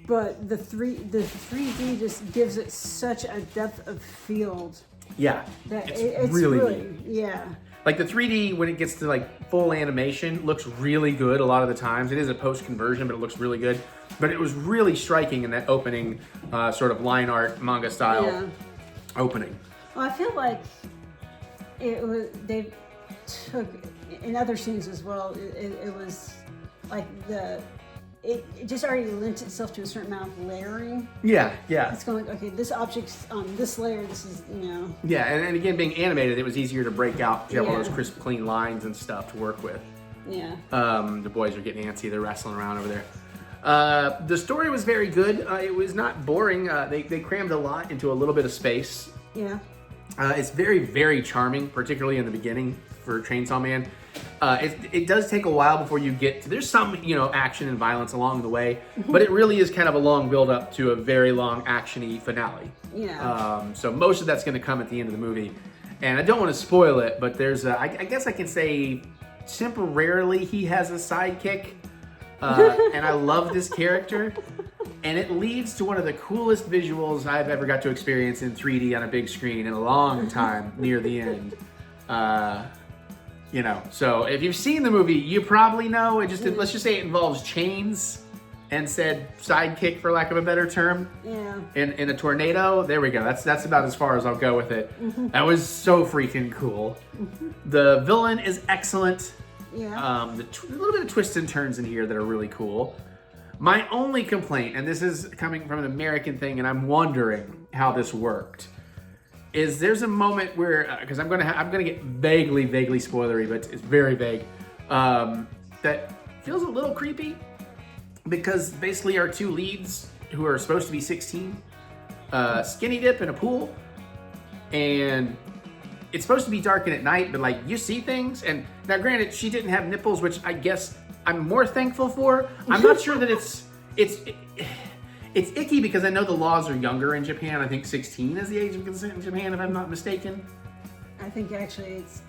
but the 3D just gives it such a depth of field. Yeah. That It's really neat. Yeah. Like the 3D, when it gets to like full animation, looks really good a lot of the times. It is a post conversion, but it looks really good. But it was really striking in that opening, sort of line art manga style opening. Well, I feel like they took in other scenes as well. It was like it just already lent itself to a certain amount of layering. Yeah. It's going like, okay, this object's on this layer. This is Yeah, and again, being animated, it was easier to break out. You have all those crisp, clean lines and stuff to work with. Yeah. The boys are getting antsy. They're wrestling around over there. The story was very good. It was not boring. They crammed a lot into a little bit of space. Yeah. It's very, very charming, particularly in the beginning for Chainsaw Man. It does take a while before you get to, there's some, action and violence along the way, but it really is kind of a long build up to a very long action-y finale. Yeah. So most of that's going to come at the end of the movie. And I don't want to spoil it, but there's I guess I can say temporarily he has a sidekick. And I love this character. And it leads to one of the coolest visuals I've ever got to experience in 3D on a big screen in a long time near the end. So if you've seen the movie, you probably know. Let's just say it involves chains and said sidekick, for lack of a better term. Yeah. In a tornado. There we go. That's about as far as I'll go with it. That was so freaking cool. The villain is excellent. Yeah. A little bit of twists and turns in here that are really cool. My only complaint, and this is coming from an American thing, and I'm wondering how this worked, is there's a moment where, because I'm gonna get vaguely spoilery, but it's very vague, that feels a little creepy, because basically our 2 leads, who are supposed to be 16, skinny dip in a pool, and it's supposed to be dark and at night, but like you see things, and now granted she didn't have nipples, which I guess I'm more thankful for. I'm not sure that it's icky because I know the laws are younger in Japan. I think 16 is the age of consent in Japan, if I'm not mistaken. I think actually it's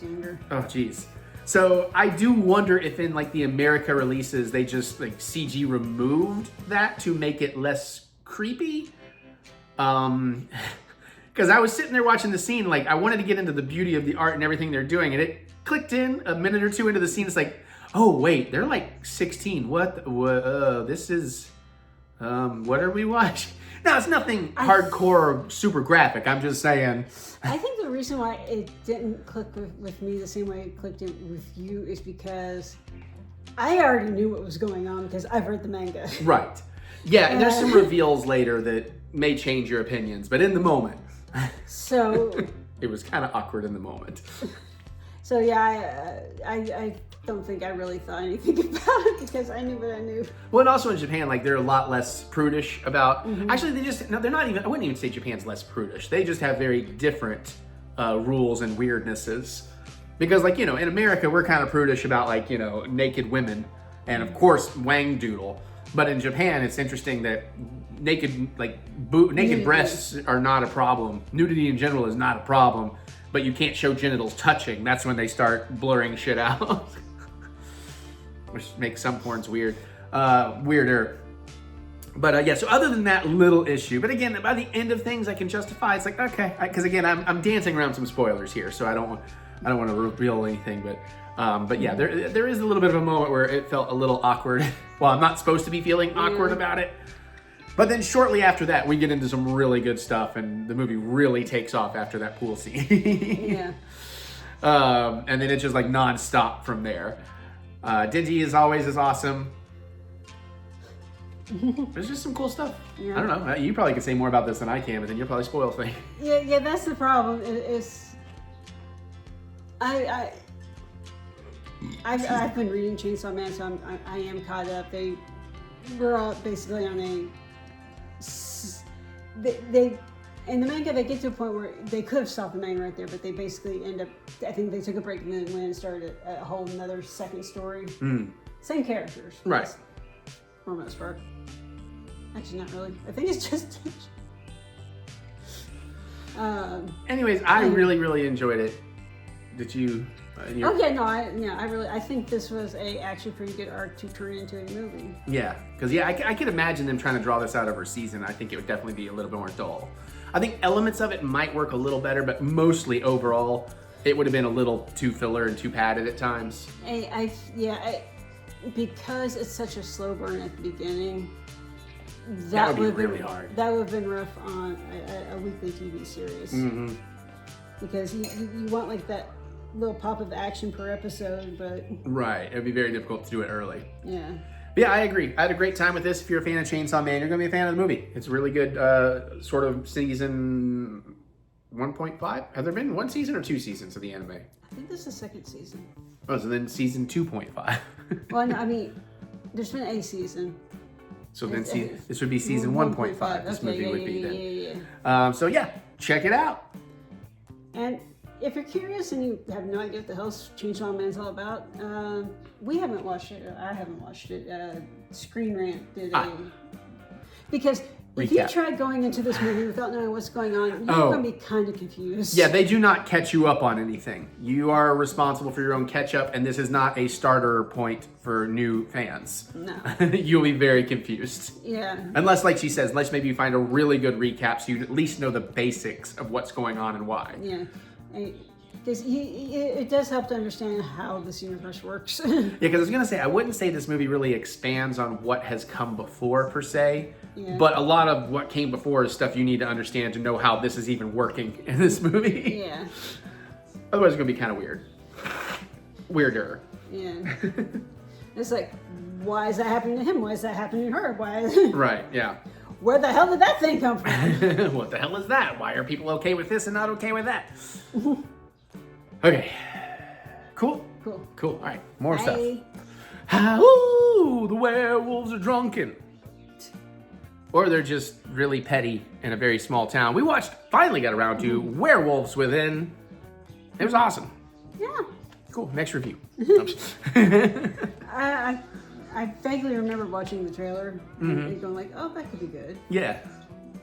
younger. Oh geez. So I do wonder if in like the America releases they just like CG removed that to make it less creepy. Because I was sitting there watching the scene, like I wanted to get into the beauty of the art and everything they're doing, and it clicked in a minute or 2 into the scene. It's like, oh wait, they're like 16. What this is, what are we watching? No, it's nothing hardcore or super graphic. I'm just saying. I think the reason why it didn't click with me the same way it clicked with you is because I already knew what was going on because I've read the manga. Right. Yeah, and there's some reveals later that may change your opinions, but in the moment. So. It was kind of awkward in the moment. So yeah, I don't think I really thought anything about it because I knew what I knew. Well, and also in Japan, like they're a lot less prudish about. Actually, they're not even. I wouldn't even say Japan's less prudish. They just have very different rules and weirdnesses. Because like in America, we're kind of prudish about like naked women, and of course Wang Doodle. But in Japan, it's interesting that naked breasts are not a problem. Nudity in general is not a problem. But you can't show genitals touching. That's when they start blurring shit out. Which makes some porns weirder. But yeah, so other than that little issue, but again, by the end of things, I can justify. It's like, okay, because again, I'm dancing around some spoilers here, so I don't want to reveal anything. But yeah, there is a little bit of a moment where it felt a little awkward. Well, I'm not supposed to be feeling awkward about it. But then shortly after that, we get into some really good stuff, and the movie really takes off after that pool scene. Yeah. And then it's just like nonstop from there. Dingy, as always, is awesome. There's just some cool stuff. Yeah. I don't know. You probably could say more about this than I can, but then you'll probably spoil things. Yeah, that's the problem. I've been reading Chainsaw Man, so I am caught up. We're all basically on they in the manga they get to a point where they could have stopped the manga right there, but they basically end up. I think they took a break and then went and started a whole another second story. Same characters, right? For the most part. Actually, not really. I think it's just. Anyways, I really enjoyed it. Did you? I think this was actually pretty good arc to turn into a movie. Yeah, because I could imagine them trying to draw this out over a season. I think it would definitely be a little bit more dull. I think elements of it might work a little better, but mostly overall, it would have been a little too filler and too padded at times. Because it's such a slow burn at the beginning. That would be really hard. That would have been rough on a weekly TV series. Mm-hmm. Because you want like that little pop of action per episode, but... Right, it'd be very difficult to do it early. Yeah. But yeah, I agree. I had a great time with this. If you're a fan of Chainsaw Man, you're going to be a fan of the movie. It's a really good sort of season 1.5. Have there been one season or two seasons of the anime? I think this is the second season. Oh, so then season 2.5. Well, no, I mean, there's been a season. So then this would be season 1.5. This movie would be then. So yeah, check it out. And if you're curious and you have no idea what the hell Chainsaw Man's all about, we haven't watched it. I haven't watched it. Screen Rant did because if you tried going into this movie without knowing what's going on, you're going to be kind of confused. Yeah, they do not catch you up on anything. You are responsible for your own catch-up, and this is not a starter point for new fans. No. You'll be very confused. Yeah. Unless, like she says, unless maybe you find a really good recap so you at least know the basics of what's going on and why. Yeah. Because it does help to understand how this universe works. Yeah, because I was going to say, I wouldn't say this movie really expands on what has come before, per se. Yeah. But a lot of what came before is stuff you need to understand to know how this is even working in this movie. Yeah. Otherwise, it's going to be kind of weird. Weirder. Yeah. It's like, why is that happening to him? Why is that happening to her? Right, yeah. Where the hell did that thing come from? What the hell is that? Why are people okay with this and not okay with that? Okay. Cool. All right, more stuff. Ooh, the werewolves are drunken. Or they're just really petty in a very small town. We finally got around to Werewolves Within. It was awesome. Yeah. Cool, next review. I vaguely remember watching the trailer and going like, oh, that could be good. Yeah.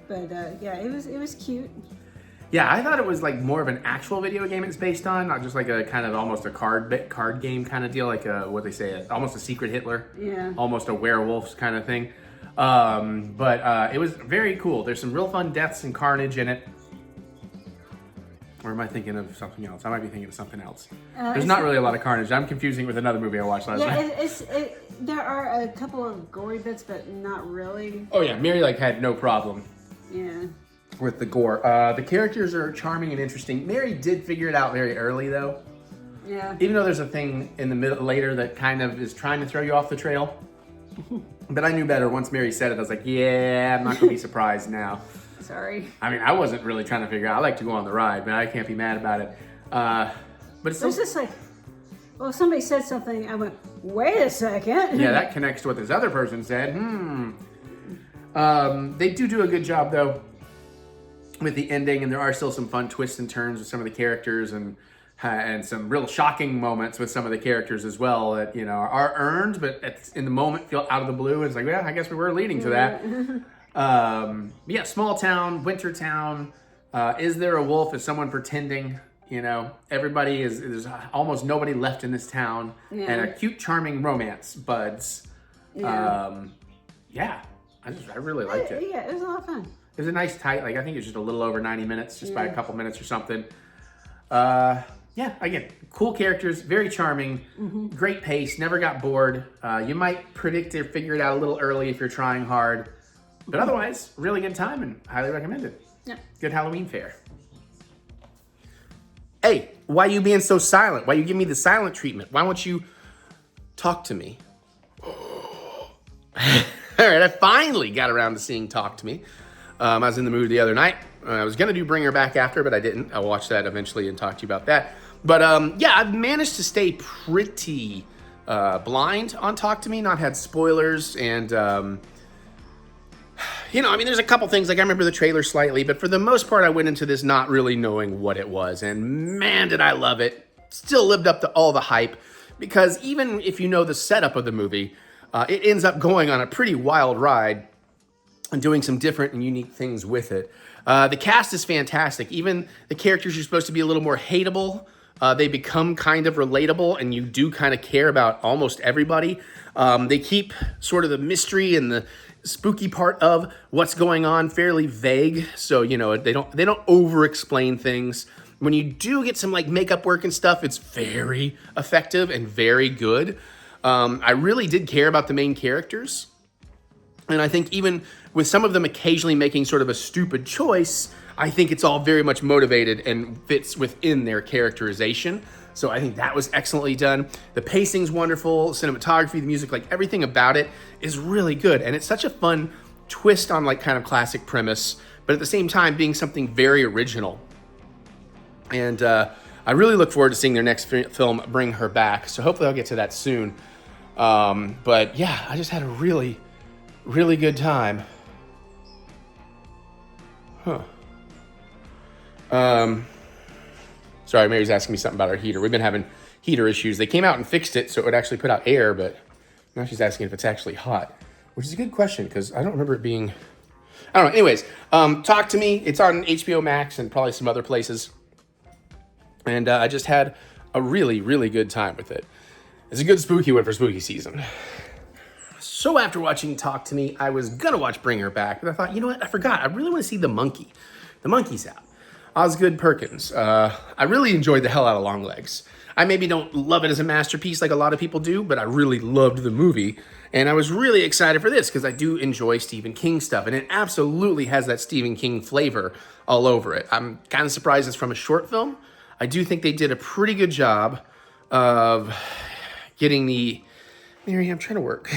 But yeah, it was cute. Yeah, I thought it was like more of an actual video game it's based on, not just like a kind of almost a card game kind of deal, like what they say, almost a secret Hitler. Yeah. Almost a werewolves kind of thing. But it was very cool. There's some real fun deaths and carnage in it. Or am I thinking of something else? I might be thinking of something else. There's not really a lot of carnage. I'm confusing with another movie I watched last night. There are a couple of gory bits, but not really. Oh yeah, Mary had no problem. Yeah. With the gore. The characters are charming and interesting. Mary did figure it out very early though. Yeah. Even though there's a thing in the middle later that kind of is trying to throw you off the trail. But I knew better. Once Mary said it, I was like, yeah, I'm not going to be surprised now. Sorry. I mean, I wasn't really trying to figure out. I like to go on the ride, but I can't be mad about it. But it's still... just like, well, somebody said something. I went, wait a second. Yeah, that connects to what this other person said. They do a good job, though, with the ending. And there are still some fun twists and turns with some of the characters and some real shocking moments with some of the characters as well that, are earned, but in the moment feel out of the blue. It's like, yeah, I guess we were leading to that. Yeah, small town, winter town. Is there a wolf? Is someone pretending? Everybody there's almost nobody left in this town. Yeah. And a cute, charming romance buds. Yeah. I really liked it. Yeah, it was a lot of fun. It was a nice tight, like I think it was just a little over 90 minutes, just by a couple minutes or something. Yeah, again, cool characters, very charming, great pace, never got bored. You might predict or figure it out a little early if you're trying hard. But otherwise, really good time and highly recommended. Yep. Good Halloween fare. Hey, why you being so silent? Why you give me the silent treatment? Why won't you talk to me? All right, I finally got around to seeing Talk to Me. I was in the mood the other night. I was going to do Bring Her Back after, but I didn't. I'll watch that eventually and talk to you about that. But yeah, I've managed to stay pretty blind on Talk to Me, not had spoilers. And, you know, I mean, there's a couple things, like I remember the trailer slightly, but for the most part, I went into this not really knowing what it was. And man, did I love it. Still lived up to all the hype, because even if you know the setup of the movie, it ends up going on a pretty wild ride and doing some different and unique things with it. The cast is fantastic. Even the characters are supposed to be a little more hateable. They become kind of relatable, and you do kind of care about almost everybody. They keep sort of the mystery and the spooky part of what's going on fairly vague, so you know they don't over-explain things. When you do get some like makeup work and stuff, it's very effective and very good. I really did care about the main characters. And I think even with some of them occasionally making sort of a stupid choice, I think it's all very much motivated and fits within their characterization. So I think that was excellently done. The pacing's wonderful, cinematography, the music, like everything about it is really good. And it's such a fun twist on like kind of classic premise, but at the same time being something very original. And I really look forward to seeing their next film, Bring Her Back. So hopefully I'll get to that soon. But yeah, I just had a really good time. Sorry, Mary's asking me something about our heater. We've been having heater issues. They came out and fixed it so it would actually put out air, but now she's asking if it's actually hot, which is a good question because I don't remember it being... I don't know. Anyways, Talk to Me. It's on HBO Max and probably some other places. And I just had a really good time with it. It's a good spooky one for spooky season. So after watching Talk to Me, I was gonna watch Bring Her Back, but I thought, you know what? I forgot. I really want to see the monkey. The monkey's out. Osgood Perkins. I really enjoyed the hell out of Longlegs. I maybe don't love it as a masterpiece like a lot of people do, but I really loved the movie. And I was really excited for this because I do enjoy Stephen King stuff, and it absolutely has that Stephen King flavor all over it. I'm kind of surprised it's from a short film. I do think they did a pretty good job of getting the... Mary, I'm trying to work.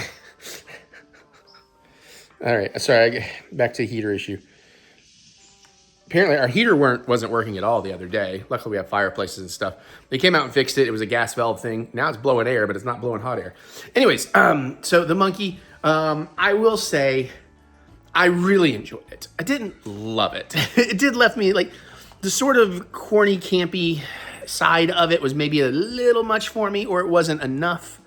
All right, sorry, back to heater issue. Apparently, our heater wasn't working at all the other day. Luckily, we have fireplaces and stuff. They came out and fixed it. It was a gas valve thing. Now it's blowing air, but it's not blowing hot air. Anyways, so the monkey, I will say, I really enjoyed it. I didn't love it. It did left me, like, the sort of corny, campy side of it was maybe a little much for me, or it wasn't enough.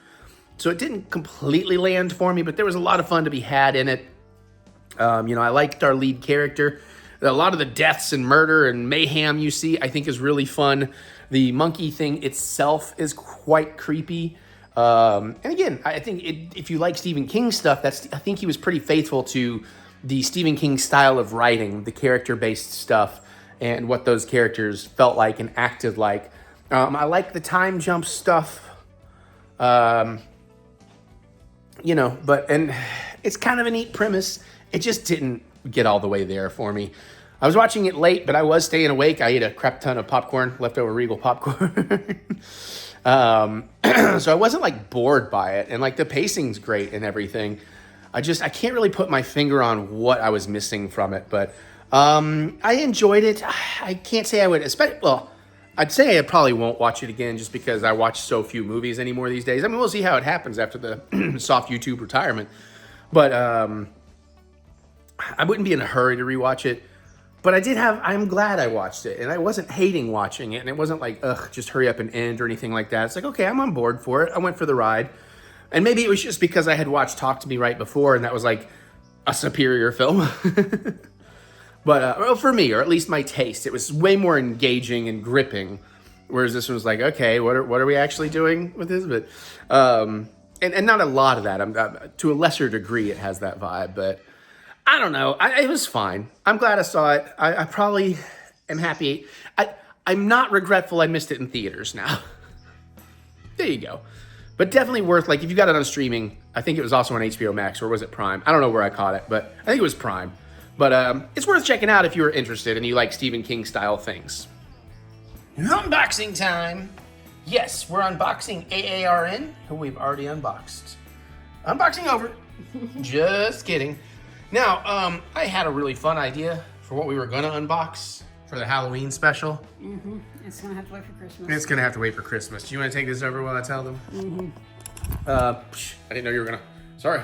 So it didn't completely land for me, but there was a lot of fun to be had in it. You know, I liked our lead character. A lot of the deaths and murder and mayhem you see, I think is really fun. The monkey thing itself is quite creepy. And again, I think if you like Stephen King stuff, I think he was pretty faithful to the Stephen King style of writing, the character-based stuff, and what those characters felt like and acted like. I like the time jump stuff. You know, and it's kind of a neat premise. It just didn't get all the way there for me. I was watching it late, but I was staying awake. I ate a crap ton of popcorn, leftover Regal popcorn. So I wasn't like bored by it, and like the pacing's great and everything. I can't really put my finger on what I was missing from it, but I enjoyed it. I can't say I would, I'd say I probably won't watch it again just because I watch so few movies anymore these days. I mean, we'll see how it happens after the soft YouTube retirement, but I wouldn't be in a hurry to rewatch it, but I'm glad I watched it, and I wasn't hating watching it, and it wasn't like, ugh, just hurry up and end or anything like that. It's like, okay, I'm on board for it. I went for the ride, and maybe it was just because I had watched Talk to Me right before, and that was like a superior film. But well, for me, or at least my taste, it was way more engaging and gripping, whereas this one was like, okay, what are we actually doing with this? But and not a lot of that. To a lesser degree, it has that vibe, but. I don't know. It was fine. I'm glad I saw it. I probably am happy. I'm not regretful I missed it in theaters now. There you go. But definitely worth, like, if you got it on streaming, I think it was also on HBO Max, or was it Prime? I don't know where I caught it, but I think it was Prime. But it's worth checking out if you were interested and you like Stephen King style things. Unboxing time. Yes, we're unboxing AARN, who we've already unboxed. Unboxing over. Just kidding. Now, I had a really fun idea for what we were going to unbox for the Halloween special. Mm-hmm. It's going to have to wait for Christmas. It's going to have to wait for Christmas. Do you want to take this over while I tell them? Mm-hmm. I didn't know you were going to... Sorry.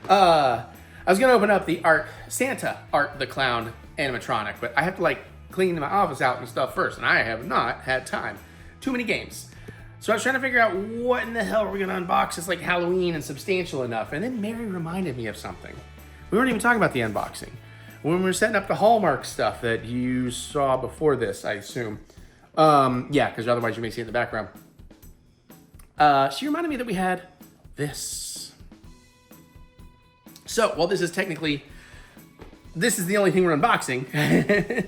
I was going to open up the Santa Art the Clown animatronic, but I have to, like, clean my office out and stuff first, and I have not had time. Too many games. So I was trying to figure out what in the hell we're going to unbox that's like Halloween and substantial enough. And then Mary reminded me of something. We weren't even talking about the unboxing. When we were setting up the Hallmark stuff that you saw before this, I assume. Yeah, because otherwise you may see it in the background. She reminded me that we had this. So, while this is the only thing we're unboxing,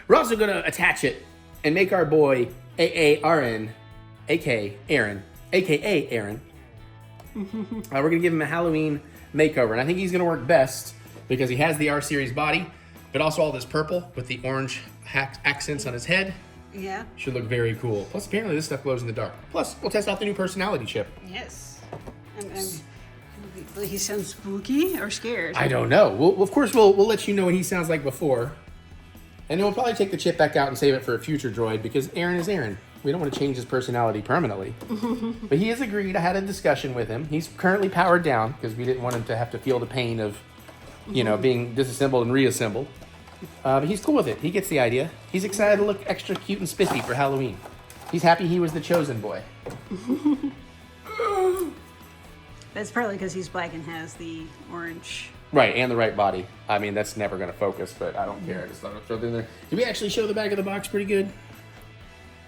we're also going to attach it and make our boy AARN, aka Aaron. We're going to give him a Halloween makeover, and I think he's going to work best because he has the R series body, but also all this purple with the orange accents on his head. Yeah. Should look very cool. Plus, apparently this stuff glows in the dark. Plus, we'll test out the new personality chip. Yes. Will he sound spooky or scared? I don't know. Of course, we'll let you know what he sounds like before. And then we'll probably take the chip back out and save it for a future droid because Aaron is Aaron. We don't want to change his personality permanently. But he has agreed. I had a discussion with him. He's currently powered down because we didn't want him to have to feel the pain of, being disassembled and reassembled. But he's cool with it. He gets the idea. He's excited to look extra cute and spiffy for Halloween. He's happy he was the chosen boy. That's partly because he's black and has the orange. Right, and the right body. I mean, that's never going to focus, but I don't care. I just thought I'd throw it in there. Did we actually show the back of the box pretty good?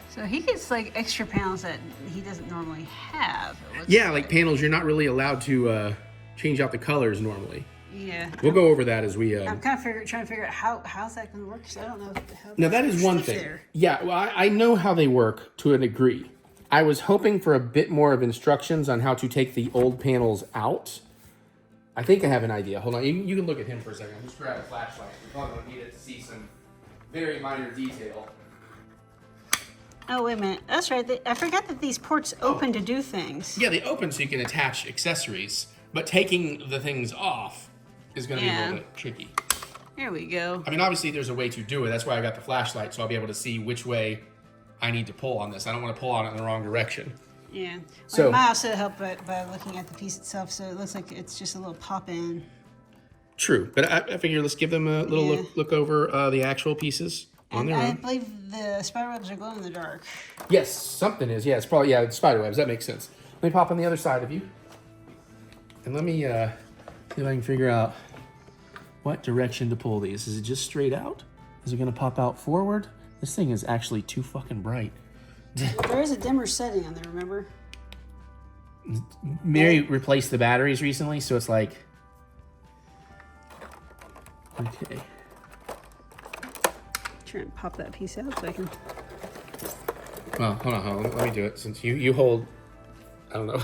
So he gets like extra panels that he doesn't normally have. Yeah, like panels you're not really allowed to change out the colors normally. Yeah. We'll go over that as we... I'm kind of trying to figure out how's that going to work because I don't know how... Now, that is one thing. There. Yeah, well, I know how they work to a degree. I was hoping for a bit more of instructions on how to take the old panels out. I think I have an idea. Hold on, you can look at him for a second. Just grab a flashlight. We're probably going to need it to see some very minor detail. Oh, wait a minute. That's right. I forgot that these ports open to do things. Yeah, they open so you can attach accessories, but taking the things off is going to be a little bit tricky. There we go. I mean, obviously there's a way to do it. That's why I got the flashlight, so I'll be able to see which way I need to pull on this. I don't want to pull on it in the wrong direction. Yeah. So, I might also help by looking at the piece itself, so it looks like it's just a little pop-in. True, but I figure let's give them a little look over the actual pieces on their own. I believe the spiderwebs are glow in the dark. Yes, something is. Yeah, it's probably, it's spiderwebs. That makes sense. Let me pop on the other side of you. And let me see if I can figure out what direction to pull these. Is it just straight out? Is it going to pop out forward? This thing is actually too fucking bright. There is a dimmer setting on there, remember? Mary replaced the batteries recently, so it's like... Okay. Try and pop that piece out so I can... Well, hold on. Let me do it since you hold... I don't know.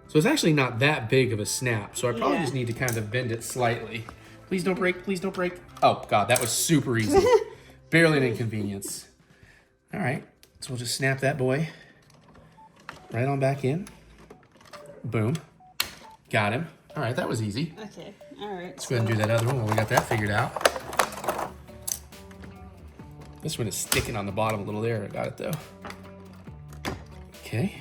So it's actually not that big of a snap, so I probably just need to kind of bend it slightly. Please don't break. Please don't break. Oh, God, that was super easy. Barely an inconvenience. All right, so we'll just snap that boy right on back in. Boom. Got him. All right, that was easy. Okay, all right. Let's go ahead and do that other one while we got that figured out. This one is sticking on the bottom a little there. I got it, though. Okay.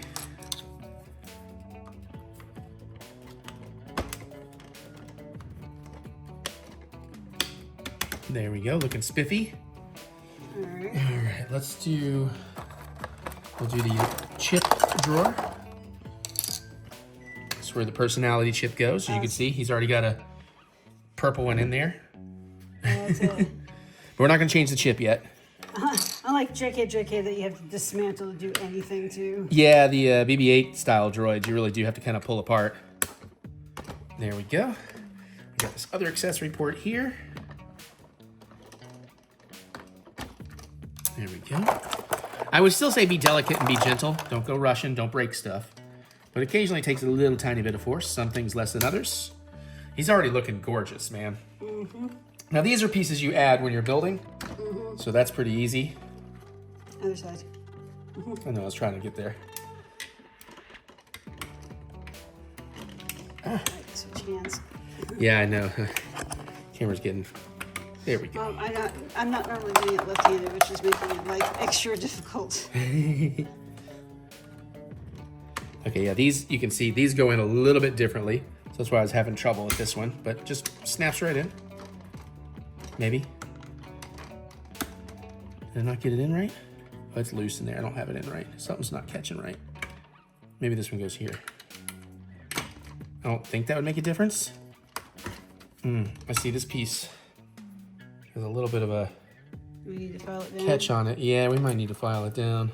There we go, looking spiffy. All right. All right, we'll do the chip drawer. That's where the personality chip goes. As you can see, he's already got a purple one in there. That's it. But we're not gonna change the chip yet. Unlike unlike JK that you have to dismantle to do anything to. Yeah, the BB-8 style droids, you really do have to kind of pull apart. There we go. We got this other accessory port here. There we go. I would still say be delicate and be gentle. Don't go rushing, don't break stuff. But occasionally it takes a little tiny bit of force. Some things less than others. He's already looking gorgeous, man. Now these are pieces you add when you're building. So that's pretty easy. Other side. I know, I was trying to get there. Right, switch hands. Yeah, I know. Camera's getting... There we go. I'm not normally doing it left-handed, which is making it like extra difficult. Okay, yeah, these, you can see, these go in a little bit differently. So that's why I was having trouble with this one, but just snaps right in. Maybe. Did I not get it in right? Oh, it's loose in there. I don't have it in right. Something's not catching right. Maybe this one goes here. I don't think that would make a difference. I see this piece. There's a little bit of a We need to file it down. catch on it. Yeah, we might need to file it down.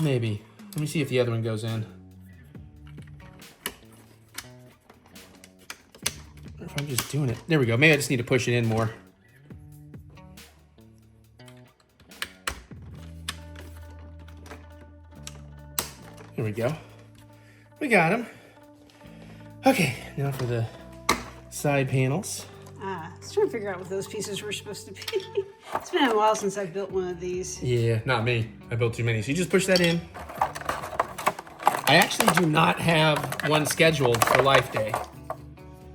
Maybe. Let me see if the other one goes in. Or if I'm just doing it. There we go. Maybe I just need to push it in more. There we go. We got him. Okay, now for the side panels. I was trying to figure out what those pieces were supposed to be. It's been a while since I've built one of these. Yeah, not me. I built too many. So you just push that in. I actually do not have one scheduled for Life Day.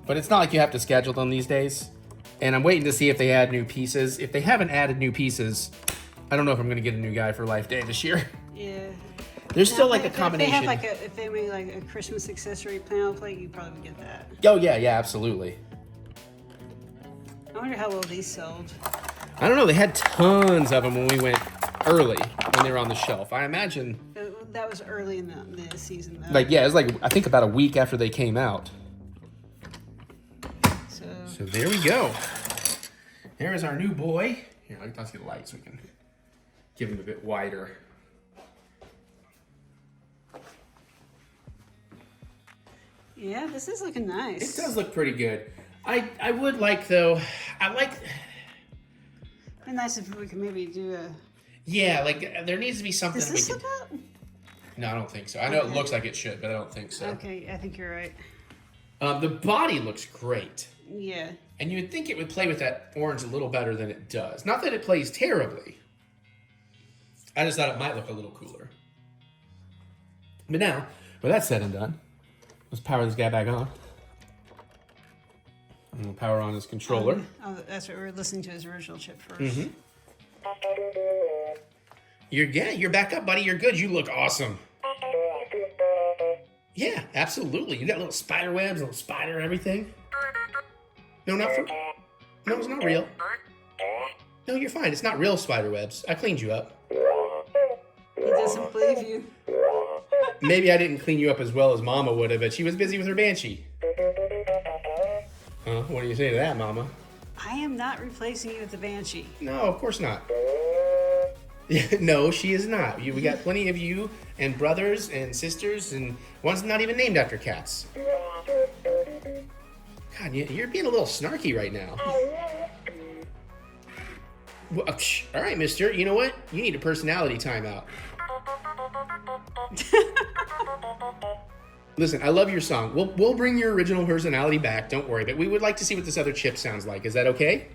But it's not like you have to schedule them these days. And I'm waiting to see if they add new pieces. If they haven't added new pieces, I don't know if I'm going to get a new guy for Life Day this year. Yeah. There's still Now, like a if combination. They have if they made like a Christmas accessory panel plate, you probably would get that. Oh, yeah, absolutely. I wonder how well these sold. I don't know. They had tons of them when we went early, when they were on the shelf. I imagine. That was early in the season, though. Like, yeah, it was like, I think about a week after they came out. So there we go. There is our new boy. Here, let's get the light so we can give him a bit wider. Yeah, this is looking nice. It does look pretty good. I would like, though, It'd be nice if we could maybe do a... Yeah, like, there needs to be something Does we this can... look up? No, I don't think so. I know it looks like it should, but I don't think so. Okay, I think you're right. The body looks great. Yeah. And you would think it would play with that orange a little better than it does. Not that it plays terribly. I just thought it might look a little cooler. But now, with that said and done, let's power this guy back on. And we'll power on his controller. Oh, that's what we're listening to his original chip first. You're back up, buddy. You're good. You look awesome. Yeah, absolutely. You got little spider webs, little spider everything. No, not for... No, it's not real. No, you're fine. It's not real spider webs. I cleaned you up. He doesn't believe you. Maybe I didn't clean you up as well as Mama would have, but she was busy with her banshee. Huh? What do you say to that, Mama? I am not replacing you with the Banshee. No, of course not. No, she is not. We got plenty of you and brothers and sisters, and one's not even named after cats. God, you're being a little snarky right now. Well, all right, mister. You know what? You need a personality timeout. Listen, I love your song. We'll bring your original personality back. Don't worry. But we would like to see what this other chip sounds like. Is that okay?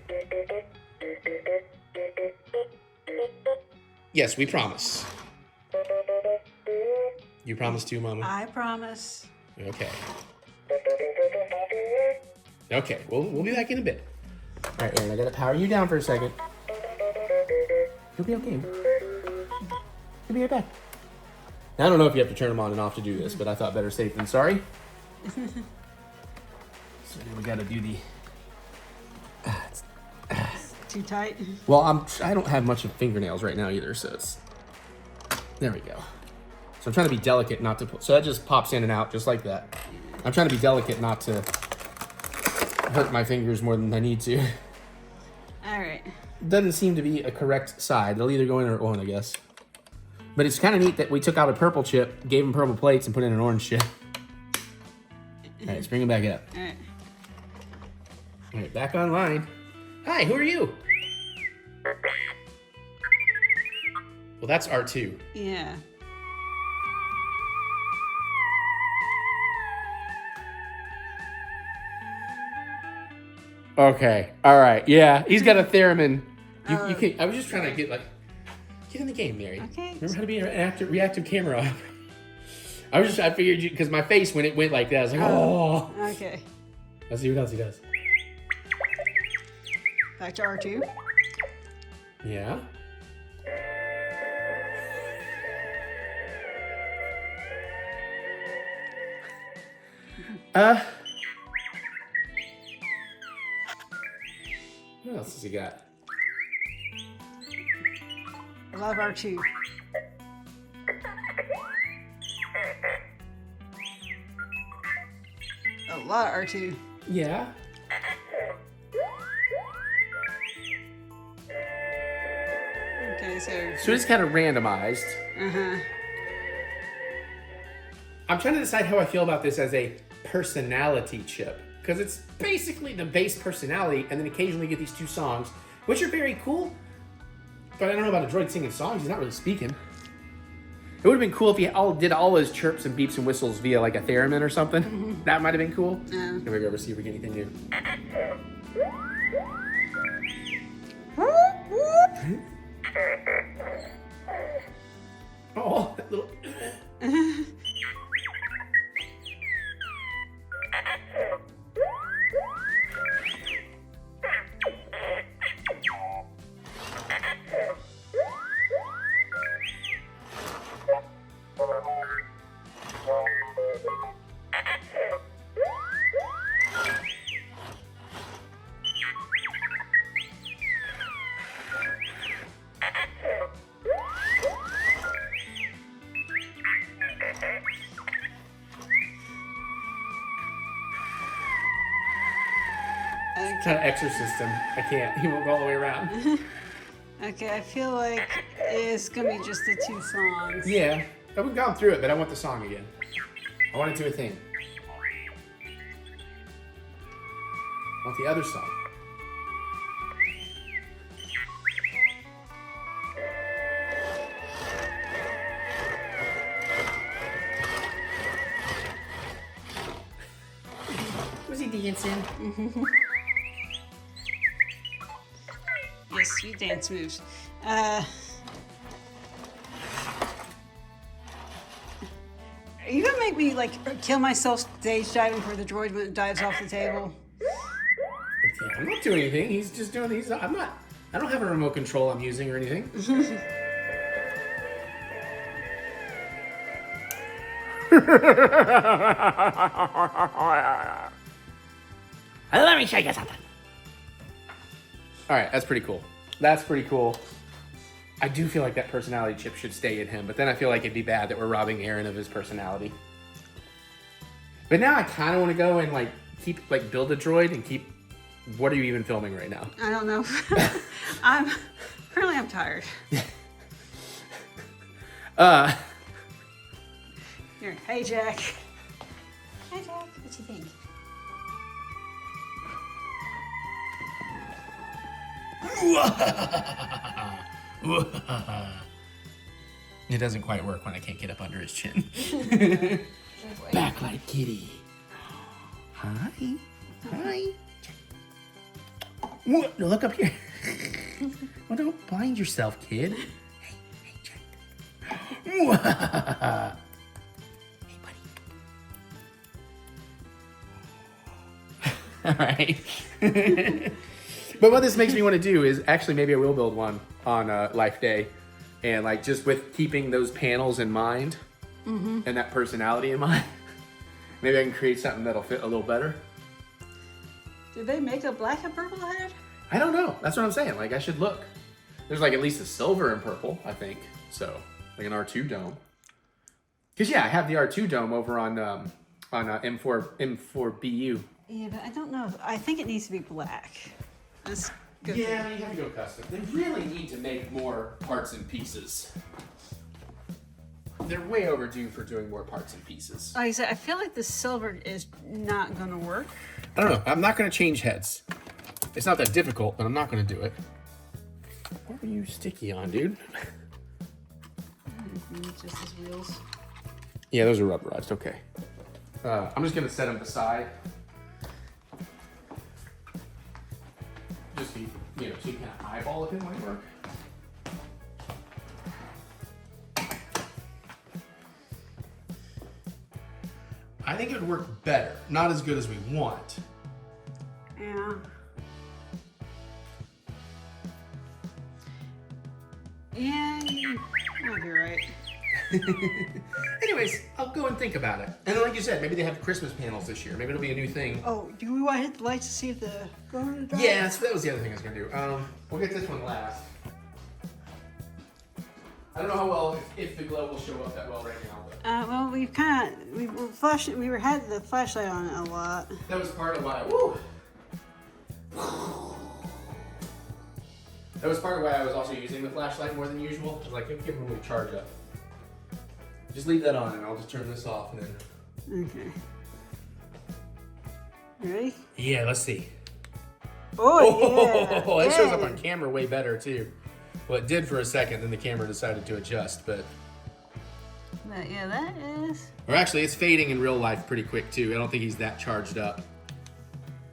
Yes, we promise. You promise too, Mama? I promise. Okay. Okay, we'll be back in a bit. All right, Aaron, I gotta power you down for a second. You'll be okay. You'll be right back. Now, I don't know if you have to turn them on and off to do this, but I thought better safe than sorry. So now we gotta do the... Too tight? Well, I don't have much of fingernails right now either, so it's... There we go. So I'm trying to be delicate not to... So that just pops in and out just like that. I'm trying to be delicate not to hurt my fingers more than I need to. All right. Doesn't seem to be a correct side. They'll either go in or it won't, I guess. But it's kind of neat that we took out a purple chip, gave him purple plates, and put in an orange chip. All right, let's bring him back up. All right. All right, back online. Hi, who are you? Well, that's R2. Yeah. Okay, all right, yeah, he's got a theremin. You can. I was just trying to get in the game, Mary. Okay. Remember how to be an reactive camera op. I figured you, because my face when it went like that, I was like, oh. Okay. Let's see what else he does. Back to R2. Yeah. What else has he got? I love R2. A lot of R2. Yeah. Okay, So it's kind of randomized. Uh-huh. I'm trying to decide how I feel about this as a personality chip. Because it's basically the base personality, and then occasionally get these two songs, which are very cool. But I don't know about a droid singing songs. He's not really speaking. It would have been cool if he did all those chirps and beeps and whistles via like a theremin or something. Mm-hmm. That might have been cool. Here we go. Let's see if we get anything new. Oh, that little... Trying to exorcist him. I can't. He won't go all the way around. Okay, I feel like it's gonna be just the two songs. Yeah. We've gone through it, but I want the song again. I want to do a thing. I want the other song. Was he dancing? Yes, sweet dance moves. Are you gonna make me like kill myself stage diving for the droid when it dives off the table? I'm not doing anything. He's just doing these. I don't have a remote control I'm using or anything. Let me show you something. All right, that's pretty cool. That's pretty cool. I do feel like that personality chip should stay in him, but then I feel like it'd be bad that we're robbing Aaron of his personality. But now I kind of want to go and build a droid and keep. What are you even filming right now? I don't know. I'm tired. Here, hey Jack. Hey Jack, what you think? It doesn't quite work when I can't get up under his chin. Back like kitty. Hi. Hi. What? Look up here. Well, don't blind yourself, kid. Hey, Jack. Hey, buddy. All right. But what this makes me want to do is actually maybe I will build one on Life Day, and just with keeping those panels in mind and that personality in mind, maybe I can create something that'll fit a little better. Did they make a black and purple head? I don't know. That's what I'm saying. I should look. There's at least a silver and purple, I think. So an R2 dome. Cause I have the R2 dome over on M4BU. Yeah, but I don't know. I think it needs to be black. Yeah, you have to go custom. They really need to make more parts and pieces. They're way overdue for doing more parts and pieces. Like I said, I feel like the silver is not going to work. I don't know. I'm not going to change heads. It's not that difficult, but I'm not going to do it. What are you sticky on, dude? Just his wheels. Yeah, those are rubberized. Okay. I'm just going to set them beside. Just so you know, so you can eyeball if it might work. I think it would work better. Not as good as we want. Yeah. Yeah, you might be right. Anyways, I'll go and think about it. And like you said, maybe they have Christmas panels this year. Maybe it'll be a new thing. Oh, do we want to hit the lights to see if the glow in the dark? Yeah, that was the other thing I was gonna do. We'll get this one last. I don't know how well, if the glow will show up that well right now. But Well, we had the flashlight on a lot. that was part of why. Woo! That was part of why I was also using the flashlight more than usual. Because like, it can really charge up. Just leave that on, and I'll just turn this off, and then. Okay. Ready? Yeah, let's see. Oh, yeah. That shows up on camera way better too. Well, it did for a second, then the camera decided to adjust, but. Yeah, that is. Or actually, it's fading in real life pretty quick too. I don't think he's that charged up.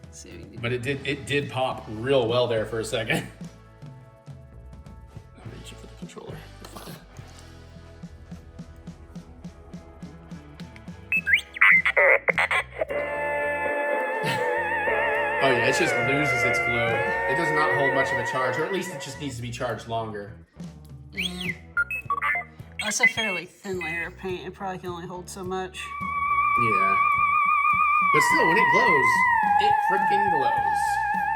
Let's see. But it did pop real well there for a second. I'm reaching for the controller. Fine. Oh yeah, it just loses its glow. It does not hold much of a charge, or at least it just needs to be charged longer. Yeah. That's a fairly thin layer of paint. It probably can only hold so much. Yeah. But still, when it glows, it freaking glows.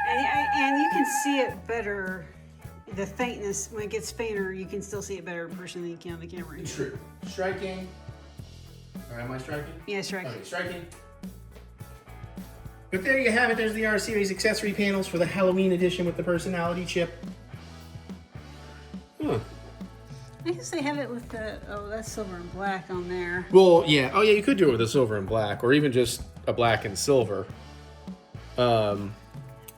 And you can see it better. The faintness, when it gets fainter, you can still see it better in person than you can on the camera. True. Striking. Or am I striking? Yeah, striking. Okay, striking. But there you have it. There's the R Series accessory panels for the Halloween edition with the personality chip. Huh. I guess they have it with the, that's silver and black on there. Well, yeah. Oh, yeah, you could do it with a silver and black, or even just a black and silver. I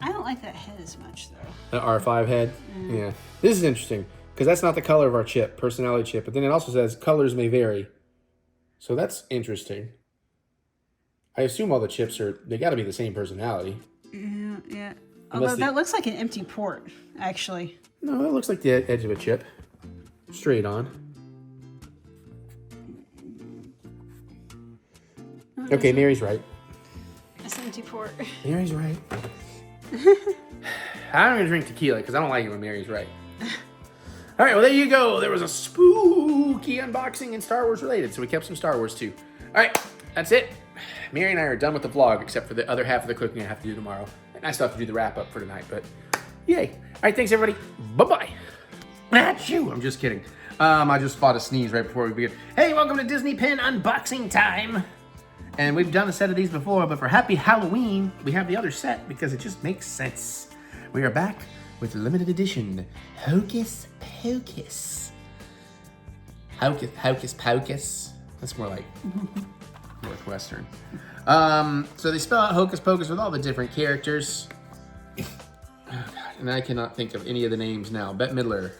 don't like that head as much, though. The R5 head? Yeah. This is interesting, because that's not the color of our chip, personality chip. But then it also says colors may vary. So that's interesting. I assume all the chips they got to be the same personality. Yeah. Although that looks like an empty port, actually. No, that looks like the edge of a chip. Straight on. Okay, Mary's right. That's an empty port. Mary's right. I'm going to drink tequila because I don't like it when Mary's right. All right, well, there you go. There was a spooky unboxing and Star Wars related, so we kept some Star Wars too. All right, that's it. Mary and I are done with the vlog, except for the other half of the cooking I have to do tomorrow. And I still have to do the wrap up for tonight, but yay. All right, thanks, everybody. Bye-bye. Achoo! I'm just kidding. I just fought a sneeze right before we begin. Hey, welcome to Disney Pen unboxing time. And we've done a set of these before, but for Happy Halloween, we have the other set because it just makes sense. We are back with limited edition Hocus Pocus. Hocus Pocus. That's more like Northwestern. So they spell out Hocus Pocus with all the different characters. Oh God, and I cannot think of any of the names now. Bette Midler.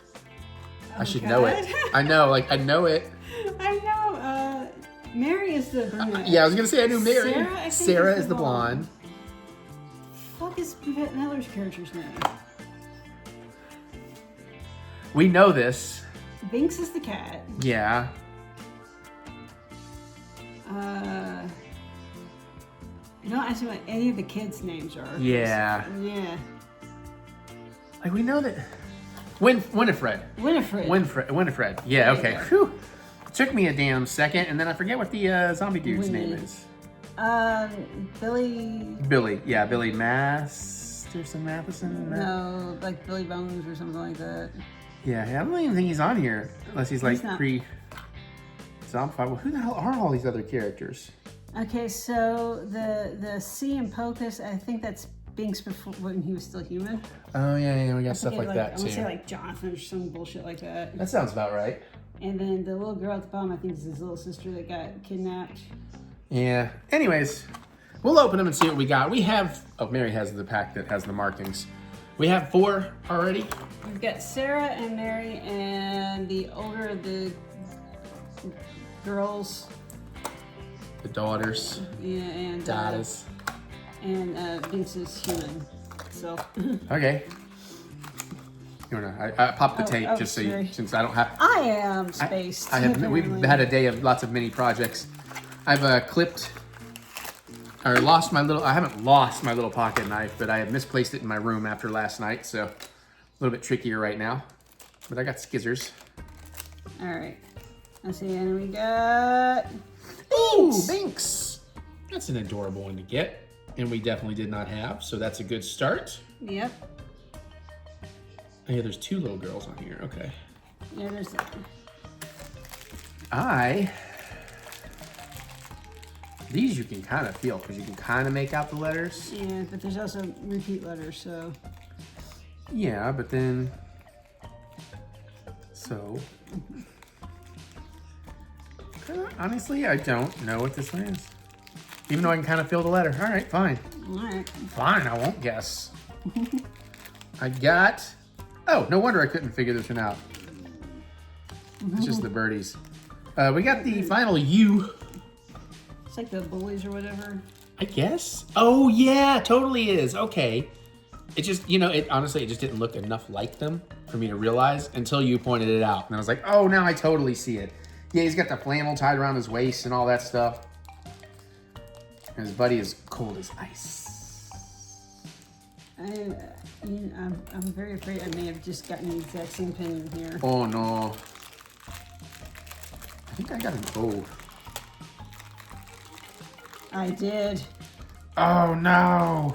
I should know it. I know, like I know it. I know. Mary is the brunette. Yeah, I was gonna say I knew Mary. Sarah is the blonde. What is Bette Midler's character's name? We know this. Binks is the cat. Yeah. You don't ask me what any of the kids' names are. Yeah. Yeah. Like we know that. Winifred. Winifred. Yeah, okay. Whew. It took me a damn second, and then I forget what the zombie dude's name is. Billy. Yeah, Billy Masterson. No, like Billy Bones or something like that. Yeah, I don't even think he's on here unless he's like pre-zombified. Well, who the hell are all these other characters? Okay, so the C in Pocus, I think that's Binks before when he was still human. Oh yeah, we got stuff like that I too. want to say like Jonathan or some bullshit like that. That sounds about right. And then the little girl at the bottom, I think is his little sister that got kidnapped. Yeah. Anyways, we'll open them and see what we got. We have. Oh, Mary has the pack that has the markings. We have 4 already. We've got Sarah and Mary and the older of the girls. The daughters. Yeah, and daughters. And Binks is human. So. Okay. You wanna? I popped the tape just so you, since I don't have. I am spaced. We've had a day of lots of mini projects. I've clipped or lost my little. I haven't lost my little pocket knife, but I have misplaced it in my room after last night, so a little bit trickier right now. But I got skizzers. All right. Let's see, and we got Binks. Binks. That's an adorable one to get, and we definitely did not have, so that's a good start. Yep. Oh, yeah, there's 2 little girls on here. Okay. Yeah, there's that. These you can kind of feel because you can kind of make out the letters. Yeah, but there's also repeat letters, so. Yeah, but then. So. Honestly, I don't know what this one is. Even though I can kind of feel the letter. All right, fine. All right. Fine, I won't guess. I got. Oh, no wonder I couldn't figure this one out. It's just the birdies. We got the final U. It's like the bullies or whatever. I guess. Oh yeah, totally is. Okay. It just, it honestly, it just didn't look enough like them for me to realize until you pointed it out. And I was like, oh, now I totally see it. Yeah, he's got the flannel tied around his waist and all that stuff. And his buddy is cold as ice. I'm very afraid I may have just gotten the exact same pen in here. Oh no. I think I got an O. I did. Oh no.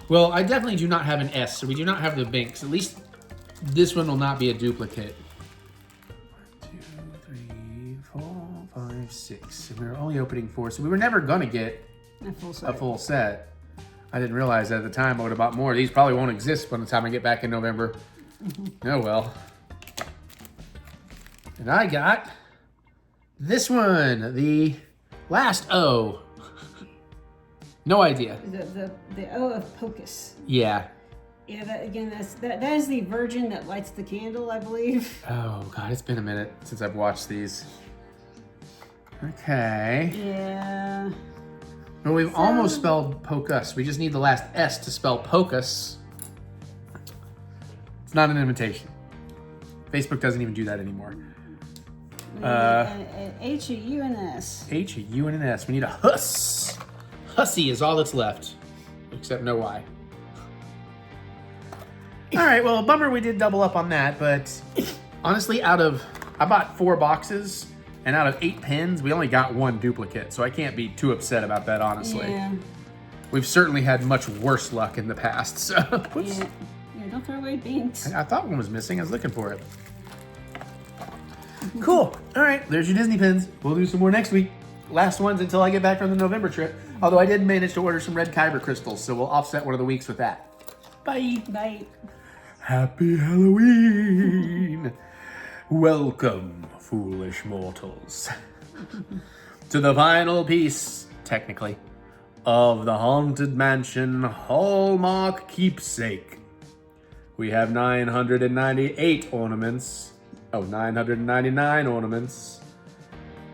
Well, I definitely do not have an S, so we do not have the Binks. At least this one will not be a duplicate. 1, 2, 3, 4, 5, 6. And we were only opening 4, so we were never gonna get a full set. I didn't realize that at the time I would have bought more. These probably won't exist by the time I get back in November. Oh well. And I got this one, the last O. No idea. The O of Pocus. Yeah. Yeah, that is the virgin that lights the candle, I believe. Oh god, it's been a minute since I've watched these. Okay. Yeah. Well, we've almost spelled Pocus. We just need the last S to spell Pocus. It's not an invitation. Facebook doesn't even do that anymore. An H, a U, and an S. H, a U, and an S. We need a Huss. Hussy is all that's left. Except no Y. All right, well, bummer we did double up on that, but honestly, I bought 4 boxes, and out of 8 pens, we only got 1 duplicate, so I can't be too upset about that, honestly. Yeah. We've certainly had much worse luck in the past, so. Yeah, don't throw away Binks. I thought one was missing. I was looking for it. Cool. All right, there's your Disney pins. We'll do some more next week. Last ones until I get back from the November trip. Although I did manage to order some red kyber crystals, so we'll offset one of the weeks with that. Bye. Bye. Happy Halloween. Welcome, foolish mortals, to the final piece, technically, of the Haunted Mansion Hallmark Keepsake. We have 998 ornaments. Oh, 999 ornaments.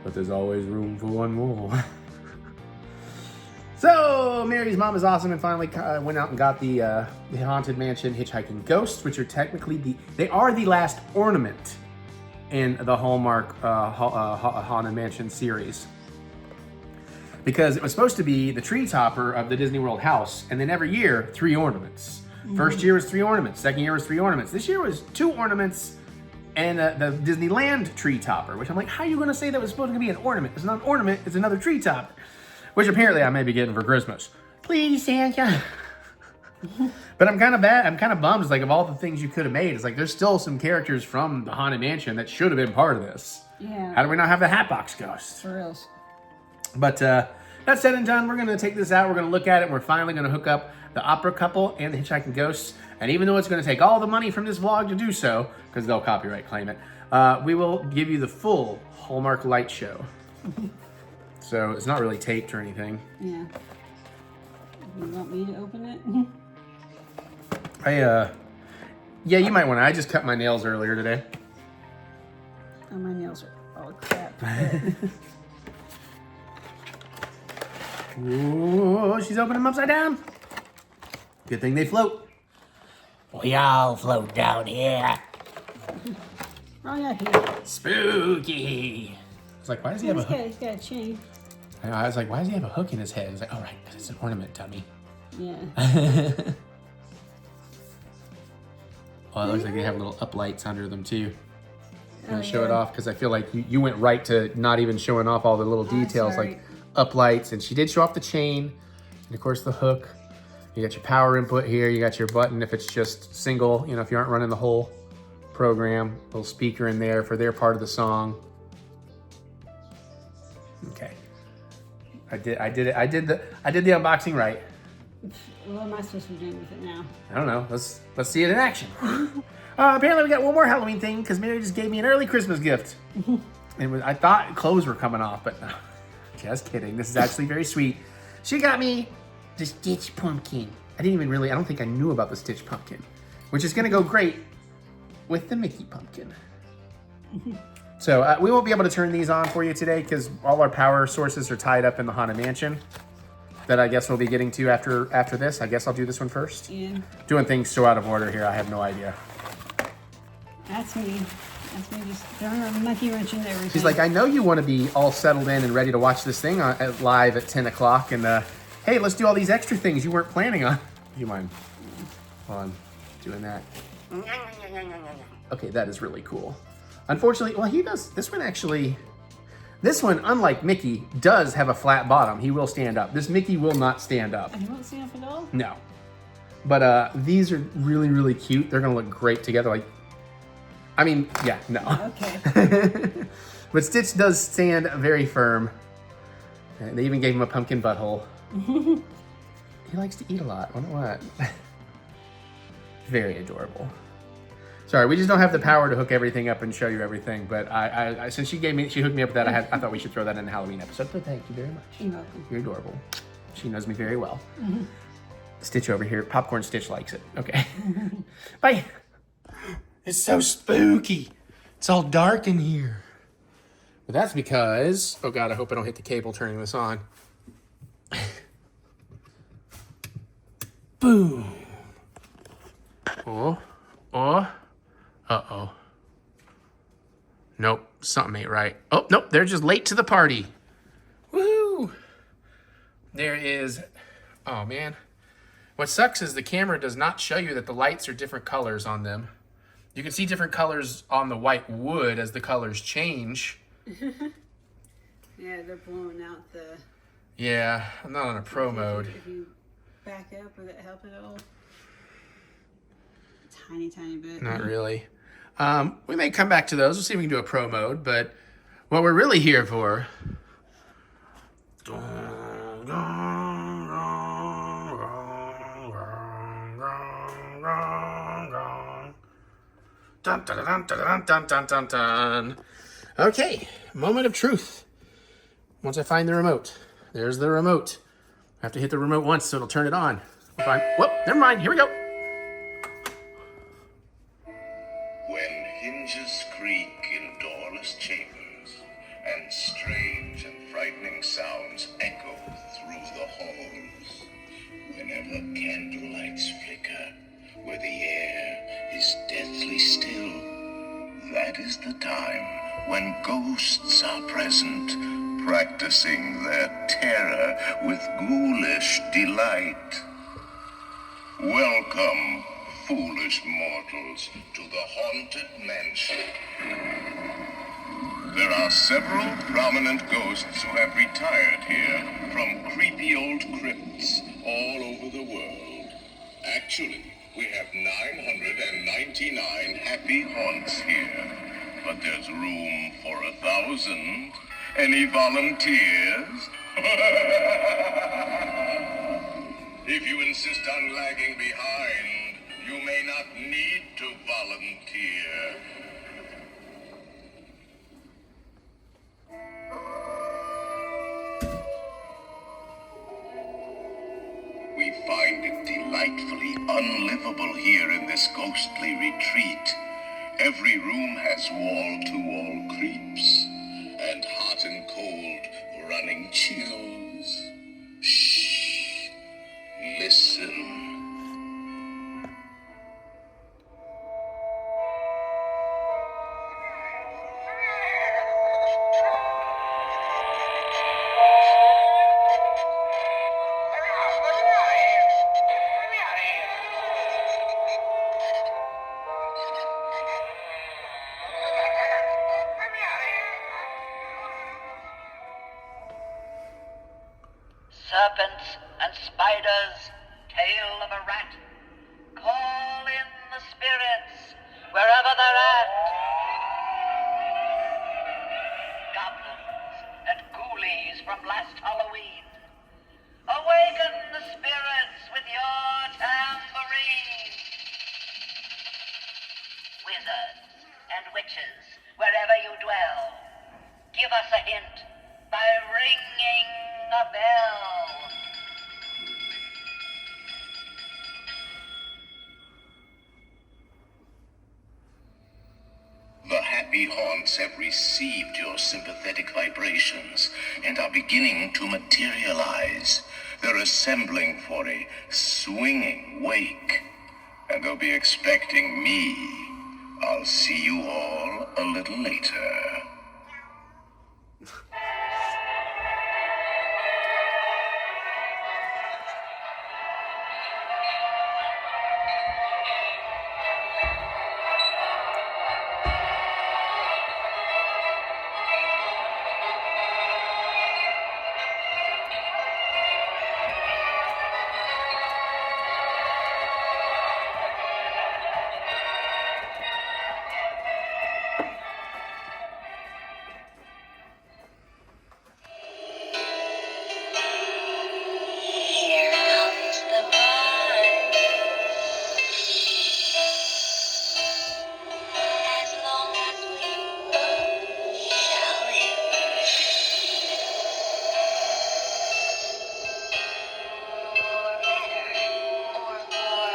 But there's always room for one more. So, Mary's mom is awesome and finally went out and got the Haunted Mansion Hitchhiking Ghosts, which are technically they are the last ornament in the Hallmark Haunted Mansion series. Because it was supposed to be the tree topper of the Disney World house, and then every year, 3 ornaments. First year was 3 ornaments, second year was 3 ornaments. This year was 2 ornaments and the Disneyland tree topper, which I'm like, how are you gonna say that was supposed to be an ornament? It's not an ornament, it's another tree topper. Which apparently I may be getting for Christmas. Please, Santa. But I'm kind of bummed. It's like, of all the things you could have made, it's like there's still some characters from the Haunted Mansion that should have been part of this. Yeah. How do we not have the Hatbox Ghost? For reals. But That's said and done. We're going to take this out. We're going to look at it. And we're finally going to hook up the Opera Couple and the Hitchhiking Ghosts. And even though it's going to take all the money from this vlog to do so, because they'll copyright claim it, we will give you the full Hallmark light show. So it's not really taped or anything. Yeah. You want me to open it? Yeah, you might want to. I just cut my nails earlier today. Oh, my nails are all crap. Ooh, she's opening them upside down. Good thing they float. We all float down here. Oh, yeah, here. Spooky. It's like, why does he have a hook? He's got a chain. I was like, why does he have a hook in his head? It's like, oh, right, because it's an ornament dummy. Yeah. Well, it looks like they have little uplights under them, too. Gonna Oh, show it yeah. off, because I feel like you went right to not even showing off all the little details, sorry. like uplights. And she did show off the chain, and of course the hook. You got your power input here. You got your button if it's just single, you know, if you aren't running the whole program. Little speaker in there for their part of the song. Okay. I did the unboxing right. What am I supposed to be doing with it now? I don't know. Let's see it in action. Apparently we got one more Halloween thing because Mary just gave me an early Christmas gift. And I thought clothes were coming off, but no. Just kidding. This is actually very sweet. She got me the Stitch Pumpkin. I don't think I knew about the Stitch Pumpkin, which is gonna go great with the Mickey Pumpkin. So we won't be able to turn these on for you today because all our power sources are tied up in the Haunted Mansion that I guess we'll be getting to after this. I guess I'll do this one first. Yeah. Doing things so out of order here, I have no idea. That's me. That's me just throwing a monkey wrench into everything. She's like, I know you want to be all settled in and ready to watch this thing live at 10 o'clock. And hey, let's do all these extra things you weren't planning on. You mind? Hold on, doing that. Okay, that is really cool. Unfortunately, well, he does, this one, unlike Mickey, does have a flat bottom. He will stand up. This Mickey will not stand up. You won't stand up at all? No. But these are really, really cute. They're gonna look great together. Like, I mean, yeah, no. Okay. But Stitch does stand very firm. And they even gave him a pumpkin butthole. He likes to eat a lot. Wonder what? Very adorable. Sorry, we just don't have the power to hook everything up and show you everything. But I since she hooked me up with that, I thought we should throw that in the Halloween episode. But thank you very much. You're welcome. You're adorable. She knows me very well. Stitch over here. Popcorn Stitch likes it. Okay. Bye. It's so spooky. It's all dark in here. But that's because, oh God, I hope I don't hit the cable turning this on. Boom. Oh. Uh-oh. Nope, something ain't right. Oh, nope, they're just late to the party. Woohoo! There is, oh man. What sucks is the camera does not show you that the lights are different colors on them. You can see different colors on the white wood as the colors change. Yeah, they're blowing out the... Yeah, I'm not on a pro mode. If you back up, would that help at all? Tiny bit. Not really. We may come back to those. We'll see if we can do a pro mode, but what we're really here for... Dun, dun, dun, dun, dun, dun, dun, dun. Okay, moment of truth. Once I find the remote. There's the remote. I have to hit the remote once so it'll turn it on. Fine. Whoop, never mind. Here we go. When hinges creak in doorless chambers, and strange and frightening sounds echo through the halls, whenever candlelights flicker, where the air is deathly still, that is the time when ghosts are present, practicing their terror with ghoulish delight. Welcome, foolish mortals, to the haunted mansion. There are several prominent ghosts who have retired here from creepy old crypts all over the world. Actually, we have 999 happy haunts here, but there's room for 1,000. Any volunteers? If you insist on lagging behind, you may not need to volunteer. We find it delightfully unlivable here in this ghostly retreat. Every room has wall-to-wall creeps, and hot and cold running chills. Shh. Listen. Serpents and spiders, tail of a rat, call in the spirits wherever they're at. Goblins and ghoulies from last Halloween, awaken the spirits with your tambourine. Wizards and witches, wherever you dwell, give us a hint by ringing a bell. The happy haunts have received your sympathetic vibrations and are beginning to materialize. They're assembling for a swinging wake, and they'll be expecting me. I'll see you all a little later. Here comes the vine. As long as we shall live. For better or for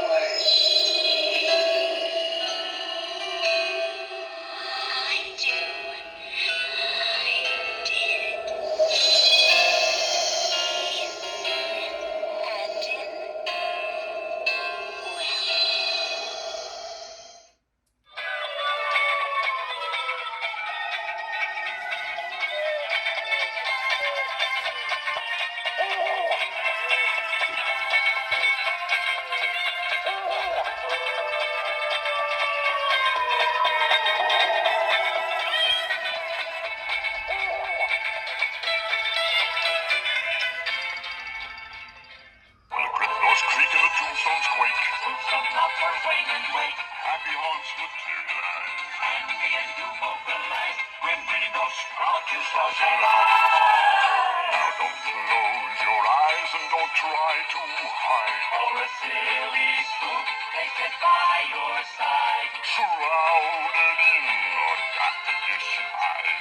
worse. I did. And The crypt doors creak and the tombstones quake. Happy haunts materialize. And begin to mobilize. When pretty ghosts brought you socialize. Now don't close your eyes and don't try to hide. For a silly spook, take it by your side. Shrouded in a darkish hide.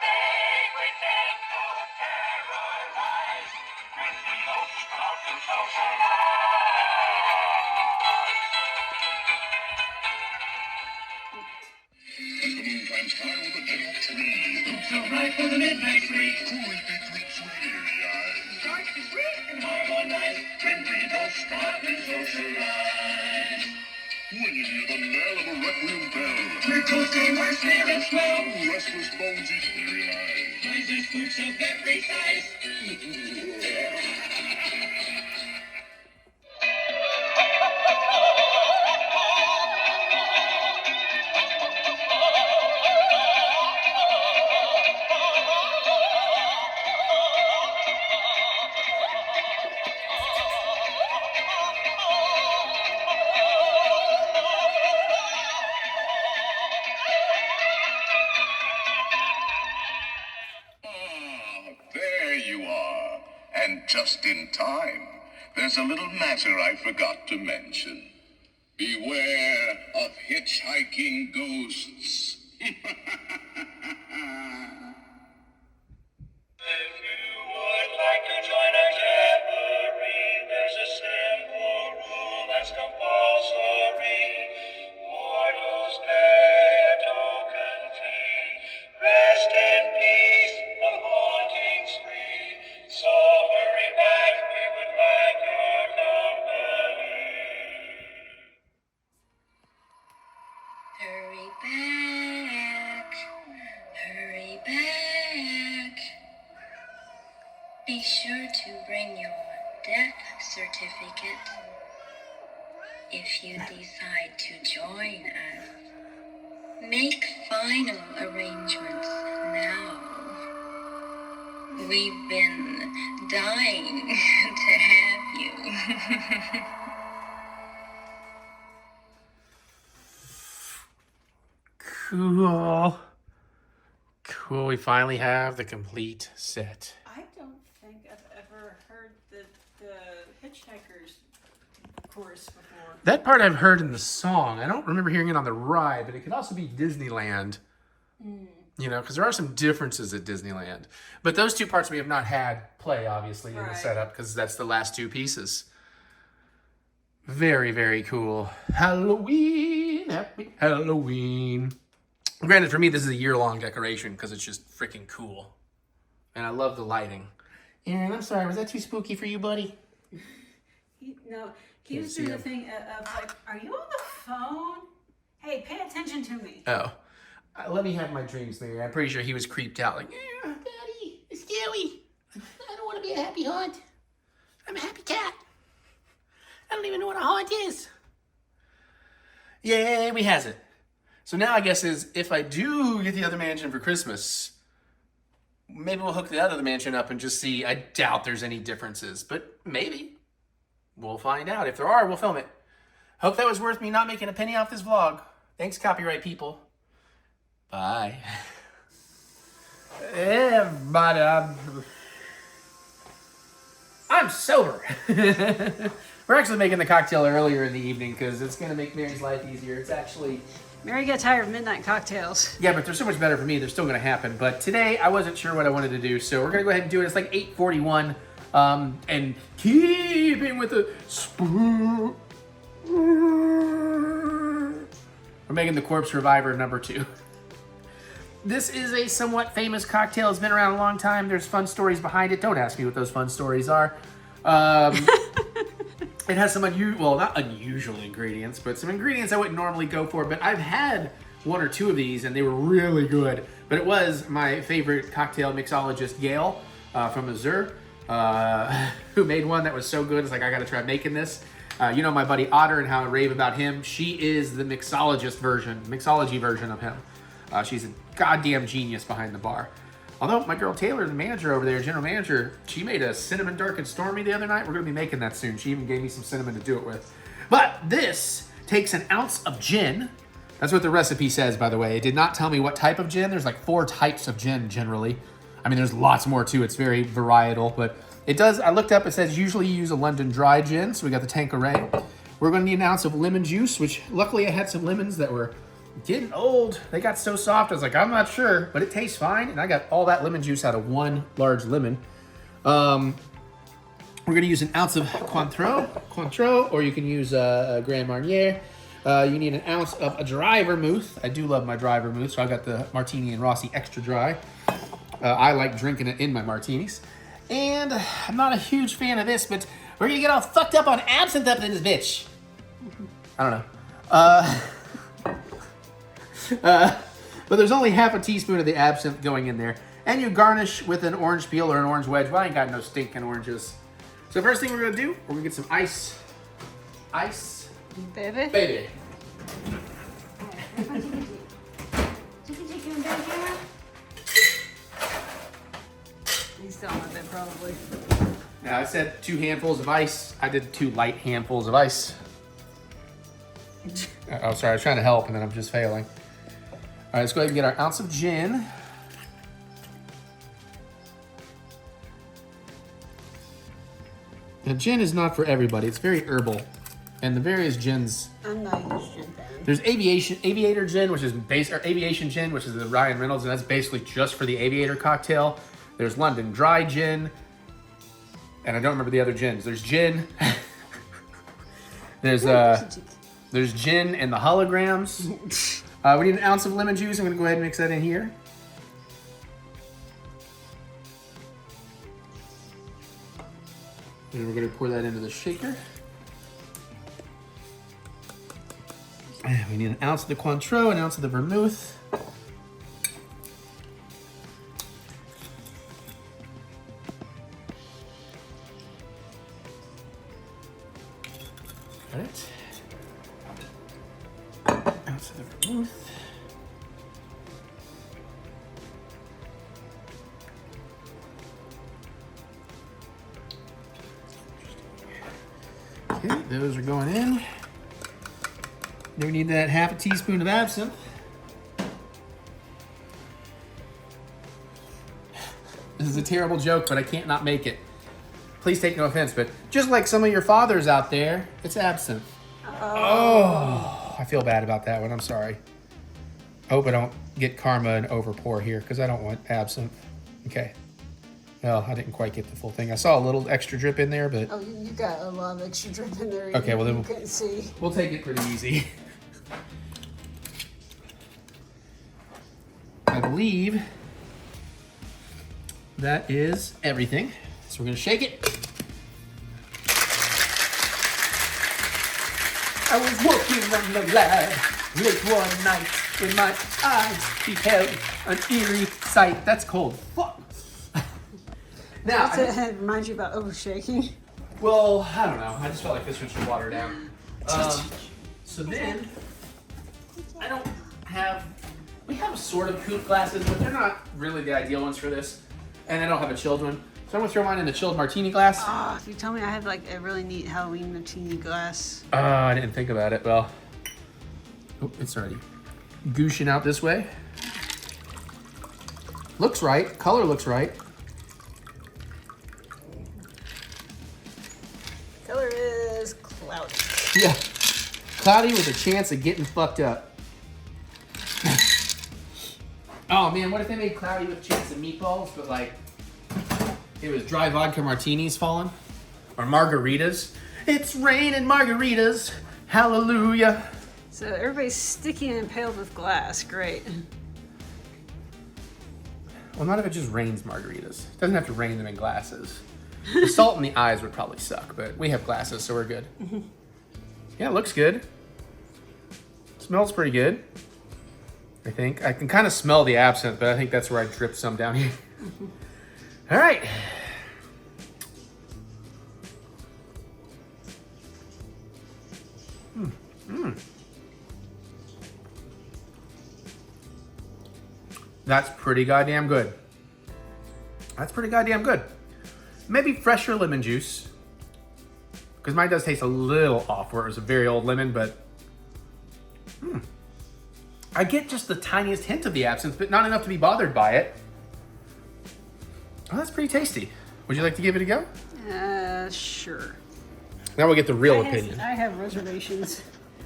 They pretend to terrorize. When pretty ghosts brought you socialize. As the moon climbs high over the dead oak tree, looks so bright for the midnight free. Creepy creeps with eerie eyes. Dark and sweet and harmonize. When we don't stop and socialize. When you hear the knell of a requiem bell, we're toasting our spirits well. Restless bones eat eerie eyes. Noises, spooks of every size. just in time. There's a little matter I forgot to mention. Beware of hitchhiking ghosts. If you would like to join our jamboree, there's a simple rule that's compulsory. Mortals pay a token fee. Rest in peace, the haunting's free. So hurry back, we would like your company. Hurry back, hurry back. Be sure to bring your death certificate if you decide to join us. Make final arrangements now. We've been dying to have you. Cool. Cool, we finally have the complete set. I don't think I've ever heard the Hitchhiker's chorus before. That part I've heard in the song. I don't remember hearing it on the ride, but it could also be Disneyland. You know, because there are some differences at Disneyland. But those two parts we have not had play, obviously, in the Right. setup, because that's the last two pieces. Very, very cool. Halloween! Happy Halloween! Granted, for me, this is a year-long decoration, because it's just freaking cool. And I love the lighting. Aaron, I'm sorry, was that too spooky for you, buddy? He Can't was see doing the him. thing of like, are you on the phone? Hey, pay attention to me. Oh. Let me have my dreams, Mary. I'm pretty sure he was creeped out, like, Daddy, it's scary. I don't want to be a happy haunt. I'm a happy cat. I don't even know what a haunt is. yay, we has it. So now I guess is, if I do get the other mansion for Christmas, maybe we'll hook the other mansion up and just see. I doubt there's any differences, but maybe. We'll find out. If there are, we'll film it. Hope that was worth me not making a penny off this vlog. Thanks, copyright people. Bye. Everybody, I'm sober. We're actually making the cocktail earlier in the evening because it's going to make Mary's life easier. It's actually... Mary got tired of midnight cocktails. Yeah, but they're so much better for me. They're still going to happen. But today, I wasn't sure what I wanted to do, so we're going to go ahead and do it. It's like 8:41, and keeping with the spook. We're making the Corpse Reviver #2. This is a somewhat famous cocktail. It's been around a long time. There's fun stories behind it. Don't ask me what those fun stories are. It has some not unusual ingredients, but some ingredients I wouldn't normally go for. But I've had one or two of these, and they were really good. But it was my favorite cocktail mixologist, Gail, from Missouri, who made one that was so good. It's like, I got to try making this. You know my buddy Otter and how I rave about him. She is the mixology version of him. She's a goddamn genius behind the bar. Although my girl Taylor, the manager over there, general manager, she made a cinnamon dark and stormy the other night. We're going to be making that soon. She even gave me some cinnamon to do it with. But this takes an ounce of gin. That's what the recipe says, by the way. It did not tell me what type of gin. There's like 4 types of gin generally. I mean, there's lots more too. It's very varietal, but it does. I looked up. It says usually you use a London dry gin. So we got the Tanqueray. We're going to need an ounce of lemon juice, which luckily I had some lemons that were getting old. They got so soft. I was like, I'm not sure, but it tastes fine. And I got all that lemon juice out of one large lemon. We're going to use an ounce of Cointreau, or you can use a Grand Marnier. You need an ounce of a dry vermouth. I do love my dry vermouth, so I got the Martini and Rossi extra dry. I like drinking it in my martinis. And I'm not a huge fan of this, but we're going to get all fucked up on absinthe up in this bitch. I don't know. But there's only half a teaspoon of the absinthe going in there. And you garnish with an orange peel or an orange wedge. Well, I ain't got no stinking oranges. So first thing we're gonna do, we're gonna get some ice. Ice. Baby? Baby. He's still on it, probably. Now I said 2 handfuls of ice. I did 2 light handfuls of ice. Oh, sorry, I was trying to help and then I'm just failing. All right, let's go ahead and get our ounce of gin. Now, gin is not for everybody. It's very herbal. And the various gins. I'm not a huge gin fan. There's aviator gin, which is aviation gin, which is the Ryan Reynolds, and that's basically just for the aviator cocktail. There's London dry gin, and I don't remember the other gins. There's gin. There's gin and the holograms. We need an ounce of lemon juice. I'm gonna go ahead and mix that in here. And we're gonna pour that into the shaker. And we need an ounce of the Cointreau, an ounce of the vermouth. Got it. Ounce of the vermouth. Okay, those are going in. Then we need that half a teaspoon of absinthe. This is a terrible joke, but I can't not make it. Please take no offense, but just like some of your fathers out there, it's absinthe. Oh, I feel bad about that one. I'm sorry. I hope I don't get karma and overpour here, because I don't want absinthe. Okay. Well, I didn't quite get the full thing. I saw a little extra drip in there, but... Oh, you got a lot of extra drip in there. Okay, well then you couldn't see. We'll take it pretty easy. I believe that is everything. So we're gonna shake it. I was walking on the lab late one night when my eyes beheld an eerie sight. That's cold. Fuck. Now, It reminds you about overshaking. well, I don't know. I just felt like this one should water down. So then, I don't have. We have sort of coupe glasses, but they're not really the ideal ones for this. And I don't have a chilled one. So I'm gonna throw mine in the chilled martini glass. Oh, if you tell me I have like a really neat Halloween martini glass. I didn't think about it. Well, oh, it's already gooshing out this way. Looks right. Color looks right. Color is cloudy. Yeah. Cloudy with a chance of getting fucked up. Oh man, what if they made cloudy with a chance of meatballs, but like it was dry vodka martinis falling? Or margaritas? It's raining margaritas. Hallelujah. So everybody's sticky and impaled with glass. Great. Well, not if it just rains margaritas. It doesn't have to rain them in glasses. The salt in the eyes would probably suck, but we have glasses, so we're good. Yeah, it looks good. Smells pretty good. I think. I can kind of smell the absinthe, but I think that's where I dripped some down here. All right. That's pretty goddamn good. That's pretty goddamn good. Maybe fresher lemon juice, because mine does taste a little off where it was a very old lemon, but I get just the tiniest hint of the absinthe, but not enough to be bothered by it. Oh, that's pretty tasty. Would you like to give it a go? Sure. Now we'll get the real opinion. I have reservations.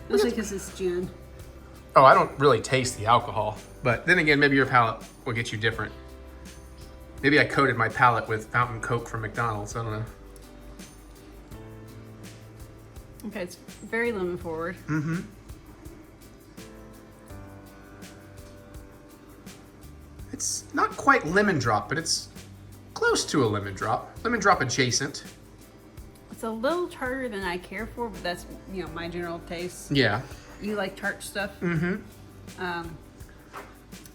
Mostly because it's gin. Oh, I don't really taste the alcohol, but then again, maybe your palate will get you different. Maybe I coated my palate with fountain Coke from McDonald's. I don't know. Okay, it's very lemon forward. Mm-hmm. It's not quite lemon drop, but it's close to a lemon drop. Lemon drop adjacent. It's a little tartar than I care for, but that's, you know, my general taste. Yeah. You like tart stuff? Mm-hmm.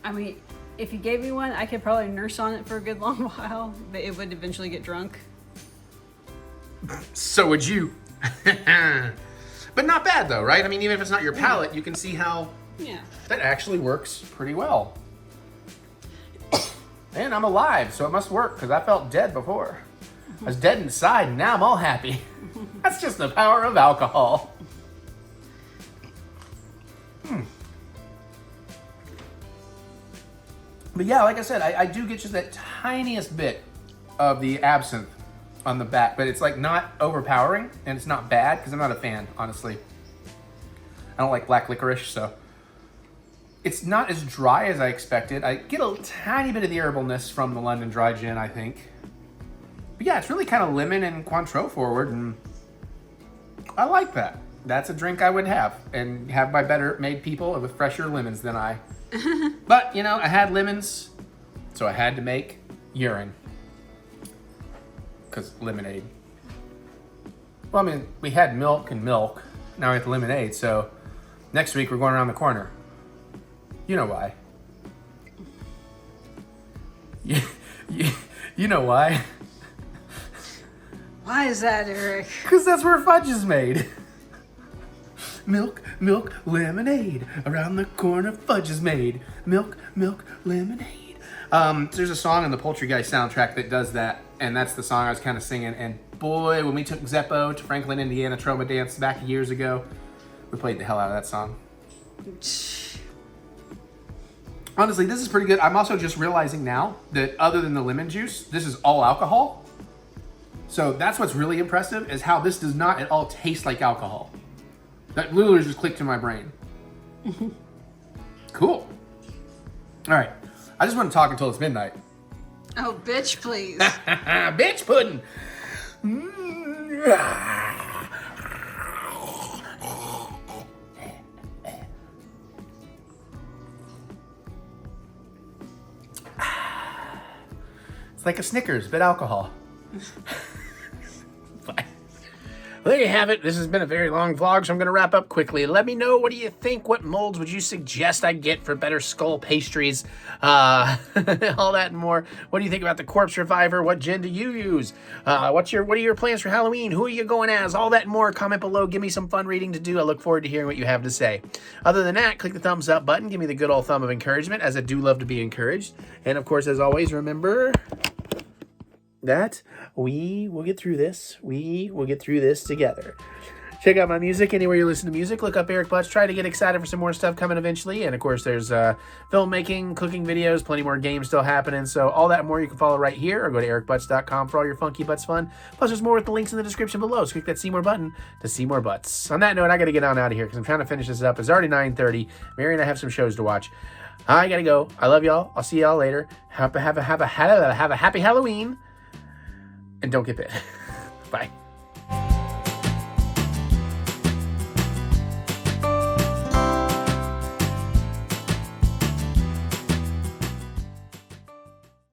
I mean, if you gave me one, I could probably nurse on it for a good long while, but it would eventually get drunk. So would you. But not bad though, right? I mean, even if it's not your palate, you can see how that actually works pretty well. And I'm alive, so it must work, because I felt dead before. I was dead inside, and now I'm all happy. That's just the power of alcohol. But yeah, like I said, I do get just that tiniest bit of the absinthe on the back, but it's like not overpowering and it's not bad because I'm not a fan, honestly. I don't like black licorice, so it's not as dry as I expected. I get a tiny bit of the herbalness from the London Dry Gin, I think. But yeah, it's really kind of lemon and Cointreau forward, and I like that. That's a drink I would have, and have by better made people with fresher lemons than I. But, you know, I had lemons, so I had to make urine. Because lemonade. Well, I mean, we had milk and milk. Now we have lemonade, so next week we're going around the corner. You know why. You know why. Why is that, Eric? Because that's where fudge is made. Milk, milk, lemonade. Around the corner, fudge is made. Milk, milk, lemonade. There's a song on the Poultry Guy soundtrack that does that, and that's the song I was kind of singing. And boy, when we took Zeppo to Franklin, Indiana Trauma Dance back years ago, we played the hell out of that song. Honestly, this is pretty good. I'm also just realizing now that other than the lemon juice, this is all alcohol. So that's what's really impressive, is how this does not at all taste like alcohol. That literally just clicked in my brain. Cool. All right. I just want to talk until it's midnight. Oh, bitch, please. Bitch pudding. It's like a Snickers, but alcohol. Bye. Well, there you have it. This has been a very long vlog, so I'm going to wrap up quickly. Let me know, what do you think? What molds would you suggest I get for better skull pastries? All that and more. What do you think about the Corpse Reviver? What gin do you use? What are your plans for Halloween? Who are you going as? All that and more. Comment below. Give me some fun reading to do. I look forward to hearing what you have to say. Other than that, click the thumbs up button. Give me the good old thumb of encouragement, as I do love to be encouraged. And of course, as always, remember that we will get through this. We will get through this together. Check out my music anywhere you listen to music. Look up EricButts. Try to get excited for some more stuff coming eventually. And of course, there's filmmaking, cooking videos, plenty more games still happening. So all that and more you can follow right here, or go to ericbutts.com for all your funky butts fun. Plus, there's more with the links in the description below. So click that see more button to see more butts. On that note, I got to get on out of here because I'm trying to finish this up. It's already 9:30. Mary and I have some shows to watch. I got to go. I love y'all. I'll see y'all later. Have a happy Halloween. And don't get bit. Bye.